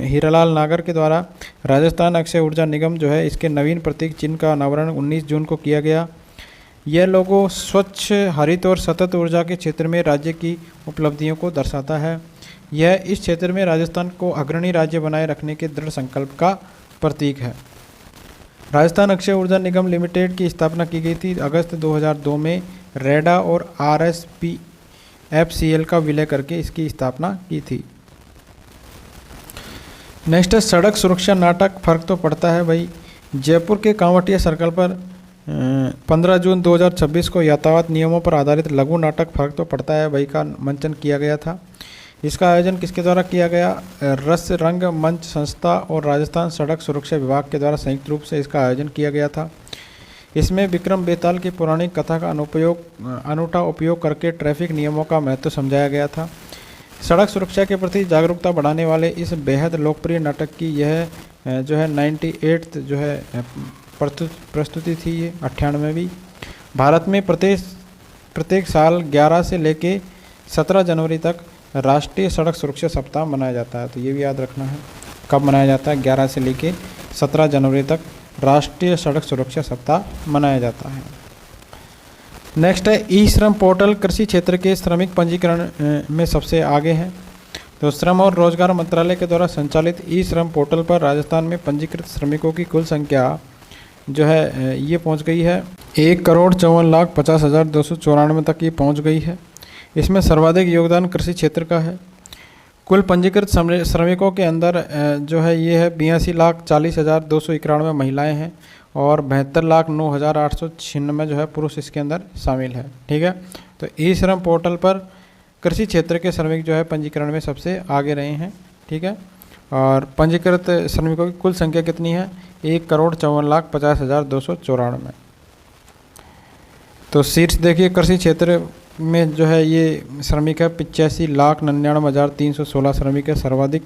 हीरालाल नागर के द्वारा राजस्थान अक्षय ऊर्जा निगम जो है इसके नवीन प्रतीक चिन्ह का अनावरण 19 जून को किया गया। यह लोगो स्वच्छ, हरित और सतत ऊर्जा के क्षेत्र में राज्य की उपलब्धियों को दर्शाता है। यह इस क्षेत्र में राजस्थान को अग्रणी राज्य बनाए रखने के दृढ़ संकल्प का प्रतीक है। राजस्थान अक्षय ऊर्जा निगम लिमिटेड की स्थापना की गई थी अगस्त 2002 में। रेडा और RSPFCL का विलय करके इसकी स्थापना की थी। नेक्स्ट है सड़क सुरक्षा नाटक फर्क तो पड़ता है भाई। जयपुर के कांवटिया सर्कल पर 15 जून 2026 को यातायात नियमों पर आधारित लघु नाटक फर्क तो पड़ता है भाई का मंचन किया गया था। इसका आयोजन किसके द्वारा किया गया? रस रंग मंच संस्था और राजस्थान सड़क सुरक्षा विभाग के द्वारा संयुक्त रूप से इसका आयोजन किया गया था। इसमें विक्रम बेताल की पौराणिक कथा का अनूठा उपयोग करके ट्रैफिक नियमों का महत्व समझाया गया था। सड़क सुरक्षा के प्रति जागरूकता बढ़ाने वाले इस बेहद लोकप्रिय नाटक की यह जो है 98th जो है प्रस्तुति थी ये 98वीं। भारत में प्रत्येक साल 11 से लेके 17 जनवरी तक राष्ट्रीय सड़क सुरक्षा सप्ताह मनाया जाता है। तो ये भी याद रखना है कब मनाया जाता है, 11 से लेके 17 जनवरी तक राष्ट्रीय सड़क सुरक्षा सप्ताह मनाया जाता है। नेक्स्ट है ई श्रम पोर्टल कृषि क्षेत्र के श्रमिक पंजीकरण में सबसे आगे है। तो श्रम और रोजगार मंत्रालय के द्वारा संचालित ई श्रम पोर्टल पर राजस्थान में पंजीकृत श्रमिकों की कुल संख्या जो है ये पहुंच गई है 1,54,50,294 तक ये पहुंच गई है। इसमें सर्वाधिक योगदान कृषि क्षेत्र का है। कुल पंजीकृत श्रमिकों के अंदर जो है ये है 82,40,291 महिलाएं हैं और 72,09,896 जो है पुरुष इसके अंदर शामिल है। ठीक है, तो ई श्रम पोर्टल पर कृषि क्षेत्र के श्रमिक जो है पंजीकरण में सबसे आगे रहे हैं। ठीक है, और पंजीकृत श्रमिकों की कुल संख्या कितनी है 1,54,50,294। तो शीर्ष देखिए कृषि क्षेत्र में जो है ये श्रमिक है 85,99,316 श्रमिक है सर्वाधिक।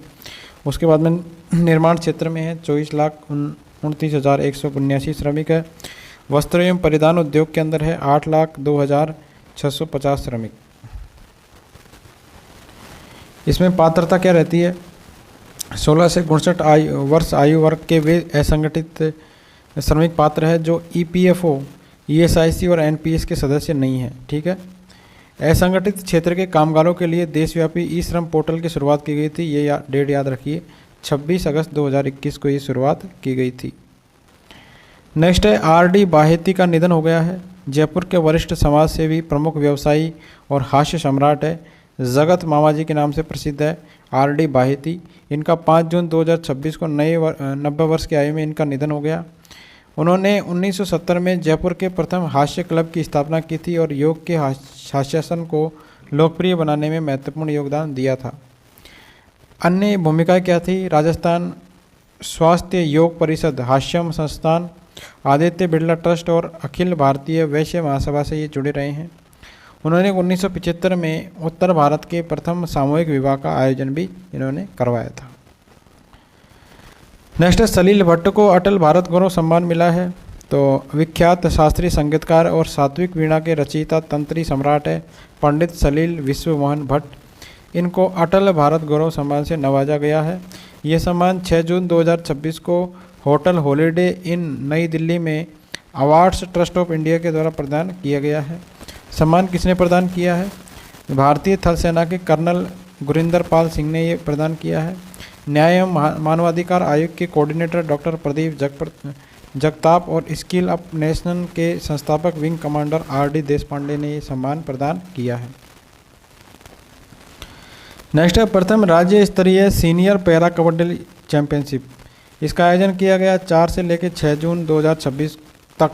उसके बाद में निर्माण क्षेत्र में है 24,29,179 श्रमिक है। वस्त्र एवं परिधान उद्योग के अंदर है 8,02,650 श्रमिक। इसमें पात्रता क्या रहती है 16 से 65 वर्ष आयु वर्ग के वे असंगठित श्रमिक पात्र है जो EPFO, ESIC और NPS के सदस्य नहीं है। ठीक है, असंगठित क्षेत्र के कामगारों के लिए देशव्यापी ई श्रम पोर्टल की शुरुआत की गई थी। ये डेट याद रखिए 26 अगस्त 2021 को ये शुरुआत की गई थी। नेक्स्ट है RD बाहेती का निधन हो गया है। जयपुर के वरिष्ठ समाज सेवी, प्रमुख व्यवसायी और हास्य सम्राट है। जगत मामाजी के नाम से प्रसिद्ध है RD बाहेती। इनका 5 जून 2026 को 90 वर्ष की आयु में इनका निधन हो गया। उन्होंने 1970 में जयपुर के प्रथम हास्य क्लब की स्थापना की थी और योग के हास्यासन को लोकप्रिय बनाने में महत्वपूर्ण योगदान दिया था। अन्य भूमिकाएं क्या थी राजस्थान स्वास्थ्य योग परिषद, हास्यम संस्थान, आदित्य बिरला ट्रस्ट और अखिल भारतीय वैश्य महासभा से ये जुड़े रहे हैं। उन्होंने 1975 में उत्तर भारत के प्रथम सामूहिक विवाह का आयोजन भी इन्होंने करवाया था। नेक्स्ट है सलील भट्ट को अटल भारत गौरव सम्मान मिला है। तो विख्यात शास्त्रीय संगीतकार और सात्विक वीणा के रचयिता तंत्री सम्राट है पंडित सलील विश्व मोहन भट्ट। इनको अटल भारत गौरव सम्मान से नवाजा गया है। ये सम्मान 6 जून 2026 को होटल हॉलिडे इन नई दिल्ली में अवार्ड्स ट्रस्ट ऑफ इंडिया के द्वारा प्रदान किया गया है। सम्मान किसने प्रदान किया है भारतीय थल सेना के कर्नल गुरिंदर पाल सिंह ने ये प्रदान किया है। न्याय एवं मानवाधिकार आयोग के कोऑर्डिनेटर डॉक्टर प्रदीप जगताप और स्किल अप नेशन के संस्थापक विंग कमांडर RD देशपांडे ने ये सम्मान प्रदान किया है। नेक्स्ट है प्रथम राज्य स्तरीय सीनियर पैरा कबड्डी चैंपियनशिप। इसका आयोजन किया गया 4 से लेकर 6 जून 2026 तक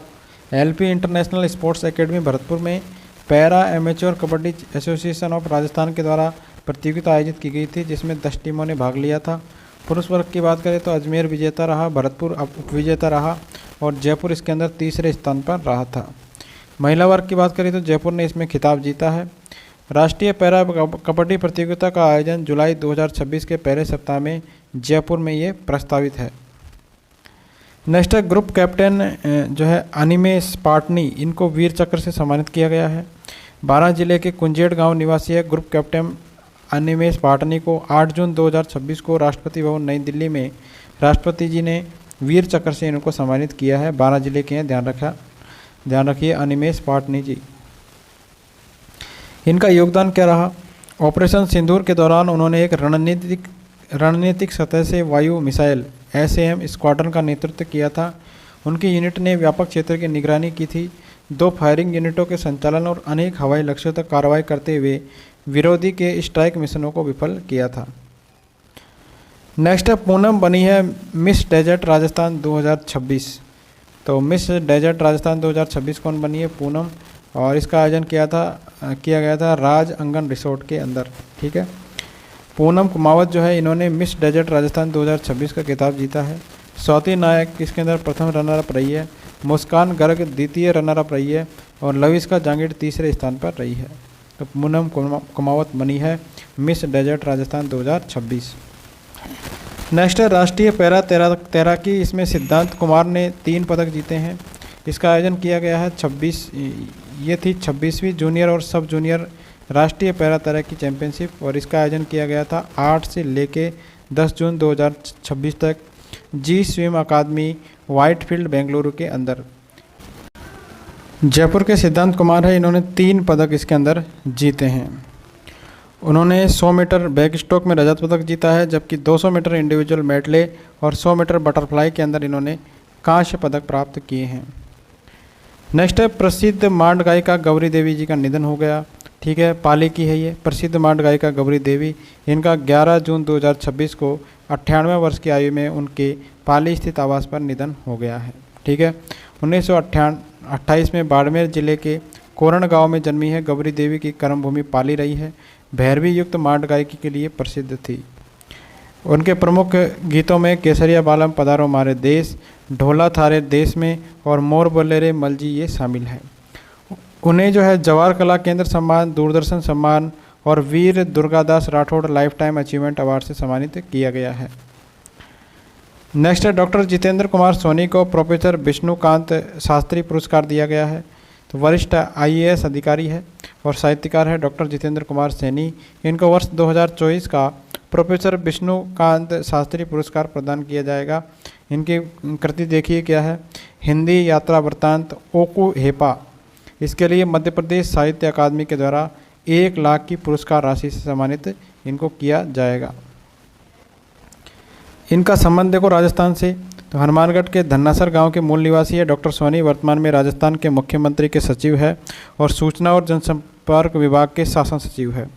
LP international sports academy Bharatpur में para amateur kabaddi association of Rajasthan के द्वारा प्रतियोगिता आयोजित की गई थी जिसमें 10 टीमों ने भाग लिया था। पुरुष वर्ग की बात करें तो अजमेर विजेता रहा, भरतपुर उप विजेता रहा और जयपुर इसके अंदर तीसरे स्थान पर रहा था। महिला वर्ग की बात करें तो जयपुर ने इसमें खिताब जीता है। राष्ट्रीय पैरा कबड्डी प्रतियोगिता का आयोजन जुलाई 2026 के पहले सप्ताह में जयपुर में ये प्रस्तावित है। नेक्स्ट है ग्रुप कैप्टन जो है अनिमेश पाटनी, इनको वीर चक्र से सम्मानित किया गया है। 12 जिले के कुंजेड़ गांव निवासी है ग्रुप कैप्टन अनिमेश पाटनी को 8 जून 2026 को राष्ट्रपति भवन नई दिल्ली में राष्ट्रपति जी ने वीर चक्र से इनको सम्मानित किया है। 12 जिले के हैं, ध्यान रखिए अनिमेश पाटनी जी। इनका योगदान क्या रहा ऑपरेशन सिंदूर के दौरान उन्होंने एक रणनीतिक सतह से वायु मिसाइल SAM स्क्वाड्रन का नेतृत्व किया था। उनकी यूनिट ने व्यापक क्षेत्र की निगरानी की थी, 2 फायरिंग यूनिटों के संचालन और अनेक हवाई लक्ष्यों तक कार्रवाई करते हुए विरोधी के स्ट्राइक मिशनों को विफल किया था। नेक्स्ट है पूनम बनी है मिस डेजर्ट राजस्थान 2026। तो मिस डेजर्ट राजस्थान 2026 कौन बनी है पूनम, और इसका आयोजन किया गया था राज अंगन रिसोर्ट के अंदर। ठीक है, पूनम कुमावत जो है इन्होंने मिस डेजर्ट राजस्थान 2026 का खिताब जीता है। स्वाति नायक इसके अंदर प्रथम रनर अप रही है, मुस्कान गर्ग द्वितीय रनर अप रही है और लविस्का जांगीर तीसरे स्थान पर रही है। तो पूनम कुमावत बनी है मिस डेजर्ट राजस्थान 2026। नेक्स्ट है राष्ट्रीय पैरा तैराकी। इसमें सिद्धांत कुमार ने 3 पदक जीते हैं। इसका आयोजन किया गया है 26वीं जूनियर और सब जूनियर राष्ट्रीय पैरा तैराकी चैंपियनशिप, और इसका आयोजन किया गया था 8 से लेके 10 जून 2026 तक जी स्विम अकादमी व्हाइटफील्ड बेंगलुरु के अंदर। जयपुर के सिद्धांत कुमार है, इन्होंने 3 पदक इसके अंदर जीते हैं। उन्होंने 100 मीटर बैक स्ट्रोक में रजत पदक जीता है, जबकि 200 मीटर इंडिविजुअल मेडले और 100 मीटर बटरफ्लाई के अंदर इन्होंने कांस्य पदक प्राप्त किए हैं। नेक्स्ट है प्रसिद्ध मांड गायिका गौरी देवी जी का निधन हो गया। ठीक है, पाली की है ये प्रसिद्ध मांड गायिका गौरी देवी। इनका 11 जून 2026 को 98 वर्ष की आयु में उनके पाली स्थित आवास पर निधन हो गया है। ठीक है, 1928 में बाड़मेर जिले के कोरण गांव में जन्मी है। गौरी देवी की कर्मभूमि पाली रही है। भैरवी युक्त मांड गायकी के लिए प्रसिद्ध थी। उनके प्रमुख गीतों में केसरिया बालम पधारो मारे देश, ढोला थारे देश में और मोर बोले रे मलजी ये शामिल है। उन्हें जो है जवाहर कला केंद्र सम्मान, दूरदर्शन सम्मान और Veer Durgadas Rathore lifetime achievement award से सम्मानित किया गया है। नेक्स्ट है डॉक्टर जितेंद्र कुमार सोनी को प्रोफेसर विष्णुकांत शास्त्री पुरस्कार दिया गया है। तो वरिष्ठ IAS अधिकारी है और साहित्यकार है डॉक्टर जितेंद्र कुमार सैनी। इनको वर्ष 2024 का प्रोफेसर विष्णुकांत शास्त्री पुरस्कार प्रदान किया जाएगा। इनकी कृति देखिए क्या है, हिंदी यात्रा वृत्तांत ओकू हेपा। इसके लिए मध्य प्रदेश साहित्य अकादमी के द्वारा 1 लाख की पुरस्कार राशि से सम्मानित इनको किया जाएगा। इनका संबंध देखो राजस्थान से, तो हनुमानगढ़ के धन्नासर गांव के मूल निवासी है डॉक्टर सोनी। वर्तमान में राजस्थान के मुख्यमंत्री के सचिव है और सूचना और जनसंपर्क विभाग के शासन सचिव है।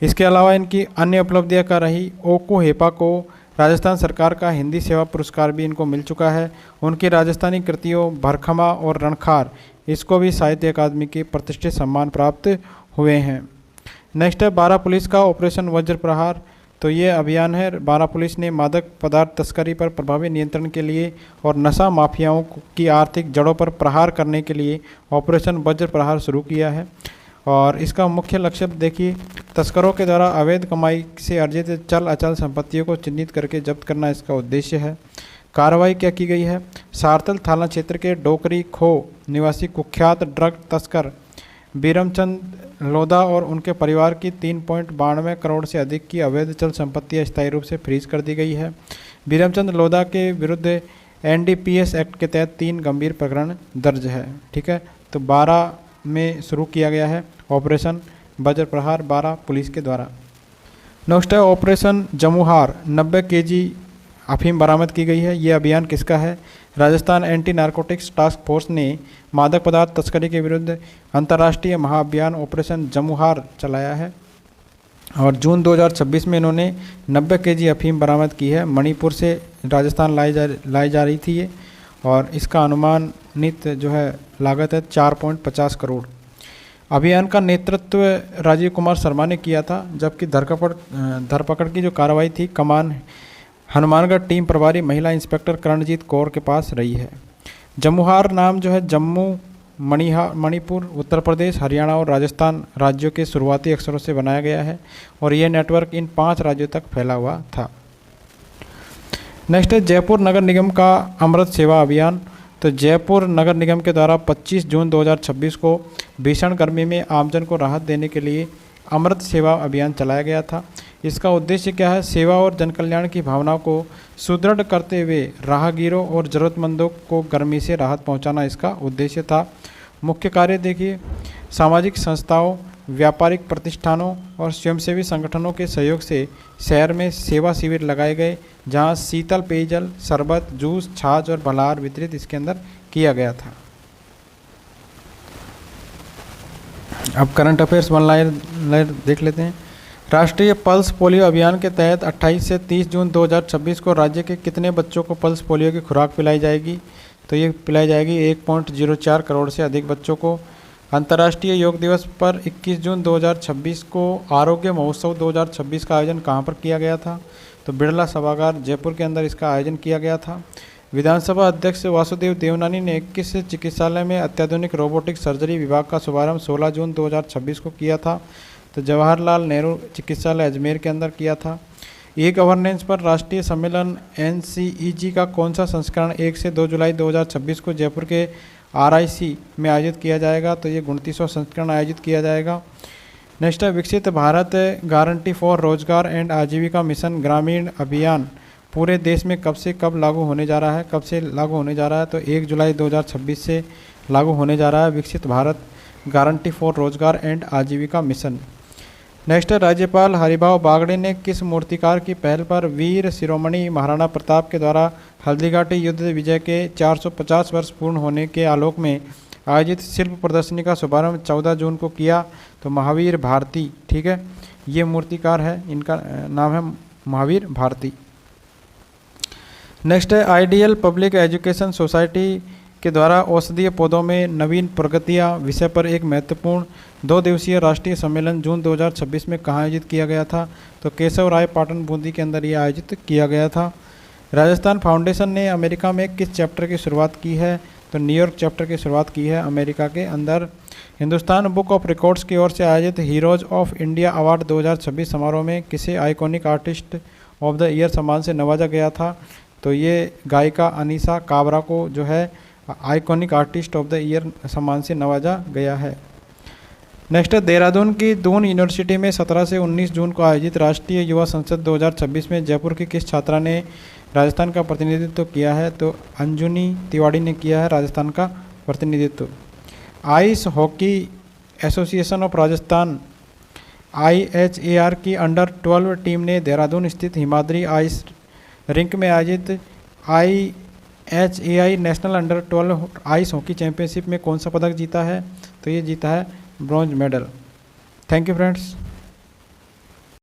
इसके अलावा इनकी अन्य उपलब्धियां क्या रही, ओको हेपा को राजस्थान सरकार का हिंदी सेवा पुरस्कार भी इनको मिल चुका है। उनकी राजस्थानी कृतियों भरखमा और रणखार, इसको भी साहित्य अकादमी के प्रतिष्ठित सम्मान प्राप्त हुए हैं। नेक्स्ट है बारा पुलिस का ऑपरेशन वज्र प्रहार। तो ये अभियान है, बारा पुलिस ने मादक पदार्थ तस्करी पर प्रभावी नियंत्रण के लिए और नशा माफियाओं की आर्थिक जड़ों पर प्रहार करने के लिए ऑपरेशन वज्र प्रहार शुरू किया है। और इसका मुख्य लक्ष्य देखिए, तस्करों के द्वारा अवैध कमाई से अर्जित चल अचल संपत्तियों को चिन्हित करके जब्त करना इसका उद्देश्य है। कार्रवाई क्या की गई है, सारतल थाना क्षेत्र के डोकरी खो निवासी कुख्यात ड्रग तस्कर बीरमचंद लोधा और उनके परिवार की 3.92 करोड़ से अधिक की अवैध चल संपत्ति अस्थायी रूप से फ्रीज कर दी गई है। बीरमचंद लोधा के विरुद्ध NDPS एक्ट के तहत 3 गंभीर प्रकरण दर्ज है। ठीक है, तो 12 में शुरू किया गया है ऑपरेशन वज्र प्रहार बारा पुलिस के द्वारा। नेक्स्ट है ऑपरेशन जमुहार, 90 kg अफीम बरामद की गई है। ये अभियान किसका है, Rajasthan anti narcotics task force ने मादक पदार्थ तस्करी के विरुद्ध अंतर्राष्ट्रीय महाअभियान ऑपरेशन जमुहार चलाया है। और जून 2026 में इन्होंने 90 kg अफीम बरामद की है। मणिपुर से राजस्थान लाई जा रही थी ये, और इसका अनुमानित जो है लागत है 4.50 करोड़। अभियान का नेतृत्व राजीव कुमार शर्मा ने किया था, जबकि धरपकड़ की जो कार्रवाई थी कमान हनुमानगढ़ टीम प्रभारी महिला इंस्पेक्टर करणजीत कौर के पास रही है। जमुहार नाम जो है जम्मू, मणिपुर, उत्तर प्रदेश, हरियाणा और राजस्थान राज्यों के शुरुआती अक्षरों से बनाया गया है और यह नेटवर्क इन 5 राज्यों तक फैला हुआ था। नेक्स्ट है जयपुर नगर निगम का अमृत सेवा अभियान। तो जयपुर नगर निगम के द्वारा 25 जून 2026 को भीषण गर्मी में आमजन को राहत देने के लिए अमृत सेवा अभियान चलाया गया था। इसका उद्देश्य क्या है, सेवा और जनकल्याण की भावनाओं को सुदृढ़ करते हुए राहगीरों और ज़रूरतमंदों को गर्मी से राहत पहुंचाना इसका उद्देश्य था। मुख्य कार्य देखिए, सामाजिक संस्थाओं, व्यापारिक प्रतिष्ठानों और स्वयंसेवी संगठनों के सहयोग से शहर में सेवा शिविर लगाए गए, जहां शीतल पेयजल, शरबत, जूस, छाछ और फलाहार वितरित इसके अंदर किया गया था। अब करंट अफेयर्स वन लाइन देख लेते हैं। राष्ट्रीय पल्स पोलियो अभियान के तहत 28 से 30 जून 2026 को राज्य के कितने बच्चों को पल्स पोलियो की खुराक पिलाई जाएगी, तो ये पिलाई जाएगी 1.04 करोड़ से अधिक बच्चों को। अंतर्राष्ट्रीय योग दिवस पर 21 जून 2026 को आरोग्य महोत्सव 2026 का आयोजन कहाँ पर किया गया था, तो बिड़ला सभागार जयपुर के अंदर इसका आयोजन किया गया था। विधानसभा अध्यक्ष वासुदेव देवनानी ने 21 चिकित्सालय में अत्याधुनिक रोबोटिक सर्जरी विभाग का शुभारंभ 16 जून 2026 को किया था। तो जवाहरलाल नेहरू चिकित्सालय अजमेर के अंदर किया था। ई गवर्नेंस पर राष्ट्रीय सम्मेलन NCEG का कौन सा संस्करण 1 से 2 जुलाई 2026 को जयपुर के RIC में आयोजित किया जाएगा? तो ये 29वां संस्करण आयोजित किया जाएगा। नेक्स्ट है, विकसित भारत गारंटी फॉर रोजगार एंड आजीविका मिशन ग्रामीण अभियान पूरे देश में कब से कब लागू होने जा रहा है? कब से लागू होने जा रहा है? तो 1 जुलाई 2026 से लागू होने जा रहा है विकसित भारत गारंटी फॉर रोजगार एंड आजीविका मिशन। नेक्स्ट है, राज्यपाल हरिभाऊ बागड़े ने किस मूर्तिकार की पहल पर वीर शिरोमणि महाराणा प्रताप के द्वारा हल्दीघाटी युद्ध विजय के 450 वर्ष पूर्ण होने के आलोक में आयोजित शिल्प प्रदर्शनी का शुभारंभ 14 जून को किया? तो महावीर भारती, ठीक है, ये मूर्तिकार है, इनका नाम है महावीर भारती। नेक्स्ट है, आइडियल पब्लिक एजुकेशन सोसाइटी के द्वारा औषधीय पौधों में नवीन प्रगतियां विषय पर एक महत्वपूर्ण 2 दिवसीय राष्ट्रीय सम्मेलन जून 2026 में कहाँ आयोजित किया गया था? तो केशव राय पाटन बूंदी के अंदर ये आयोजित किया गया था। राजस्थान फाउंडेशन ने अमेरिका में किस चैप्टर की शुरुआत की है? तो न्यूयॉर्क चैप्टर की शुरुआत की है अमेरिका के अंदर। हिंदुस्तान बुक ऑफ रिकॉर्ड्स की ओर से आयोजित हीरोज ऑफ इंडिया अवार्ड 2026 समारोह में किसे iconic artist of the year सम्मान से नवाजा गया था? तो ये गायिका अनीसा काबरा को जो है iconic artist of the year सम्मान से नवाजा गया है। नेक्स्ट है, देहरादून की दून यूनिवर्सिटी में 17 से 19 जून को आयोजित राष्ट्रीय युवा संसद 2026 में जयपुर की किस छात्रा ने राजस्थान का प्रतिनिधित्व किया है? तो अंजुनी तिवाड़ी ने किया है राजस्थान का प्रतिनिधित्व। Ice hockey association of Rajasthan IHAR की अंडर 12 टीम ने देहरादून स्थित हिमाद्री आइस रिंक में आयोजित IHAI national under 12 ice hockey championship में कौन सा पदक जीता है? तो ये जीता है bronze medal. Thank you friends.